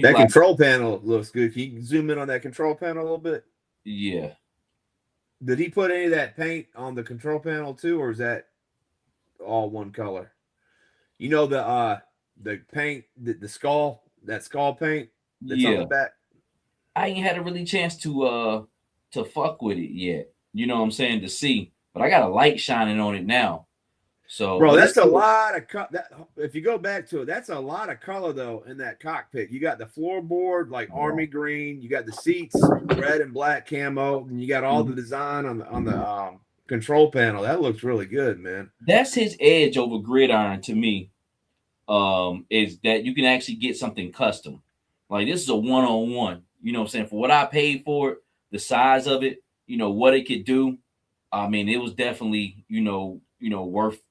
That control panel looks good. Can you zoom in on that control panel a little bit? Yeah. Did he put any of that paint on the control panel too, or is that all one color? You know the paint, the skull, that skull paint that's on the back. I ain't had a really chance to fuck with it yet. You know what I'm saying, to see, but I got a light shining on it now. So, bro, that's a lot of if you go back to it, that's a lot of color though in that cockpit. You got the floorboard like army green, you got the seats red and black camo, and you got all the design on the control panel. That looks really good, man. That's his edge over Gridiron to me. Is that you can actually get something custom. Like this is a one-on-one. You know what I'm saying? For what I paid for it, the size of it, you know what it could do. I mean, it was definitely, you know,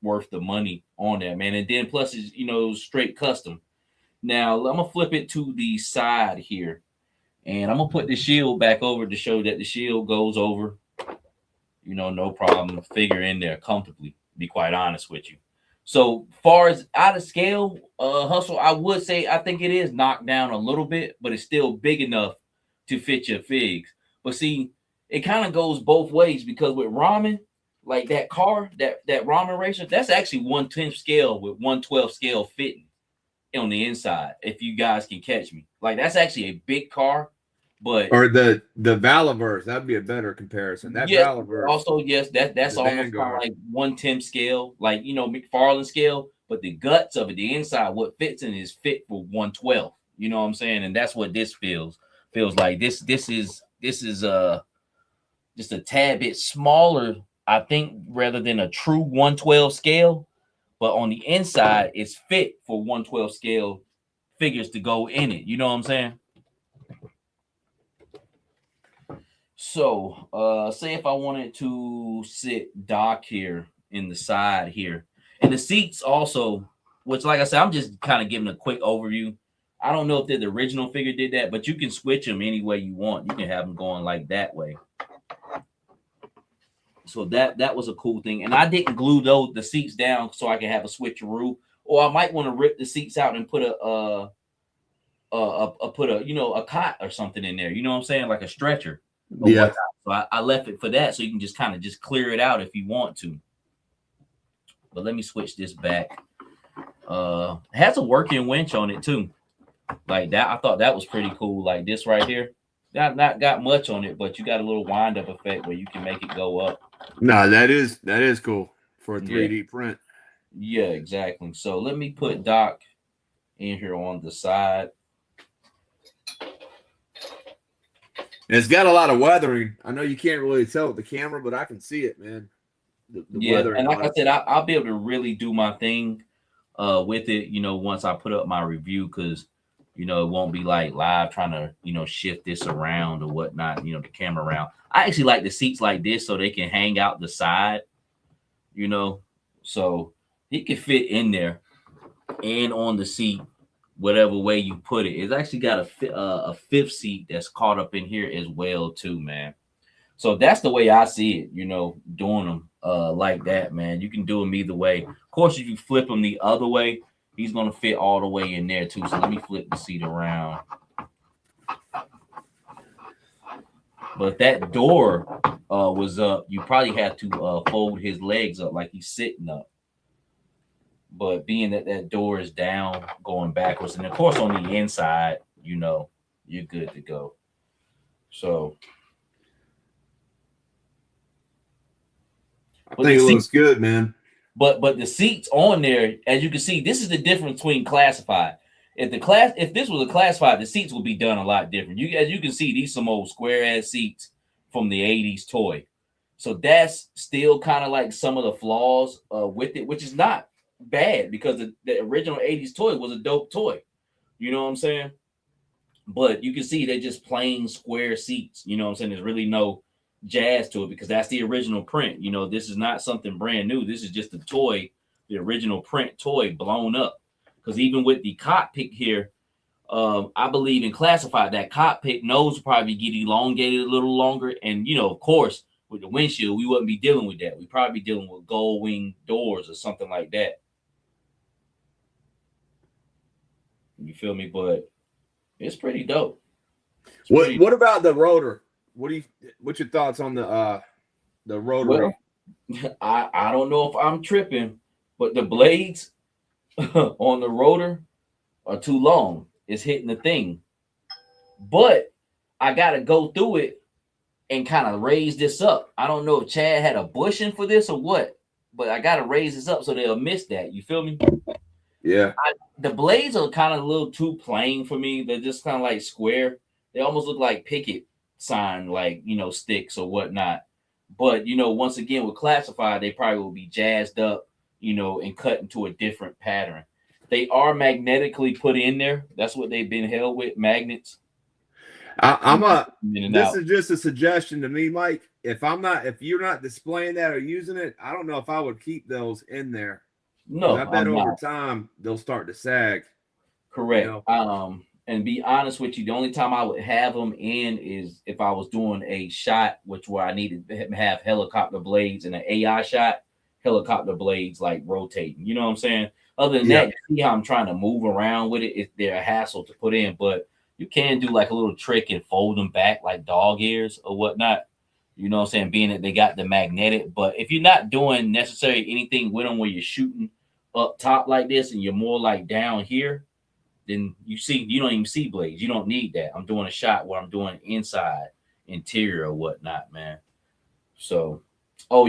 worth the money on that, man. And then plus it's, you know, straight custom. Now I'm gonna flip it to the side here, and I'm gonna put the shield back over to show that the shield goes over, you know, no problem. Figure in there comfortably, to be quite honest with you. So far as out of scale, Hustle, I would say I think it is knocked down a little bit, but it's still big enough to fit your figs. But see, it kind of goes both ways, because with Ramen, like that car, that Ramen racer, that's actually 1/10 scale with 1/12 scale fitting on the inside. If you guys can catch me, like that's actually a big car. But or the Valverse, that'd be a better comparison. That Valverse also, yes, that's almost kind of like 1/10 scale, like, you know, McFarlane scale. But the guts of it, the inside, what fits in is fit for 1/12. You know what I'm saying? And that's what this feels like. This is just a tad bit smaller, I think, rather than a true 1/12 scale. But on the inside, it's fit for 1/12 scale figures to go in it. You know what I'm saying? So, say if I wanted to sit Doc here in the side here, and the seats also, which, like I said, I'm just kind of giving a quick overview. I don't know if the original figure did that, but you can switch them any way you want. You can have them going like that way. So that was a cool thing. And I didn't glue the seats down so I can have a switcheroo, or I might want to rip the seats out and put a you know, a cot or something in there. You know what I'm saying, like a stretcher. Yeah. So I left it for that, so you can just kind of just clear it out if you want to. But let me switch this back. It has a working winch on it too, like that. I thought that was pretty cool. Like this right here, not got much on it, but you got a little wind up effect where you can make it go up. No, that is cool for a 3D print. Yeah, exactly. So let me put Doc in here on the side. It's got a lot of weathering. I know you can't really tell with the camera, but I can see it, man. The weathering. And like I said, I'll be able to really do my thing with it, you know, once I put up my review, because, you know, it won't be like live trying to, you know, shift this around or whatnot, you know, the camera around. I actually like the seats like this so they can hang out the side, you know, so he can fit in there and on the seat, whatever way you put it. It's actually got a fifth seat that's caught up in here as well too, man. So that's the way I see it, you know, doing them like that, man. You can do them either way. Of course, if you flip them the other way, he's going to fit all the way in there too. So let me flip the seat around. But if that door was up, you probably have to fold his legs up like he's sitting up. But being that door is down, going backwards, and of course on the inside, you know, you're good to go. So I think it looks good, man. But the seats on there, as you can see, this is the difference between classified. If this was a classified, the seats would be done a lot different. As you can see, these some old square ass seats from the 80s toy. So that's still kind of like some of the flaws with it, which is not bad, because the original 80s toy was a dope toy. You know what I'm saying? But you can see they're just plain square seats. You know what I'm saying? There's really no jazz to it, because that's the original print. You know, this is not something brand new. This is just a toy the original print toy blown up. Because even with the cockpit here, I believe in classified that cockpit nose will probably get elongated a little longer. And, you know, of course, with the windshield, we wouldn't be dealing with that. We'd probably be dealing with gold wing doors or something like that. You feel me? But it's pretty dope. What about the rotor? What's your thoughts on the rotary? Well, I don't know if I'm tripping, but the blades on the rotor are too long. It's hitting the thing. But I gotta go through it and kind of raise this up. I don't know if Chad had a bushing for this or what, but I gotta raise this up so they'll miss that. You feel me? Yeah. The blades are kind of a little too plain for me. They're just kind of like square. They almost look like picket sign, like, you know, sticks or whatnot. But, you know, once again, with classified, they probably will be jazzed up, you know, and cut into a different pattern. They are magnetically put in there. That's what they've been held with, magnets. This is just a suggestion to me, Mike. If you're not displaying that or using it, I don't know if I would keep those in there. No, I bet over time they'll start to sag. Correct. You know? And be honest with you, the only time I would have them in is if I was doing a shot, where I needed to have helicopter blades and an AI shot, helicopter blades like rotating. You know what I'm saying? Other than that, you see how I'm trying to move around with it. They're a hassle to put in, but you can do like a little trick and fold them back like dog ears or whatnot. You know what I'm saying? Being that they got the magnetic, but if you're not doing necessarily anything with them where you're shooting up top like this and you're more like down here, then you don't even see blades. You don't need that. I'm doing a shot where I'm doing inside, interior or whatnot, man. So, I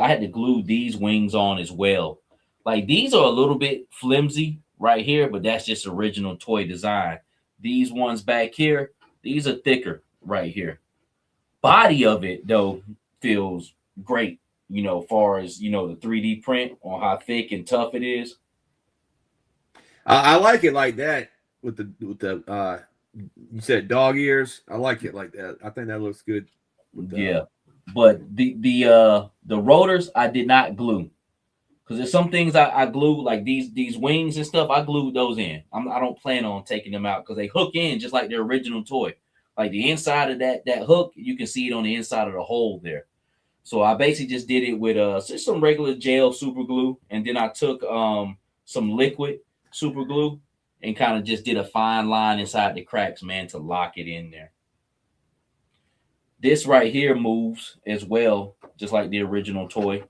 had to glue these wings on as well. Like these are a little bit flimsy right here, but that's just original toy design. These ones back here, these are thicker right here. Body of it though feels great, you know, far as, you know, the 3D print on how thick and tough it is. I like it like that with the you said dog ears. I like it like that. I think that looks good. Yeah, but the rotors I did not glue because there's some things I glue like these wings and stuff. I glued those in. I don't plan on taking them out because they hook in just like the original toy. Like the inside of that hook, you can see it on the inside of the hole there. So I basically just did it with just some regular gel super glue, and then I took some liquid super glue and kind of just did a fine line inside the cracks, man, to lock it in there. This right here moves as well, just like the original toy.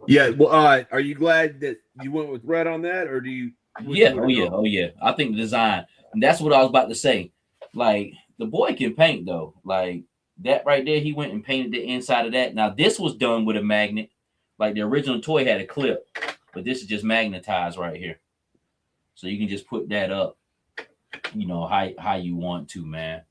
Yeah. Well, are you glad that you went with red on that, or do you? Yeah. Oh yeah. I think the design, and that's what I was about to say. Like the boy can paint though. Like that right there, he went and painted the inside of that. Now this was done with a magnet. Like the original toy had a clip, but this is just magnetized right here. So you can just put that up, you know, how you want to, man.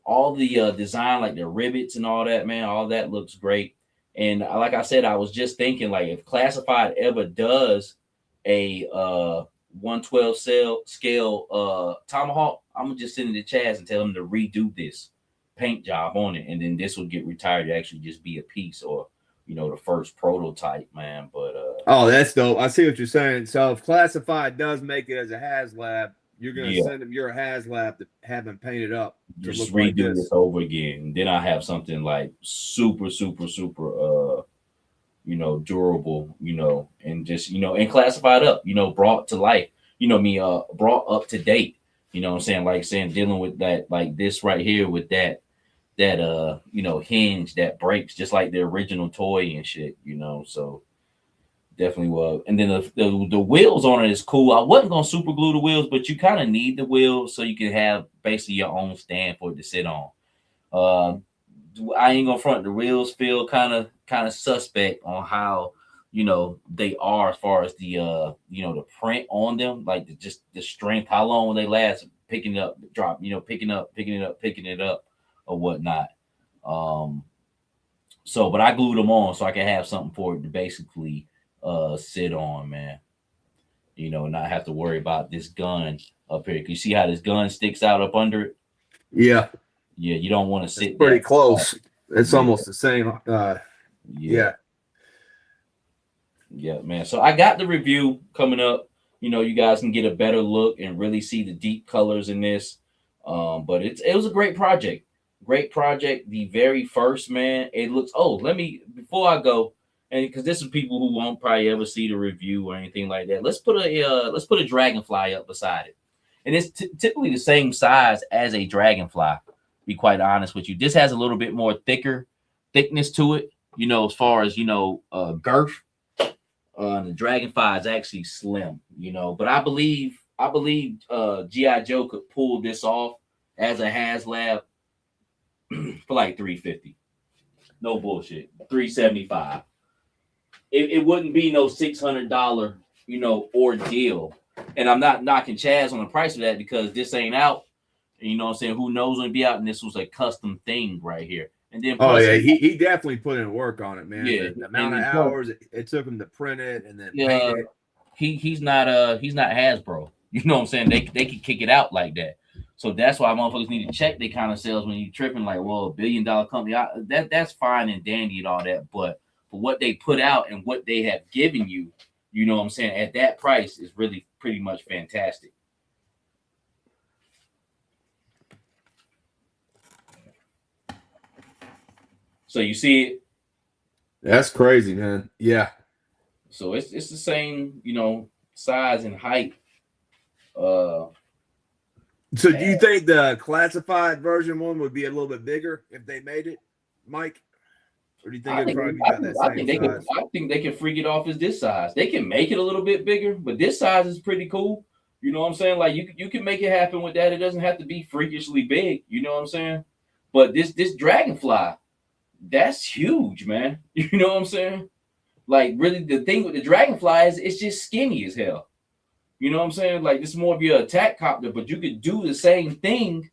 All the design, like the rivets and all that, man, all that looks great. And like I said, I was just thinking, like, if Classified ever does a 1/12 scale Tomahawk, I'm gonna just send it to Chaz and tell him to redo this paint job on it, and then this will get retired to actually just be a piece, or, you know, the first prototype, man. But oh, that's dope. I see what you're saying. So if Classified does make it as a HasLab, you're gonna send them your HasLab to have them painted up. Just redo this over again. And then I have something like super, you know, durable, you know, and just, you know, and classified up, you know, brought to life, you know, brought up to date. You know what I'm saying? Like saying dealing with that, like this right here with that you know, hinge that breaks just like the original toy and shit, you know. So definitely was. And then the wheels on it is cool. I wasn't gonna super glue the wheels, but you kind of need the wheels so you can have basically your own stand for it to sit on. I ain't gonna front, the wheels feel kind of suspect on how, you know, they are as far as the you know, the print on them, like just the strength, how long will they last, picking it up, drop, you know, picking it up or whatnot. So but I glued them on so I can have something for it to basically sit on, man, you know, not have to worry about this gun up here. You see how this gun sticks out up under it? Yeah, you don't want to sit pretty close. It's almost the same. Yeah. Yeah, man. So I got the review coming up. You know, you guys can get a better look and really see the deep colors in this. But it was a great project. Great project. The very first, man. It looks. Oh, let me before I go, and because this is people who won't probably ever see the review or anything like that. Let's put a dragonfly up beside it, and it's typically the same size as a dragonfly. Be quite honest with you. This has a little bit more thickness to it. You know, as far as girth. The Dragonfly is actually slim, you know, but I believe G.I. Joe could pull this off as a HasLab for like 350. No bullshit. 375. It wouldn't be no $600, ordeal. And I'm not knocking Chaz on the price of that because this ain't out. You know what I'm saying? Who knows when it'll be out? And this was a custom thing right here. And then he definitely put in work on it, man. Yeah, the amount of hours it took him to print it and then paint it. He's not Hasbro. You know what I'm saying? They can kick it out like that. So that's why motherfuckers need to check their kind of sales when you tripping like, well, $1 billion company. That's fine and dandy and all that, but for what they put out and what they have given you, you know what I'm saying, at that price is really pretty much fantastic. So you see it? That's crazy, man. Yeah. So it's the same, size and height. So do you think the classified version one would be a little bit bigger if they made it, Mike? Or do you think it'd probably be about that same size? I think they can freak it off as this size. They can make it a little bit bigger, but this size is pretty cool. You know what I'm saying? Like you can make it happen with that. It doesn't have to be freakishly big. You know what I'm saying? But this Dragonfly, that's huge, man. You know what I'm saying? Like, really, the thing with the Dragonfly is it's just skinny as hell. You know what I'm saying? Like, this is more of your attack copter, but you could do the same thing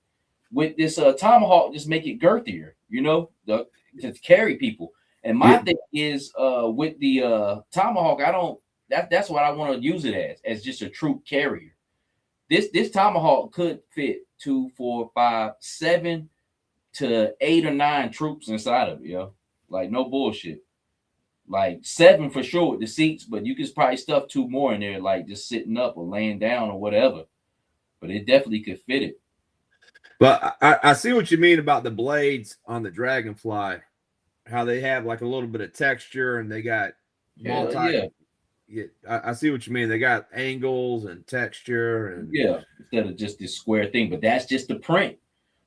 with this Tomahawk, just make it girthier, to carry people. And my thing is with the Tomahawk, that's what I want to use it as just a troop carrier. This Tomahawk could fit 2, 4, 5, 7 to 8 or 9 troops inside of it, like no bullshit. Like 7 for sure with the seats, but you could probably stuff 2 more in there, like just sitting up or laying down or whatever. But it definitely could fit it. But I see what you mean about the blades on the Dragonfly, how they have like a little bit of texture and they got I see what you mean. They got angles and texture and instead of just this square thing. But that's just the print.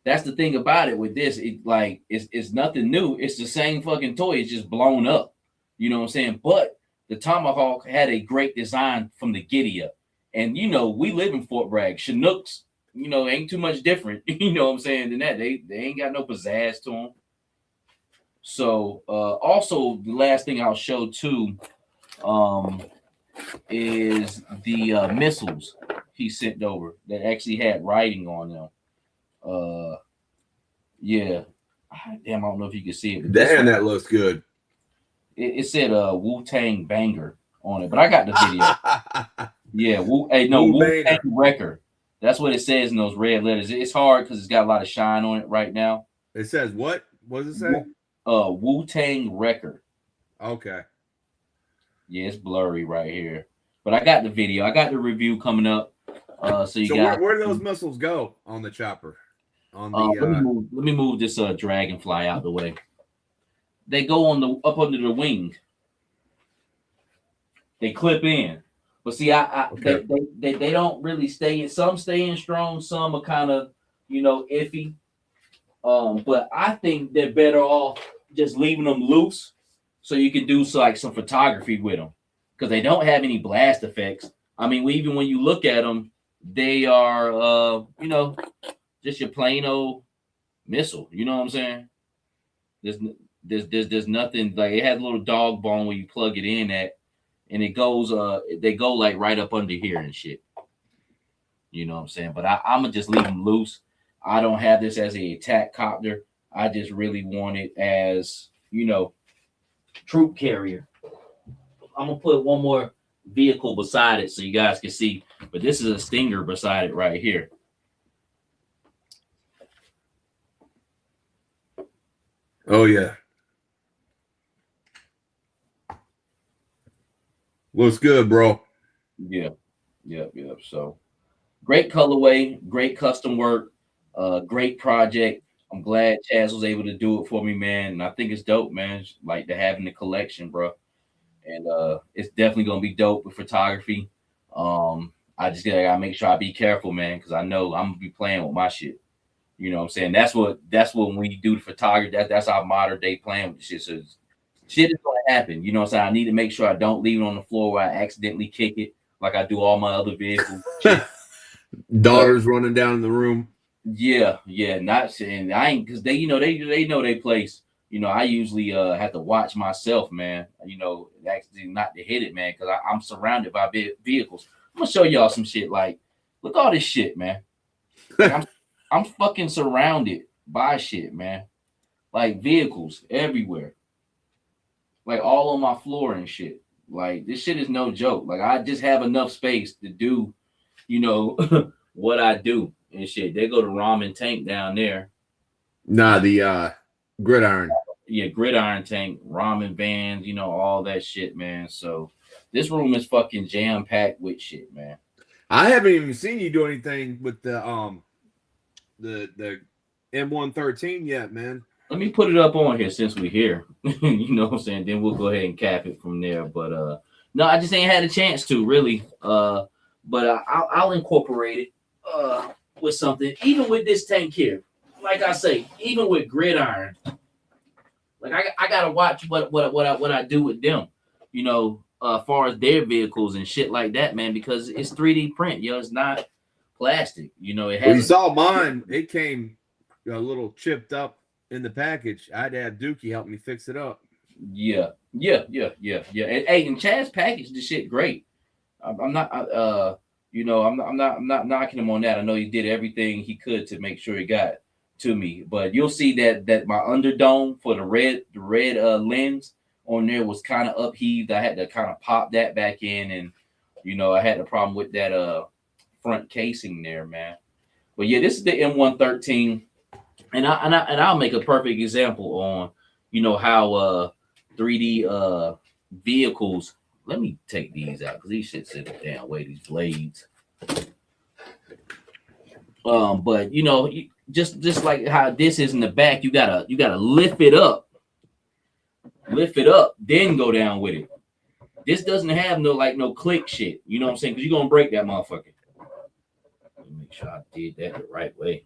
That's the thing about it with this. It's nothing new. It's the same fucking toy. It's just blown up. You know what I'm saying? But the Tomahawk had a great design from the giddy up. And, we live in Fort Bragg. Chinooks, ain't too much different, you know what I'm saying, than that. They ain't got no pizzazz to them. So, also, the last thing I'll show, too, is the missiles he sent over that actually had writing on them. Damn, I don't know if you can see it. Damn, that looks good. It said Wu-Tang Banger on it, but I got the video. Wu-Tang Record. That's what it says in those red letters. It's hard because it's got a lot of shine on it right now. It says what? What does it say? Wu-Tang Record. Okay. Yeah, it's blurry right here. But I got the video. I got the review coming up. Where do those missiles go on the chopper? On the let me move this Dragonfly out the way. They go up under the wing. They clip in. But see, they don't really stay in. Some stay in strong, some are kind of, iffy. But I think they're better off just leaving them loose so you can do some photography with them. Because they don't have any blast effects. I mean, even when you look at them, they are just your plain old missile. You know what I'm saying? There's nothing, like it has a little dog bone where you plug it in at, and it goes they go like right up under here and shit. You know what I'm saying? But I'm gonna just leave them loose. I don't have this as a attack copter. I just really want it as troop carrier. I'm gonna put one more vehicle beside it so you guys can see. But this is a Stinger beside it right here. Oh yeah. Looks good, bro. Yeah. So great colorway, great custom work, great project. I'm glad Chaz was able to do it for me, man. And I think it's dope, man. It's like to have in the collection, bro. And it's definitely gonna be dope with photography. I just gotta make sure I be careful, man, because I know I'm gonna be playing with my shit. You know what I'm saying? That's what when we do the photography, that's our modern day plan with the shit. So shit is gonna happen. You know what I'm saying? I need to make sure I don't leave it on the floor where I accidentally kick it like I do all my other vehicles. Daughters running down in the room. Yeah, not saying I ain't because they know they place. You know, I usually have to watch myself, man. You know, actually not to hit it, man, because I'm surrounded by vehicles. I'm gonna show y'all some shit. Like, look all this shit, man. Like, I'm fucking surrounded by shit, man. Like vehicles everywhere, like all on my floor and shit. Like this shit is no joke. Like I just have enough space to do, you know, what I do and shit. They go to Ramen Tank down there. Nah, the gridiron. Yeah, gridiron tank, ramen vans, you know, all that shit, man. So this room is fucking jam packed with shit, man. I haven't even seen you do anything with the M113 yet, man. Let me put it up on here since we're here. You know what I'm saying? Then we'll go ahead and cap it from there. But no, I just ain't had a chance to really. But I'll incorporate it with something. Even with this tank here, like I say, even with gridiron, like I gotta watch what I do with them. You know, as far as their vehicles and shit like that, man, because it's 3D print, yo. It's not plastic. You know, it has. Well, you saw mine. It came a little chipped up in the package. I had to have Dookie help me fix it up. Yeah. And hey, and Chaz packaged the shit great. I'm not you know, I'm not knocking him on that. I know he did everything he could to make sure he got to me. But you'll see that my underdome for the red lens on there was kind of upheaved. I had to kind of pop that back in, and you know, I had a problem with that front casing there, man. But yeah, this is the M113. And I'll make a perfect example on, you know, how 3D vehicles. Let me take these out because these shits sit down way, these blades. But you know, just like how this is in the back, you gotta lift it up, then go down with it. This doesn't have no click shit. You know what I'm saying? Because you're gonna break that motherfucker. Let me make sure I did that the right way.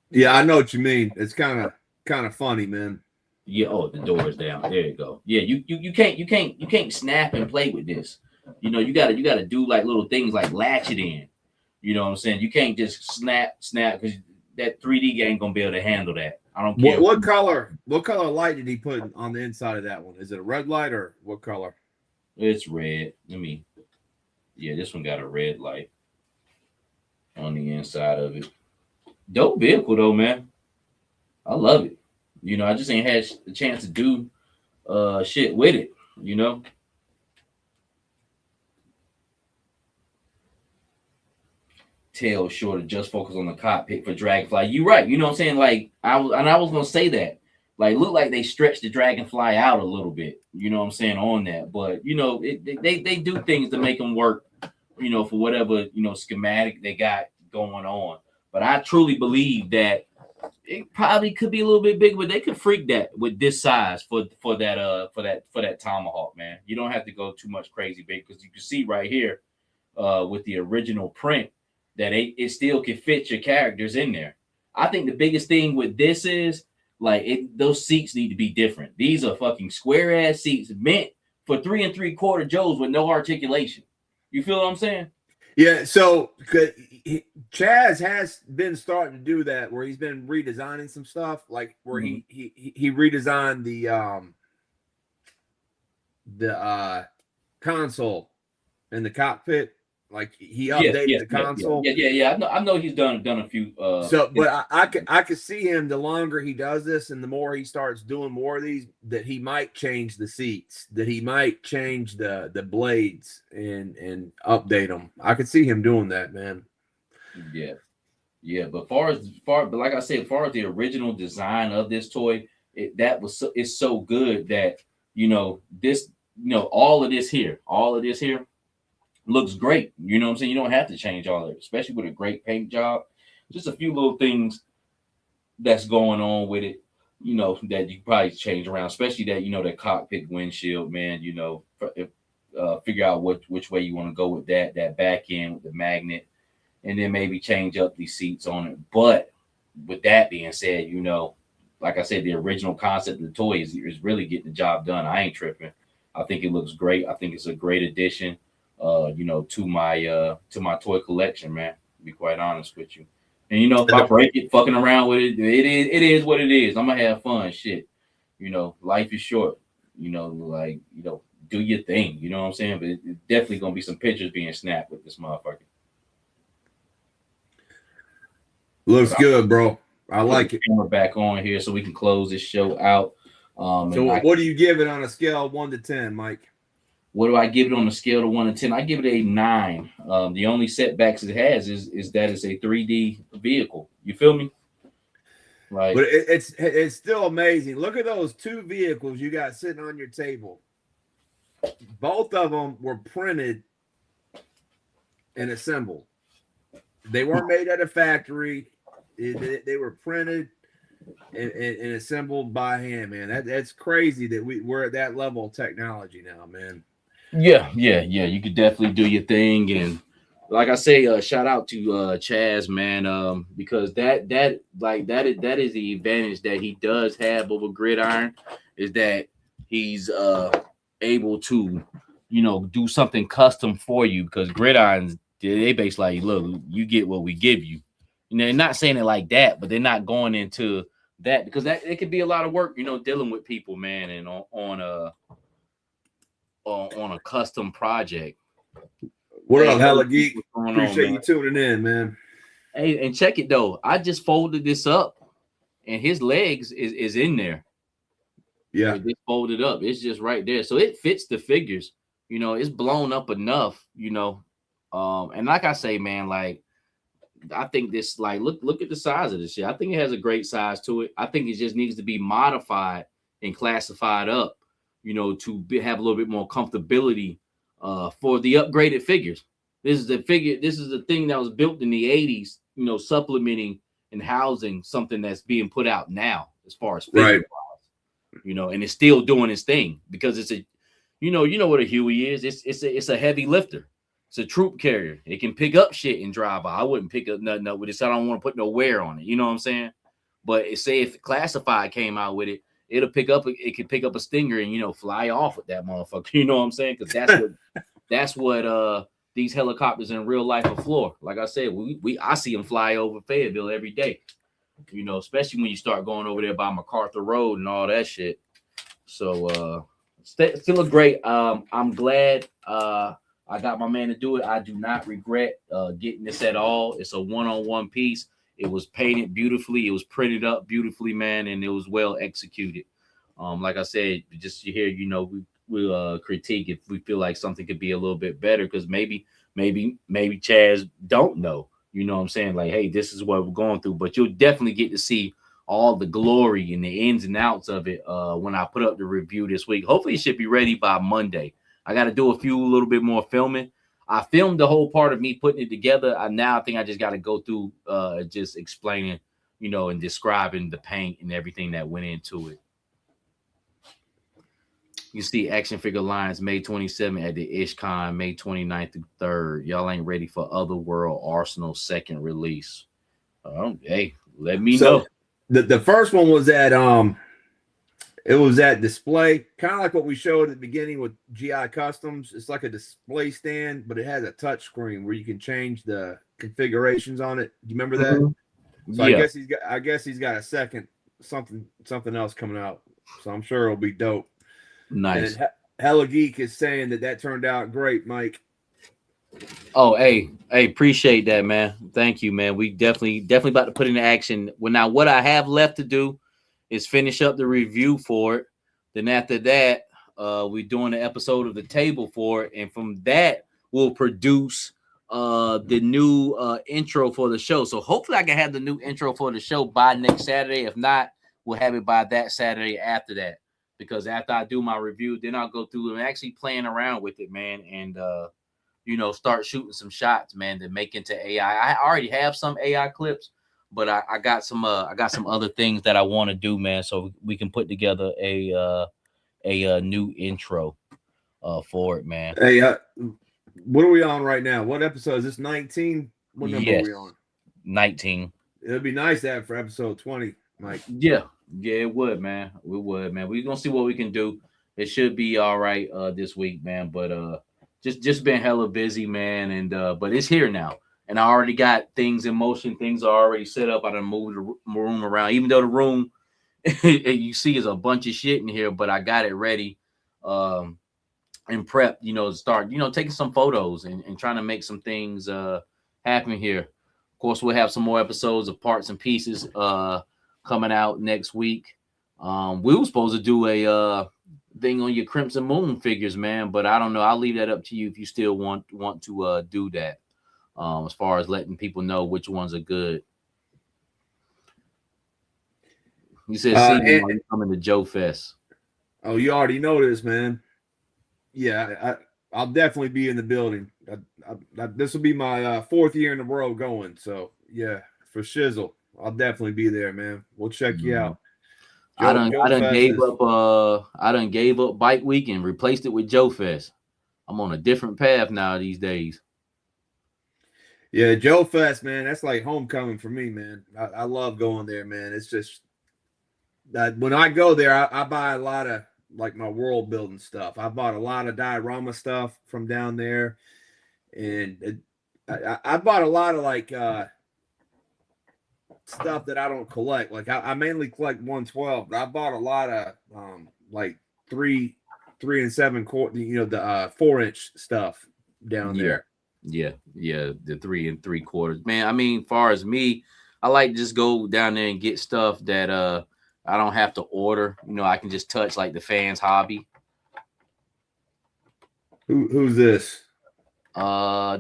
Yeah, I know what you mean. It's kind of funny, man. Yeah. Oh, the door is down. There you go. Yeah, you can't snap and play with this. You know, you gotta do like little things like latch it in. You know what I'm saying? You can't just snap because that 3D ain't gonna be able to handle that. I don't care. What color light did he put on the inside of that one? Is it a red light or what color? It's red. Yeah, this one got a red light on the inside of it. Dope vehicle though, man. I love it. You know, I just ain't had the chance to do shit with it, you know. Tail short to just focus on the cockpit for Dragonfly. You right, you know what I'm saying? Like I was gonna say that. Like look like they stretched the Dragonfly out a little bit, you know what I'm saying, on that. But you know, they do things to make them work, you know, for whatever, you know, schematic they got going on. But I truly believe that it probably could be a little bit bigger, but they could freak that with this size for that Tomahawk, man. You don't have to go too much crazy big because you can see right here with the original print that it still can fit your characters in there. I think the biggest thing with this is like those seats need to be different. These are fucking square ass seats meant for 3 3/4 Joes with no articulation. You feel what I'm saying? Yeah, so Chaz has been starting to do that where he's been redesigning some stuff, like where he redesigned the console in the cockpit. Like he updated the console. Yeah. I know he's done a few. But I could see him, the longer he does this and the more he starts doing more of these, that he might change the seats, that he might change the blades and update them. I could see him doing that, man. Yeah. But but like I said, as far as the original design of this toy, it's so good that you know, this, you know, all of this here looks great. You know what I'm saying? You don't have to change all of it, especially with a great paint job. Just a few little things that's going on with it, you know, that you probably change around, especially that, you know, that cockpit windshield, man, you know, figure out which way you want to go with that back end with the magnet, and then maybe change up these seats on it. But with that being said, you know, like I said, the original concept of the toy is really getting the job done. I ain't tripping. I think it looks great. I think it's a great addition, you know, to my toy collection, man. To be quite honest with you. And you know, if I break it, fucking around with it, it is what it is. I'm gonna have fun, shit. You know, life is short. You know, like, you know, do your thing. You know what I'm saying? But it's definitely gonna be some pictures being snapped with this motherfucker. Looks good, bro. I like it. We're back on here so we can close this show out. So what do you give it on a scale of 1 to 10, Mike? What do I give it on a scale of 1 to 10? I give it a 9. The only setbacks it has is that it's a 3D vehicle. You feel me? Like, but it's still amazing. Look at those 2 vehicles you got sitting on your table. Both of them were printed and assembled. They weren't made at a factory. They were printed and assembled by hand, man. That's crazy that we're at that level of technology now, man. Yeah. You could definitely do your thing, and like I say, shout out to Chaz, man, because that is the advantage that he does have over Gridiron, is that he's able to, you know, do something custom for you, because Gridirons, they basically like, look, you get what we give you. You know, they're not saying it like that, but they're not going into that, because that it could be a lot of work, you know, dealing with people, man, and on a custom project. What up, Hella Geek? Appreciate you tuning in, man. Hey, and check it though. I just folded this up, and his legs is in there. Yeah, it's folded up. It's just right there, so it fits the figures. You know, it's blown up enough. You know, and like I say, man, like, I think this, like, look at the size of this shit. I think it has a great size to it. I think it just needs to be modified and classified up, you know, to have a little bit more comfortability for the upgraded figures. This is the thing that was built in the 80s, you know, supplementing and housing something that's being put out now as far as figure wise, you know, and it's still doing its thing, because it's a, you know what a Huey is. It's a heavy lifter. It's a troop carrier. It can pick up shit and drive by. I wouldn't pick up nothing up with it, so I don't want to put no wear on it. You know what I'm saying? But say if Classified came out with it, it could pick up a Stinger and, you know, fly off with that motherfucker. You know what I'm saying? Because that's what these helicopters in real life are for. Like I said, I see them fly over Fayetteville every day. You know, especially when you start going over there by MacArthur Road and all that shit. So still look great. I'm glad I got my man to do it. I do not regret getting this at all. It's a one-on-one piece. It was painted beautifully. It was printed up beautifully, man, and it was well executed. Like I said, just here, you know, we'll critique if we feel like something could be a little bit better, because maybe Chaz don't know. You know what I'm saying? Like, hey, this is what we're going through. But you'll definitely get to see all the glory and the ins and outs of it when I put up the review this week. Hopefully it should be ready by Monday. I got to do a little bit more filming. I filmed the whole part of me putting it together. I think I just got to go through just explaining, you know, and describing the paint and everything that went into it. You see Action Figure Lines May 27 at the IshCon, May 29th through 3rd. Y'all ain't ready for Otherworld Arsenal second release. Hey, let me know. The first one was at it was at display, kind of like what we showed at the beginning with GI Customs. It's like a display stand, but it has a touch screen where you can change the configurations on it. Do you remember that? Mm-hmm. So yeah. I guess he's got a second something else coming out. So I'm sure it'll be dope. Nice. And Hella Geek is saying that turned out great, Mike. Oh, hey, appreciate that, man. Thank you, man. We definitely about to put into action. Well, now what I have left to do is finish up the review for it. Then after that, we're doing an episode of the table for it, and from that we'll produce the new intro for the show. So hopefully I can have the new intro for the show by next Saturday. If not, we'll have it by that Saturday after that. because after I do my review, then I'll go through and actually playing around with it, man, and start shooting some shots, man, to make into AI. I already have some AI clips, but I got some other things that I want to do, man, so we can put together a new intro for it, man. Hey, what are we on right now? What episode is this? 19? What number are we on? 19. It'd be nice to have for episode 20, Mike. Yeah, it would, man. We would, man. We're gonna see what we can do. It should be all right this week, man. But just been hella busy, man, and but it's here now. And I already got things in motion. Things are already set up. I done moved the room around, even though the room you see is a bunch of shit in here, but I got it ready and prep, to start, taking some photos and trying to make some things happen here. Of course, we'll have some more episodes of Parts and Pieces coming out next week. We were supposed to do a thing on your Crimson Moon figures, man, but I don't know. I'll leave that up to you if you still want to do that. As far as letting people know which ones are good. You said see when you coming to Joe Fest. Oh, you already know this, man. Yeah, I'll definitely be in the building. This will be my fourth year in a row going. So yeah, for shizzle, I'll definitely be there, man. We'll check you out. I done gave up Bike Week and replaced it with Joe Fest. I'm on a different path now these days. Yeah, Joe Fest, man. That's like homecoming for me, man. I love going there, man. It's just that when I go there, I buy a lot of like my world building stuff. I bought a lot of diorama stuff from down there, and I bought a lot of like stuff that I don't collect. Like I mainly collect 112, but I bought a lot of like 3 and 7 quarter, the 4-inch stuff down there. Yeah, the 3 3/4. Man, I mean, far as me, I like to just go down there and get stuff that I don't have to order. I can just touch, like the fans hobby. Who's this?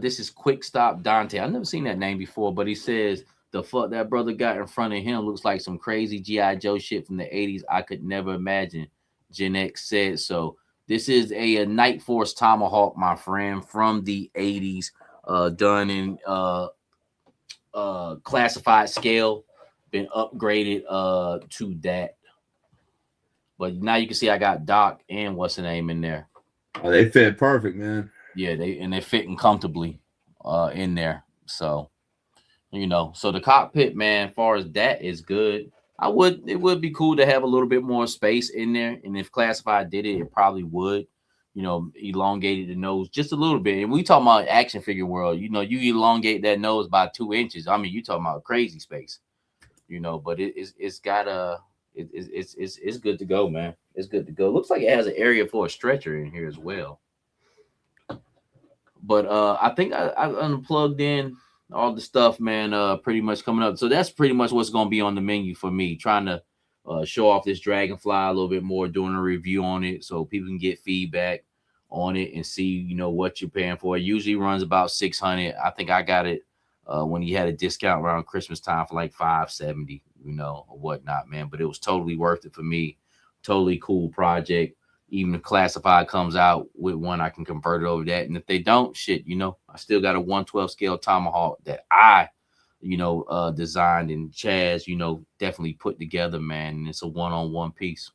This is Quick Stop Dante. I've never seen that name before, but he says the fuck that brother got in front of him looks like some crazy G.I. Joe shit from the 80s. I could never imagine. Gen X said so. This is a Night Force Tomahawk, my friend, from the 80s, done in classified scale, been upgraded to that. But now you can see I got Doc and what's the name in there. Oh, they fit perfect, man. Yeah, they're fitting comfortably in there. So, so the cockpit, man, as far as that is good. It would be cool to have a little bit more space in there. And if Classified did it, it probably would, elongated the nose just a little bit. And we talking about action figure world, you elongate that nose by 2 inches. I mean, you talking about crazy space, but it's got it's good to go, man. It's good to go. Looks like it has an area for a stretcher in here as well. But I think I unplugged in all the stuff, man, pretty much coming up. So that's pretty much what's going to be on the menu for me, trying to show off this Dragonfly a little bit more, doing a review on it so people can get feedback on it and see, what you're paying for. It usually runs about $600. I think I got it when he had a discount around Christmas time for like $570, or whatnot, man. But it was totally worth it for me. Totally cool project. Even if Classified comes out with one, I can convert it over that. And if they don't, shit, I still got a 112 scale Tomahawk that I, designed, and Chaz, definitely put together, man. And it's a one-on-one piece.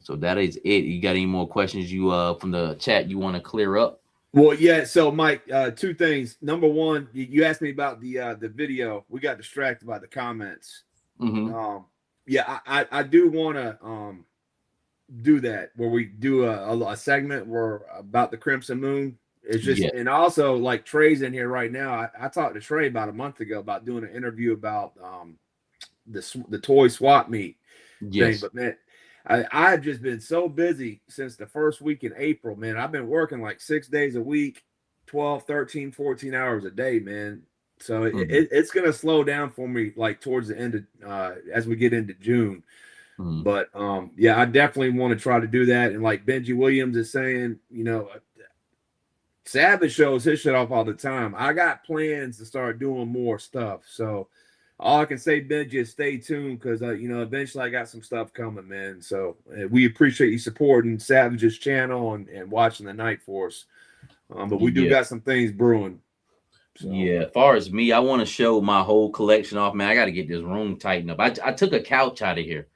So that is it. You got any more questions from the chat you want to clear up? Well, yeah. So, Mike, 2 things. Number one, you asked me about the video. We got distracted by the comments. Mm-hmm. Yeah, I do want to do that where we do a segment about the Crimson Moon. It's just, and also like Trey's in here right now. I talked to Trey about a month ago about doing an interview about the toy swap meet thing. But man, I've just been so busy since the first week in April, man. I've been working like 6 days a week, 12, 13, 14 hours a day, man. So it's going to slow down for me like towards the end of as we get into June. But yeah, I definitely want to try to do that. And like Benji Williams is saying, Savage shows his shit off all the time. I got plans to start doing more stuff. So all I can say, Ben, just stay tuned because you know, eventually I got some stuff coming, man. So we appreciate you supporting Savage's channel and watching the Night Force. But we do got some things brewing. So. Yeah, as far as me, I want to show my whole collection off, man. I got to get this room tightened up. I took a couch out of here,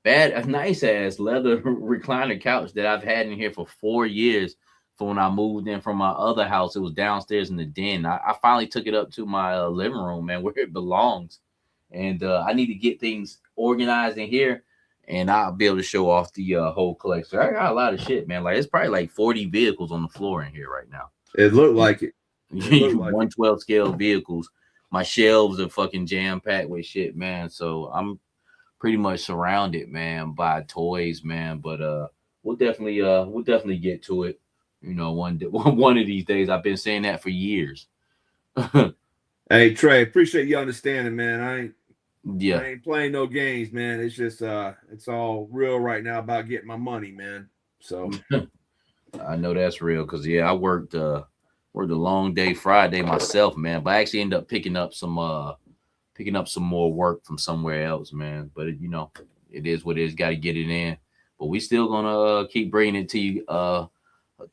a nice ass leather recliner couch that I've had in here for 4 years. For when I moved in from my other house, it was downstairs in the den. I finally took it up to my living room, man, where it belongs. And I need to get things organized in here, and I'll be able to show off the whole collection. I got a lot of shit, man. Like it's probably like 40 vehicles on the floor in here right now. It looked like it. 112 scale vehicles. My shelves are fucking jam packed with shit, man. So I'm pretty much surrounded, man, by toys, man. But we'll definitely get to it. You know, one of these days. I've been saying that for years. Hey Trey, appreciate you understanding, man. I ain't playing no games, man. It's just it's all real right now about getting my money, man. So I know that's real because I worked a long day Friday myself, man. But I actually ended up picking up some more work from somewhere else, man. But you know, it is what it is. Got to get it in. But we still gonna keep bringing it to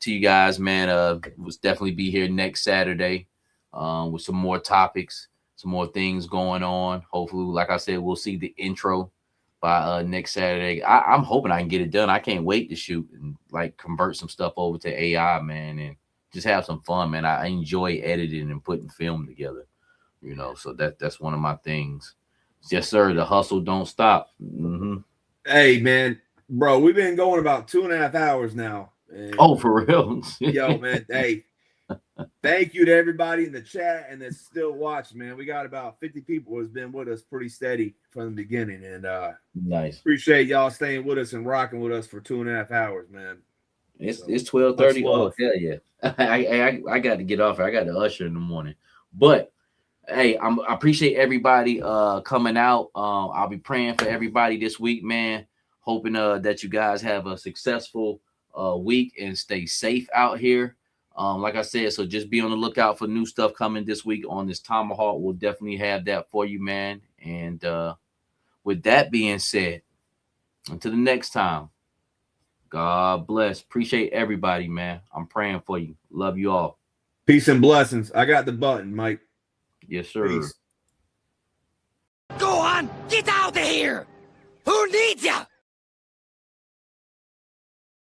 you guys, man. We'll definitely be here next Saturday with some more topics, some more things going on. Hopefully, like I said, we'll see the intro by next Saturday. I'm hoping I can get it done. I can't wait to shoot and like convert some stuff over to AI, man, and just have some fun, man. I enjoy editing and putting film together, you know. So that's one of my things. Yes, sir. The hustle don't stop. Mm-hmm. Hey, man, bro, we've been going about 2.5 hours now. And, oh, for real? Yo, man. Hey, thank you to everybody in the chat and that's still watching, man. We got about 50 people who's been with us pretty steady from the beginning, and nice. Appreciate y'all staying with us and rocking with us for 2.5 hours, man. It's 12:30. Oh hell yeah! I got to get off. I got to usher in the morning, but hey, I appreciate everybody coming out. I'll be praying for everybody this week, man. Hoping that you guys have a successful week and stay safe out here. Like I said, so just be on the lookout for new stuff coming this week on this Tomahawk. We'll definitely have that for you, man. And with that being said, until the next time, God bless. Appreciate everybody, man. I'm praying for you. Love you all. Peace and blessings. I got the button, Mike. Yes, sir. Peace. Go on, get out of here! Who needs ya?